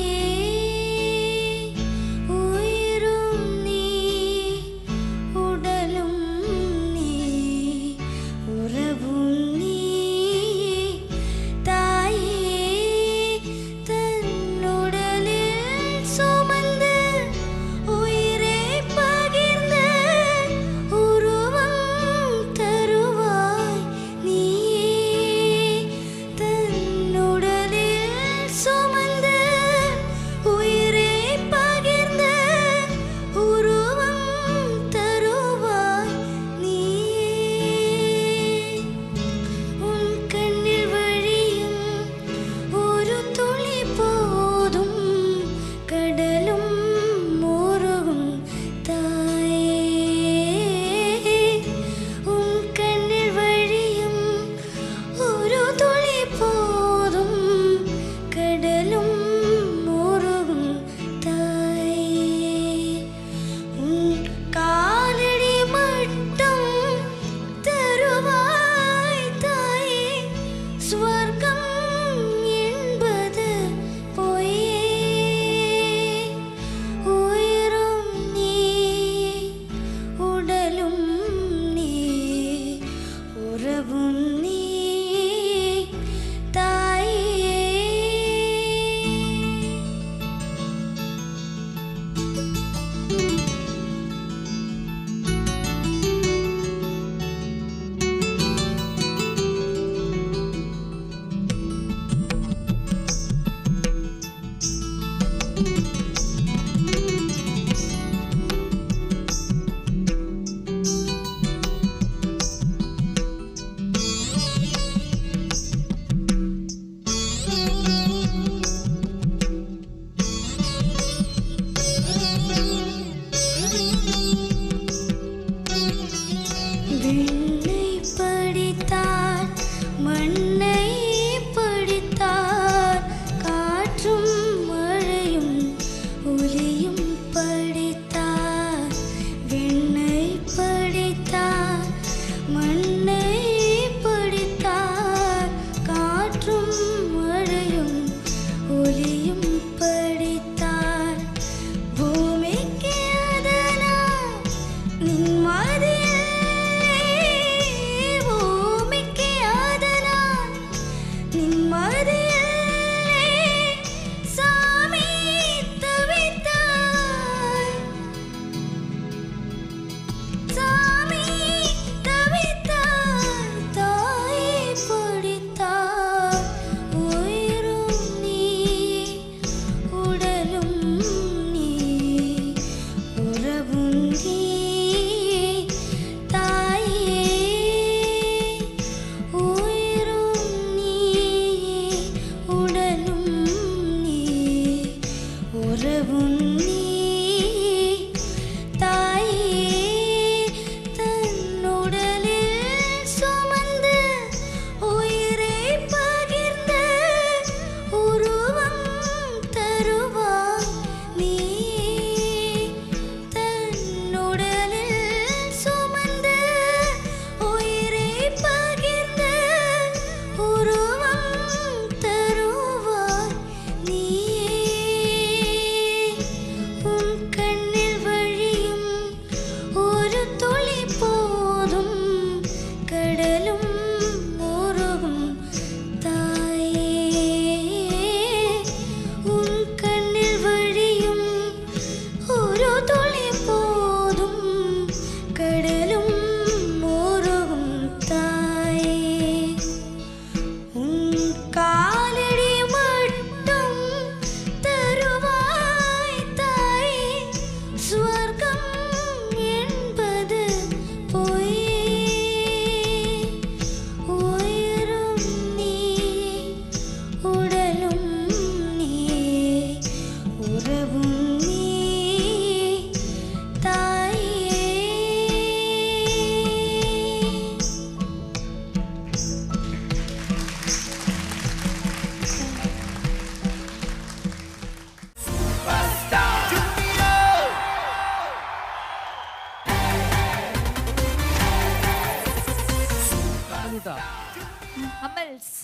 മോൾസ്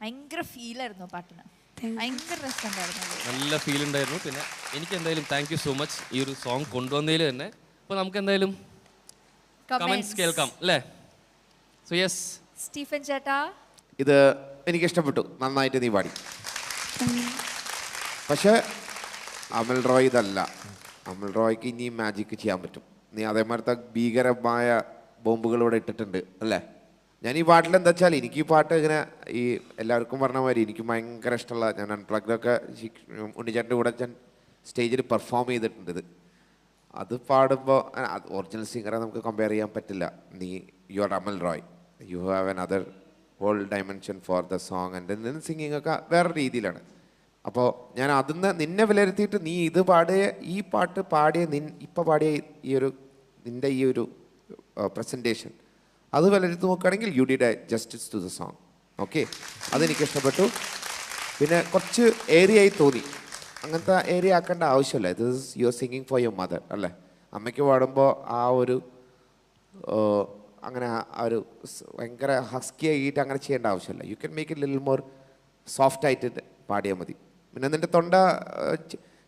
ഭയങ്കര ഫീലായിരുന്നു പാട്ടിന്. ഭയങ്കര രസമുണ്ടായിരുന്നു. നല്ല ഫീൽ ഉണ്ടായിരുന്നു. പിന്നെ എനിക്ക് എന്തായാലും താങ്ക് യു സോ മച്ച് ഈ ഒരു സോങ് കൊണ്ടുവന്നതിൽ തന്നെ. അപ്പോൾ നമുക്ക് എന്തായാലും കമന്റ്സ് കേൾക്കാം അല്ലേ? സോ യെസ് സ്റ്റീഫൻ ചേട്ടാ, ഇത് എനിക്ക് ഇഷ്ടപ്പെട്ടു, നന്നായിട്ട് നീ പാടി. പക്ഷേ അമൽ റോയ് ഇതല്ല. അമൽ റോയ്ക്ക് ഇനി മാജിക് ചെയ്യാൻ പറ്റും. നീ അതേമാതിരത്തെ ഭീകരമായ ബോംബുകൾ ഇവിടെ ഇട്ടിട്ടുണ്ട് അല്ലേ? ഞാൻ ഈ പാട്ടിൽ എന്താ വെച്ചാൽ എനിക്ക് ഈ പാട്ട് ഇങ്ങനെ ഈ എല്ലാവർക്കും പറഞ്ഞ മാതിരി എനിക്ക് ഭയങ്കര ഇഷ്ടമുള്ള, ഞാൻ അൺപ്ലഗ്ഡൊക്കെ ഉണ്ണിച്ചേട്ടൻ്റെ കൂടെ ഞാൻ സ്റ്റേജിൽ പെർഫോം ചെയ്തിട്ടുണ്ട്. ഇത് അത് പാടുമ്പോൾ ഒറിജിനൽ സിംഗറെ നമുക്ക് കമ്പയർ ചെയ്യാൻ പറ്റില്ല. നീ you are Amal Roy, you have an other whole dimension for the song and നിന്റെ സിംഗിങ് ഒക്കെ വേറെ രീതിയിലാണ്. അപ്പോൾ ഞാൻ അതിന്ന് നിന്നെ വിലയിരുത്തിയിട്ട് നീ ഇത് പാടിയ ഈ പാട്ട് പാടിയ ഇപ്പം പാടിയ നിൻ്റെ ഈ ഒരു പ്രസൻറ്റേഷൻ അത് വിലയിരുത്തി നോക്കുകയാണെങ്കിൽ you did a justice to the song. Okay, അതെനിക്ക് ഇഷ്ടപ്പെട്ടു. പിന്നെ കുറച്ച് ഏരിയയായി തോന്നി. അങ്ങനത്തെ ഏരിയ ആക്കേണ്ട ആവശ്യമില്ല. ഇത് you are singing for your mother അല്ലേ? അമ്മയ്ക്ക് പാടുമ്പോൾ ആ ഒരു അങ്ങനെ ആ ഒരു ഭയങ്കര ഹസ്കി ആയിട്ട് അങ്ങനെ ചെയ്യേണ്ട ആവശ്യമില്ല. You can make it little more soft ആയിട്ട് പാടിയാൽ മതി. പിന്നെ നിൻ്റെ തൊണ്ട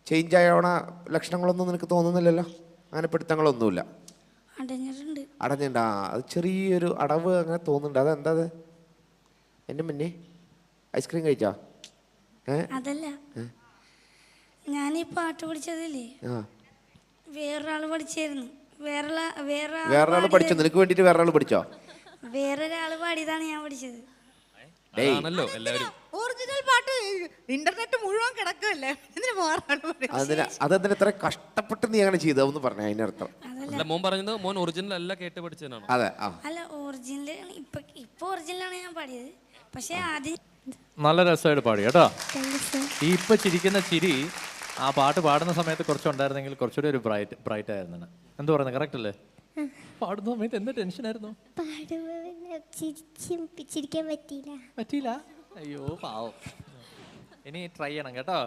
ചേഞ്ച് ആയണ ലക്ഷണങ്ങളൊന്നും നിനക്ക് തോന്നുന്നില്ലല്ലോ? അങ്ങനെ പിടുത്തങ്ങളൊന്നുമില്ല. അടഞ്ഞിട്ടുണ്ട്. അത് ചെറിയൊരു അടവ് അങ്ങനെ തോന്നുന്നുണ്ട്. അതെന്താ? അത് എൻ്റെ മുന്നേ ഐസ്ക്രീം കഴിച്ചോ? അതല്ല, ഞാൻ ഈ പാട്ട് പഠിച്ചതില്ലേ വേറൊരാള് പഠിച്ചായിരുന്നു. വേറൊരാൾ പഠിച്ചോ? നിനക്ക് വേണ്ടിട്ട് വേറൊരാൾ പഠിച്ചോ? വേറൊരാള് പാടിയതാണ് ഞാൻ പഠിച്ചത്. ഒറിജിനൽ പാട്ട് ഇന്റർനെറ്റ് മുഴുവൻ കിടക്കല്ലേ, അതെന്തിനാ ഇത്ര കഷ്ടപ്പെട്ട് നീ അങ്ങനെ ചെയ്തതെന്ന് പറഞ്ഞ അതിനർത്ഥം? മോൻ പറഞ്ഞത് മോൻ ഒറിജിനൽ അല്ല കേട്ട് പഠിച്ചതാണ്. അതെ, അല്ല ഒറിജിനൽ ഇപ്പൊ ഒറിജിനലാണ് ഞാൻ പാടിയത്. പക്ഷെ ആദ്യം നല്ല രസമായിട്ട് പാടി കേട്ടോ. ഈ ഇപ്പൊ ചിരിക്കുന്ന ചിരി ആ പാട്ട് പാടുന്ന സമയത്ത് കുറച്ചുണ്ടായിരുന്നെങ്കിൽ കുറച്ചുകൂടി ഒരു ബ്രൈറ്റ് ആയിരുന്നു. എന്താ പറയുന്നത്? കറക്റ്റ് അല്ലേ? പാടുന്ന സമയത്ത് എന്താ ടെൻഷൻ ആയിരുന്നു? പറ്റിയില്ല? അയ്യോ പാവം. ഇനി ട്രൈ ചെയ്യണം കേട്ടോ.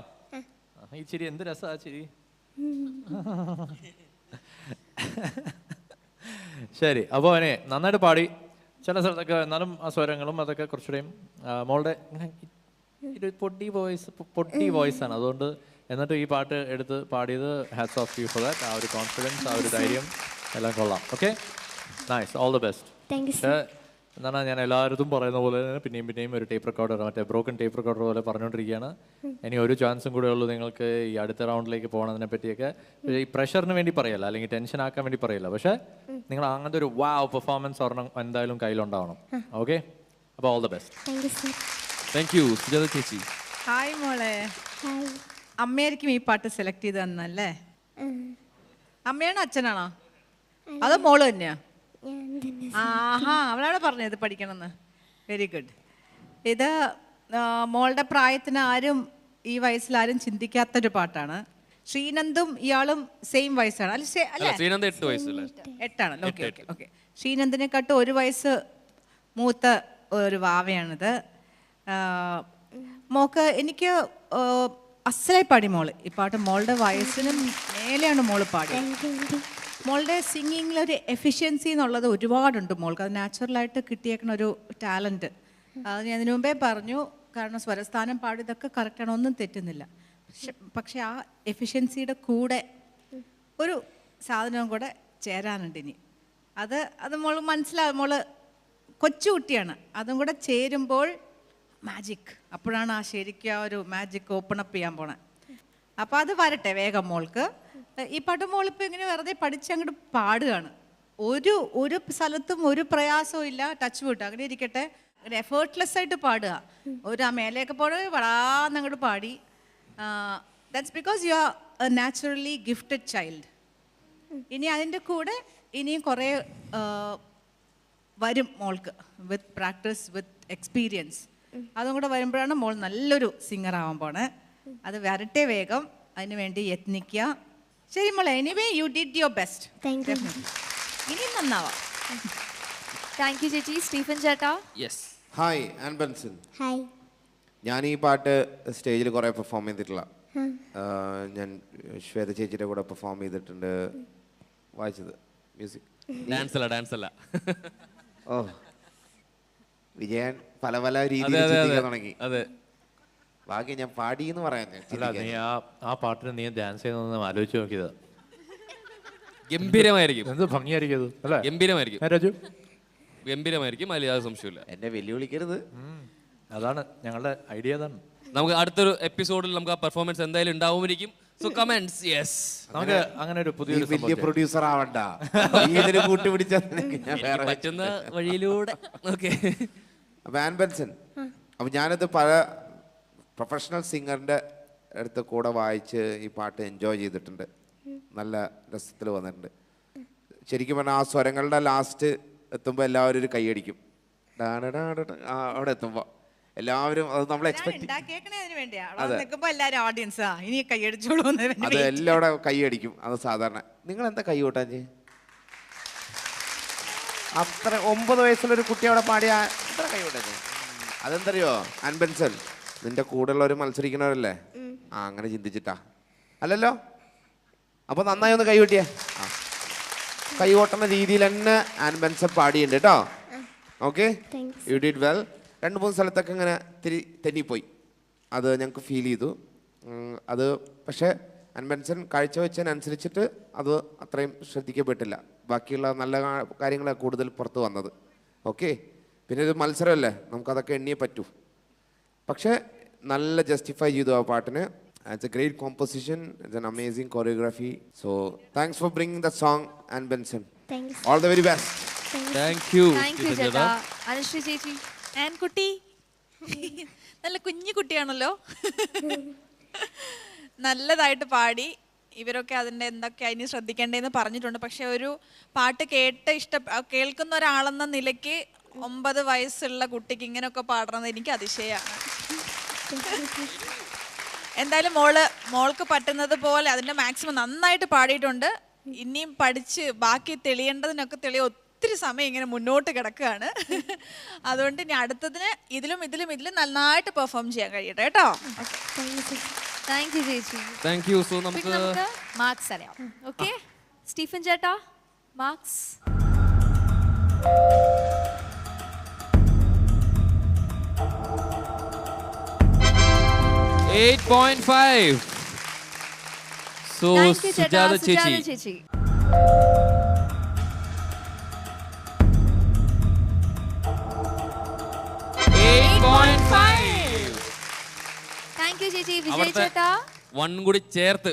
ഈ ചിരി എന്ത് രസാ ചിരി. ശരി, അപ്പോൾ അവനെ നന്നായിട്ട് പാടി. ചില സ്ഥലത്തൊക്കെ എന്നാലും ആ സ്വരങ്ങളും അതൊക്കെ കുറച്ചുകൂടെയും മോളുടെ ഇങ്ങനെ പൊട്ടി വോയിസ് ആണ്. അതുകൊണ്ട് എന്നിട്ട് ഈ പാട്ട് എടുത്ത് പാടിയത് hats off you for that. ആ ഒരു കോൺഫിഡൻസ്, ആ ഒരു ധൈര്യം എല്ലാം കൊള്ളാം. Okay, nice, all the best. എന്താണ് ഞാൻ എല്ലാവരും പറയുന്ന പോലെ തന്നെ പിന്നെയും ഒരു ടേപ്പ് റെക്കോർഡർ, മറ്റേ ബ്രോക്കൺ ടേപ്പ് റെക്കോർഡർ പോലെ പറഞ്ഞുകൊണ്ടിരിക്കുകയാണ്. ഇനി ഒരു ചാൻസും കൂടെ ഉള്ളൂ നിങ്ങൾക്ക് ഈ അടുത്ത റൗണ്ടിലേക്ക് പോകണതിനെ പറ്റിയൊക്കെ. ഈ പ്രഷറിന് വേണ്ടി പറയല്ല, അല്ലെങ്കിൽ ടെൻഷൻ ആക്കാൻ വേണ്ടി പറയല്ല. പക്ഷേ നിങ്ങൾ അങ്ങനത്തെ ഒരു വാവ് പെർഫോമൻസ് ഒരെണ്ണം എന്തായാലും കയ്യിലുണ്ടാവണം. ഓക്കെ, അപ്പോൾ all the best. Thank U Sujatha ചേച്ചി. ഹായ് മോളെ. അമ്മയായിരിക്കും ഈ പാട്ട് സെലക്ട് ചെയ്ത് തന്നല്ലേ? അമ്മയാണോ അച്ഛനാണോ? അതോ മോള് തന്നെയാ? ആഹാ, അവളാണ് പറഞ്ഞത് പഠിക്കണമെന്ന്. Very good. ഇത് മോളുടെ പ്രായത്തിന് ആരും ഈ വയസ്സിൽ ആരും ചിന്തിക്കാത്തൊരു പാട്ടാണ്. ശ്രീനന്ദും ഇയാളും സെയിം വയസ്സാണ് അല്ലേ? 8 ഓക്കെ ഓക്കെ ഓക്കെ. ശ്രീനന്ദിനെക്കാട്ടും 1 വയസ്സ് മൂത്ത ഒരു വാവയാണിത്. മോക്ക് എനിക്ക് അസലായി പാടി മോള് ഈ പാട്ട്. മോളുടെ വയസ്സിനും മേലെയാണ് മോള് പാടിയത്. മോളുടെ സിംഗിങ്ങിൽ ഒരു എഫിഷ്യൻസി എന്നുള്ളത് ഒരുപാടുണ്ട് മോൾക്ക്. അത് നാച്ചുറലായിട്ട് കിട്ടിയേക്കണ ഒരു ടാലൻറ്റ്. അത് ഞാൻ ഇതിനു മുമ്പേ പറഞ്ഞു. കാരണം സ്വരസ്ഥാനം പാടിയതൊക്കെ കറക്റ്റാണ്, ഒന്നും തെറ്റുന്നില്ല. പക്ഷെ ആ എഫിഷ്യൻസിയുടെ കൂടെ ഒരു സാധനവും കൂടെ ചേരാനുണ്ട് ഇനി. അത് മോൾ മനസ്സിലാവും. മോള് കൊച്ചുകുട്ടിയാണ്, അതും കൂടെ ചേരുമ്പോൾ മാജിക്. അപ്പോഴാണ് ആ ശരിക്കും ആ ഒരു മാജിക് ഓപ്പൺ അപ്പ് ചെയ്യാൻ പോണേ. അപ്പോൾ അത് വരട്ടെ വേഗം മോൾക്ക്. ഈ പാട്ട് മോളിപ്പോൾ ഇങ്ങനെ വെറുതെ പഠിച്ചങ്ങോട്ട് പാടുകയാണ്. ഒരു സ്ഥലത്തും ഒരു പ്രയാസവും ഇല്ല. ടച്ച് വിട്ട് അങ്ങനെ ഇരിക്കട്ടെ. അങ്ങനെ എഫേർട്ട്ലെസ് ആയിട്ട് പാടുക. ആ മേലെയൊക്കെ പാടുക വളാന്നങ്ങോട്ട് പാടി. That's because you are A naturally gifted child. ഇനി അതിൻ്റെ കൂടെ ഇനിയും കുറേ വരും മോൾക്ക്, വിത്ത് പ്രാക്ടീസ്, വിത്ത് എക്സ്പീരിയൻസ്. അതും കൂടെ വരുമ്പോഴാണ് മോൾ നല്ലൊരു സിംഗർ ആവാൻ പോണേ. അത് വരട്ടെ വേഗം, അതിന് വേണ്ടി യത്നിക്കുക. ശരി മോളെ, anyway you did your best. ഇനി നന്നാവാം. താങ്ക് യു ചേച്ചി. സ്റ്റീഫൻ ചേട്ടാ. Hi an Benson. ഞാൻ ഈ പാട്ട് സ്റ്റേജിൽ കുറേ പെർഫോം ചെയ്തിട്ടുള്ള. ഞാൻ ശ്വേത ചേച്ചിയുടെ കൂടെ പെർഫോം ചെയ്തിട്ടുണ്ട്. വായിച്ചത് മ്യൂസിക്, ഡാൻസ് അല്ല. ഓ വിജയൻ പല പല രീതിയിൽ ചിന്തിക്കാൻ തുടങ്ങി. ബാക്കി ഞാൻ പാടി എന്ന് പറയാൻ നീ ആ പാട്ടിന് നീ ഡാൻസ് ചെയ്യുന്നതെന്ന് ആലോചിച്ച് നോക്കിയത് ഗംഭീരമായിരിക്കും. എന്ത് ഭംഗിയായിരിക്കും അത് അല്ലേ? ഗംഭീരമായിരിക്കും രാജു, ഗംഭീരമായിരിക്കും, അതിൽ യാതൊരു സംശയമില്ല. എന്നെ വെല്ലുവിളിക്കരുത്, അതാണ് ഞങ്ങളുടെ ഐഡിയ. അതാണ് നമുക്ക് അടുത്തൊരു എപ്പിസോഡിൽ നമുക്ക് ആ പെർഫോമൻസ് എന്തായാലും ഉണ്ടാവുമായിരിക്കും. So comments. യെസ്, നമുക്ക് അങ്ങനെ ഒരു പുതിയ വലിയ പ്രൊഡ്യൂസർ ആവണ്ട, ഇതിന് കൂട്ടുപിടിച്ചാൽ പറ്റുന്ന വഴിയിലൂടെ. ഓക്കെ, അപ്പൊ ആൻ ബെൻസൺ, അപ്പൊ ഞാനത് പല പ്രൊഫഷണൽ സിംഗറിന്റെ അടുത്ത് കൂടെ വായിച്ച് ഈ പാട്ട് എൻജോയ് ചെയ്തിട്ടുണ്ട്. നല്ല രസത്തിൽ വന്നിട്ടുണ്ട്. ശരിക്കും പറഞ്ഞാൽ ആ സ്വരങ്ങളുടെ ലാസ്റ്റ് എത്തുമ്പോൾ എല്ലാവരും ഒരു കൈയടിക്കും. അവിടെ എത്തുമ്പോൾ എല്ലാവരും അത് നമ്മൾ എക്സ്പെക്ട് അത് എല്ലാം അവിടെ കൈയടിക്കും. അത് സാധാരണ. നിങ്ങൾ എന്താ കൈ കൂട്ടാൻ ചെയ്യും? അത്ര 9 വയസ്സുള്ളൊരു കുട്ടി അവിടെ പാടിയ അത്ര കൈ കൂട്ടാൻ ചെയ്യും. അതെന്തറിയോ ആൻ ബെൻസൺ, നിന്റെ കൂടെയുള്ളവർ മത്സരിക്കണവരല്ലേ? അങ്ങനെ ചിന്തിച്ചിട്ടാ അല്ലല്ലോ. അപ്പൊ നന്നായി ഒന്ന് കൈ കൊട്ടിയേ. കൈ കൊട്ടുന്ന രീതിയിൽ തന്നെ ആൻ ബെൻസൺ പാടിയുണ്ട് കേട്ടോ. Okay, you did well. 2-3 സ്ഥലത്തൊക്കെ ഇങ്ങനെ തെന്നിപ്പോയി, അത് ഞങ്ങൾക്ക് ഫീൽ ചെയ്തു. അത് പക്ഷേ ആൻ ബെൻസൺ കാഴ്ചവെച്ചതിനനുസരിച്ചിട്ട് അത് അത്രയും ശ്രദ്ധിക്കപ്പെട്ടില്ല. ബാക്കിയുള്ള നല്ല കാര്യങ്ങളാണ് കൂടുതൽ പുറത്ത് വന്നത്. ഓക്കെ, പിന്നെ ഇത് മത്സരമല്ലേ, നമുക്കതൊക്കെ എണ്ണിയേ പറ്റൂ. പക്ഷേ നല്ല ജസ്റ്റിഫൈ ചെയ്തു ആ പാട്ടിന്. It's a great composition. It's an amazing choreography. So thanks for bringing the song, Ann Benson. Thanks. All the very best. Thank you. Thank you ചേട്ടാ. അനുശ്രീ ചേച്ചി. ആൻ കുട്ടി നല്ല കുഞ്ഞു കുട്ടിയാണല്ലോ. നല്ലതായിട്ട് പാടി. ഇവരൊക്കെ അതിൻ്റെ എന്തൊക്കെയാ ഇനി ശ്രദ്ധിക്കേണ്ടതെന്ന് പറഞ്ഞിട്ടുണ്ട്. പക്ഷെ ഒരു പാട്ട് കേൾക്കുന്ന ഒരാളെന്ന നിലയ്ക്ക് 9 വയസ്സുള്ള കുട്ടിക്ക് ഇങ്ങനെയൊക്കെ പാടണമെന്ന് എനിക്ക് അതിശയമാണ്. എന്തായാലും മോൾക്ക് പറ്റുന്നത് പോലെ അതിൻ്റെ മാക്സിമം നന്നായിട്ട് പാടിയിട്ടുണ്ട്. ഇനിയും പഠിച്ച് ബാക്കി തെളിയേണ്ടതിനൊക്കെ ഒത്തിരി സമയം ഇങ്ങനെ മുന്നോട്ട് കിടക്കുകയാണ്. അതുകൊണ്ട് ഇനി അടുത്തതിന് ഇതിലും നന്നായിട്ട് പെർഫോം ചെയ്യാൻ കഴിയട്ടെ കേട്ടോ. താങ്ക് യു ചേച്ചി. Thank you. സോ നമുക്ക് മാർക്സ് അറിയാം. ഓക്കെ, സ്റ്റീഫൻ ചേട്ടാ, മാർക്സ്. 8.5. So Sujata ചേച്ചി. താങ്ക് യു ചേച്ചി. വിജയ് ചേട്ടാ 1 കൂടി ചേർത്ത്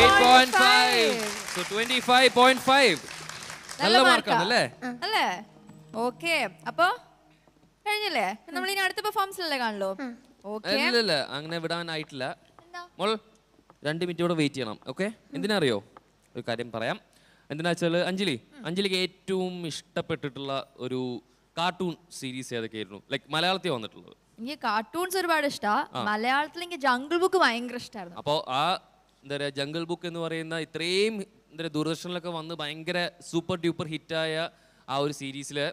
8.5. So 25.5. നല്ല മാർക്കാണ് അല്ലേ? അല്ലേ? ഓക്കെ, അപ്പൊ കഴിഞ്ഞല്ലേ? നമ്മൾ ഇനി അടുത്ത പെർഫോമൻസിലല്ലേ കാണുള്ളൂ. ഇല്ല, അങ്ങനെ വിടാനായിട്ടില്ല. മോൾ 2 മിനിറ്റ് കൂടെ വെയിറ്റ് ചെയ്യണം. ഓക്കെ, എന്തിനാ അറിയോ? ഒരു കാര്യം പറയാം. എന്തിനാ വെച്ചാൽ അഞ്ജലിക്ക് ഏറ്റവും ഇഷ്ടപ്പെട്ടിട്ടുള്ള ഒരു കാർട്ടൂൺ സീരീസ് ഏതൊക്കെയായിരുന്നു? ലൈക്ക് മലയാളത്തിൽ വന്നിട്ടുള്ളത്. എനിക്ക് കാർട്ടൂൺസ് ഒരുപാട് ഇഷ്ടമാണ്. മലയാളത്തിൽ എനിക്ക് ജംഗിൾ ബുക്ക് ഭയങ്കര ഇഷ്ടമായിരുന്നു. അപ്പോൾ ആ എന്താ പറയുക, ജംഗിൾ ബുക്ക് എന്ന് പറയുന്ന ഇത്രയും ദൂരദർശനിലൊക്കെ വന്ന് ഭയങ്കര സൂപ്പർ ഡ്യൂപ്പർ ഹിറ്റായ ആ ഒരു സീരീസിലെ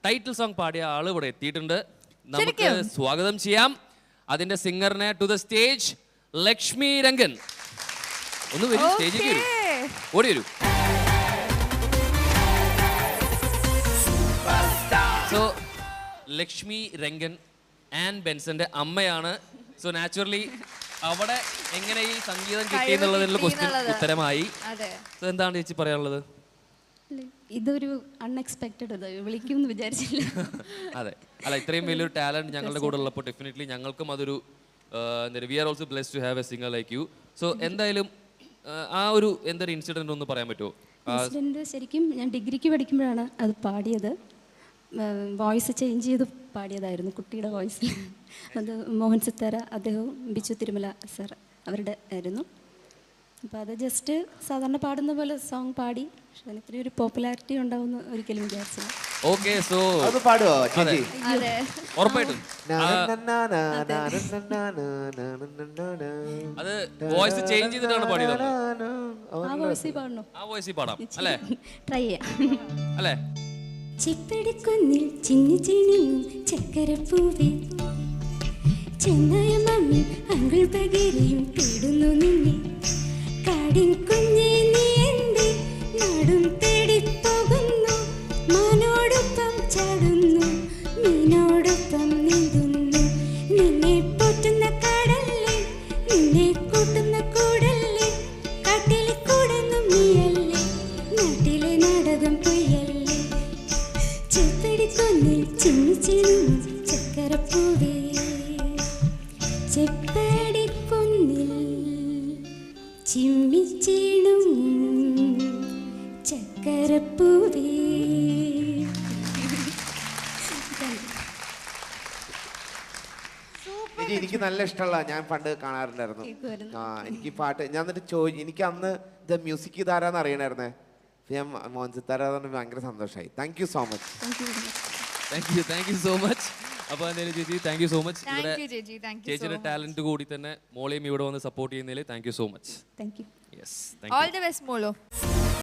ടൈറ്റിൽ സോങ് പാടിയ ആള് ഇവിടെ എത്തിയിട്ടുണ്ട്. നമുക്ക് സ്വാഗതം ചെയ്യാം അതിന്റെ സിംഗറിനെ. To the stage Lakshmi Rangan. ഒന്ന് വരൂ, സ്റ്റേജിലേക്ക് വരൂ, ഓടി വരൂ. സോ ലക്ഷ്മി രംഗൻ ആൻ ബെൻസന്റെ അമ്മയാണ്. സോ നാച്ചുറലി അവിടെ എങ്ങനെ ഈ സംഗീതം കിട്ടിയെന്നുള്ളതിനുള്ള ക്വസ്റ്റ്യൻ ഉത്തരമായി. എന്താണ് ചേച്ചി പറയാനുള്ളത്? ഇതൊരു അൺഎക്സ്പെക്റ്റഡ്, വിളിക്കും എന്ന് വിചാരിച്ചില്ല. അതെ, അല്ല ഇത്രയും വലിയൊരു ടാലന്റ് ഞങ്ങളുടെ കൂടെ ഉള്ളപ്പോൾ ഡെഫിനറ്റ്ലി ഞങ്ങൾക്കും അതൊരു we are also blessed to have a singer like you. So എന്തായാലും ആ ഒരു എന്തൊരു ഇൻസിഡന്റ് ഒന്ന് പറയാൻ പറ്റുമോ? ഇൻസിഡന്റ് ശരിക്കും ഞാൻ ഡിഗ്രിക്ക് പഠിക്കുമ്പോഴാണ് അത് പാടിയത്. വോയിസ് ചേഞ്ച് ചെയ്ത് പാടിയതായിരുന്നു, കുട്ടിയുടെ വോയിസിൽ. അത് മോഹൻ സിത്താര, അദ്ദേഹവും ബിച്ചു തിരുമല സാർ അവരുടെ ആയിരുന്നു. അപ്പോൾ അത് ജസ്റ്റ് സാധാരണ പാടുന്ന പോലെ സോങ് പാടി. പക്ഷെ അതിന് ഇത്രയും ഒരു പോപ്പുലാരിറ്റി ഉണ്ടാവുമെന്ന് ഒരിക്കലും വിചാരിച്ചില്ല. ഓക്കെ, സോ അത് പാടുവോ ചേച്ചി? ഉറപ്പായിട്ടും അത് വോയിസ് ചേഞ്ച് ചെയ്തിട്ടാണ് പാടിയത്. ആ വോയിസിൽ പാടണോ? ആ വോയിസിൽ പാടാം അല്ലേ? ട്രൈ ചെയ്യാം അല്ലേ? ചെപ്പടിക്കുന്നിൽ ചിന്നി ചിണിങ്ങും ചക്കരപ്പൂവേ, ചെന്നായ മമ്മി അങ്കിൾ പകരിയും തേടുന്നു നിന്നെ. ചേച്ചി എനിക്ക് നല്ല ഇഷ്ടമുള്ള ഞാൻ പണ്ട് കാണാറുണ്ടായിരുന്നു. ആ എനിക്ക് പാട്ട് ഞാൻ എന്നിട്ട് എനിക്ക് അന്ന് ഇത് മ്യൂസിക് ഇതാരാന്ന് അറിയണായിരുന്നേ. ഞാൻ മോഹൻ സിത്താര ഭയങ്കര സന്തോഷമായി. Thank you so much. Thank you so much. അപ്പോൾ എന്തായാലും ചേച്ചി താങ്ക് യു സോ മച്ച്. ഇവിടെ ചേച്ചിയുടെ ടാലന്റ് കൂടി തന്നെ മോളെയും ഇവിടെ വന്ന് സപ്പോർട്ട് ചെയ്യുന്നതിൽ thank you so much. All the best മോളോ.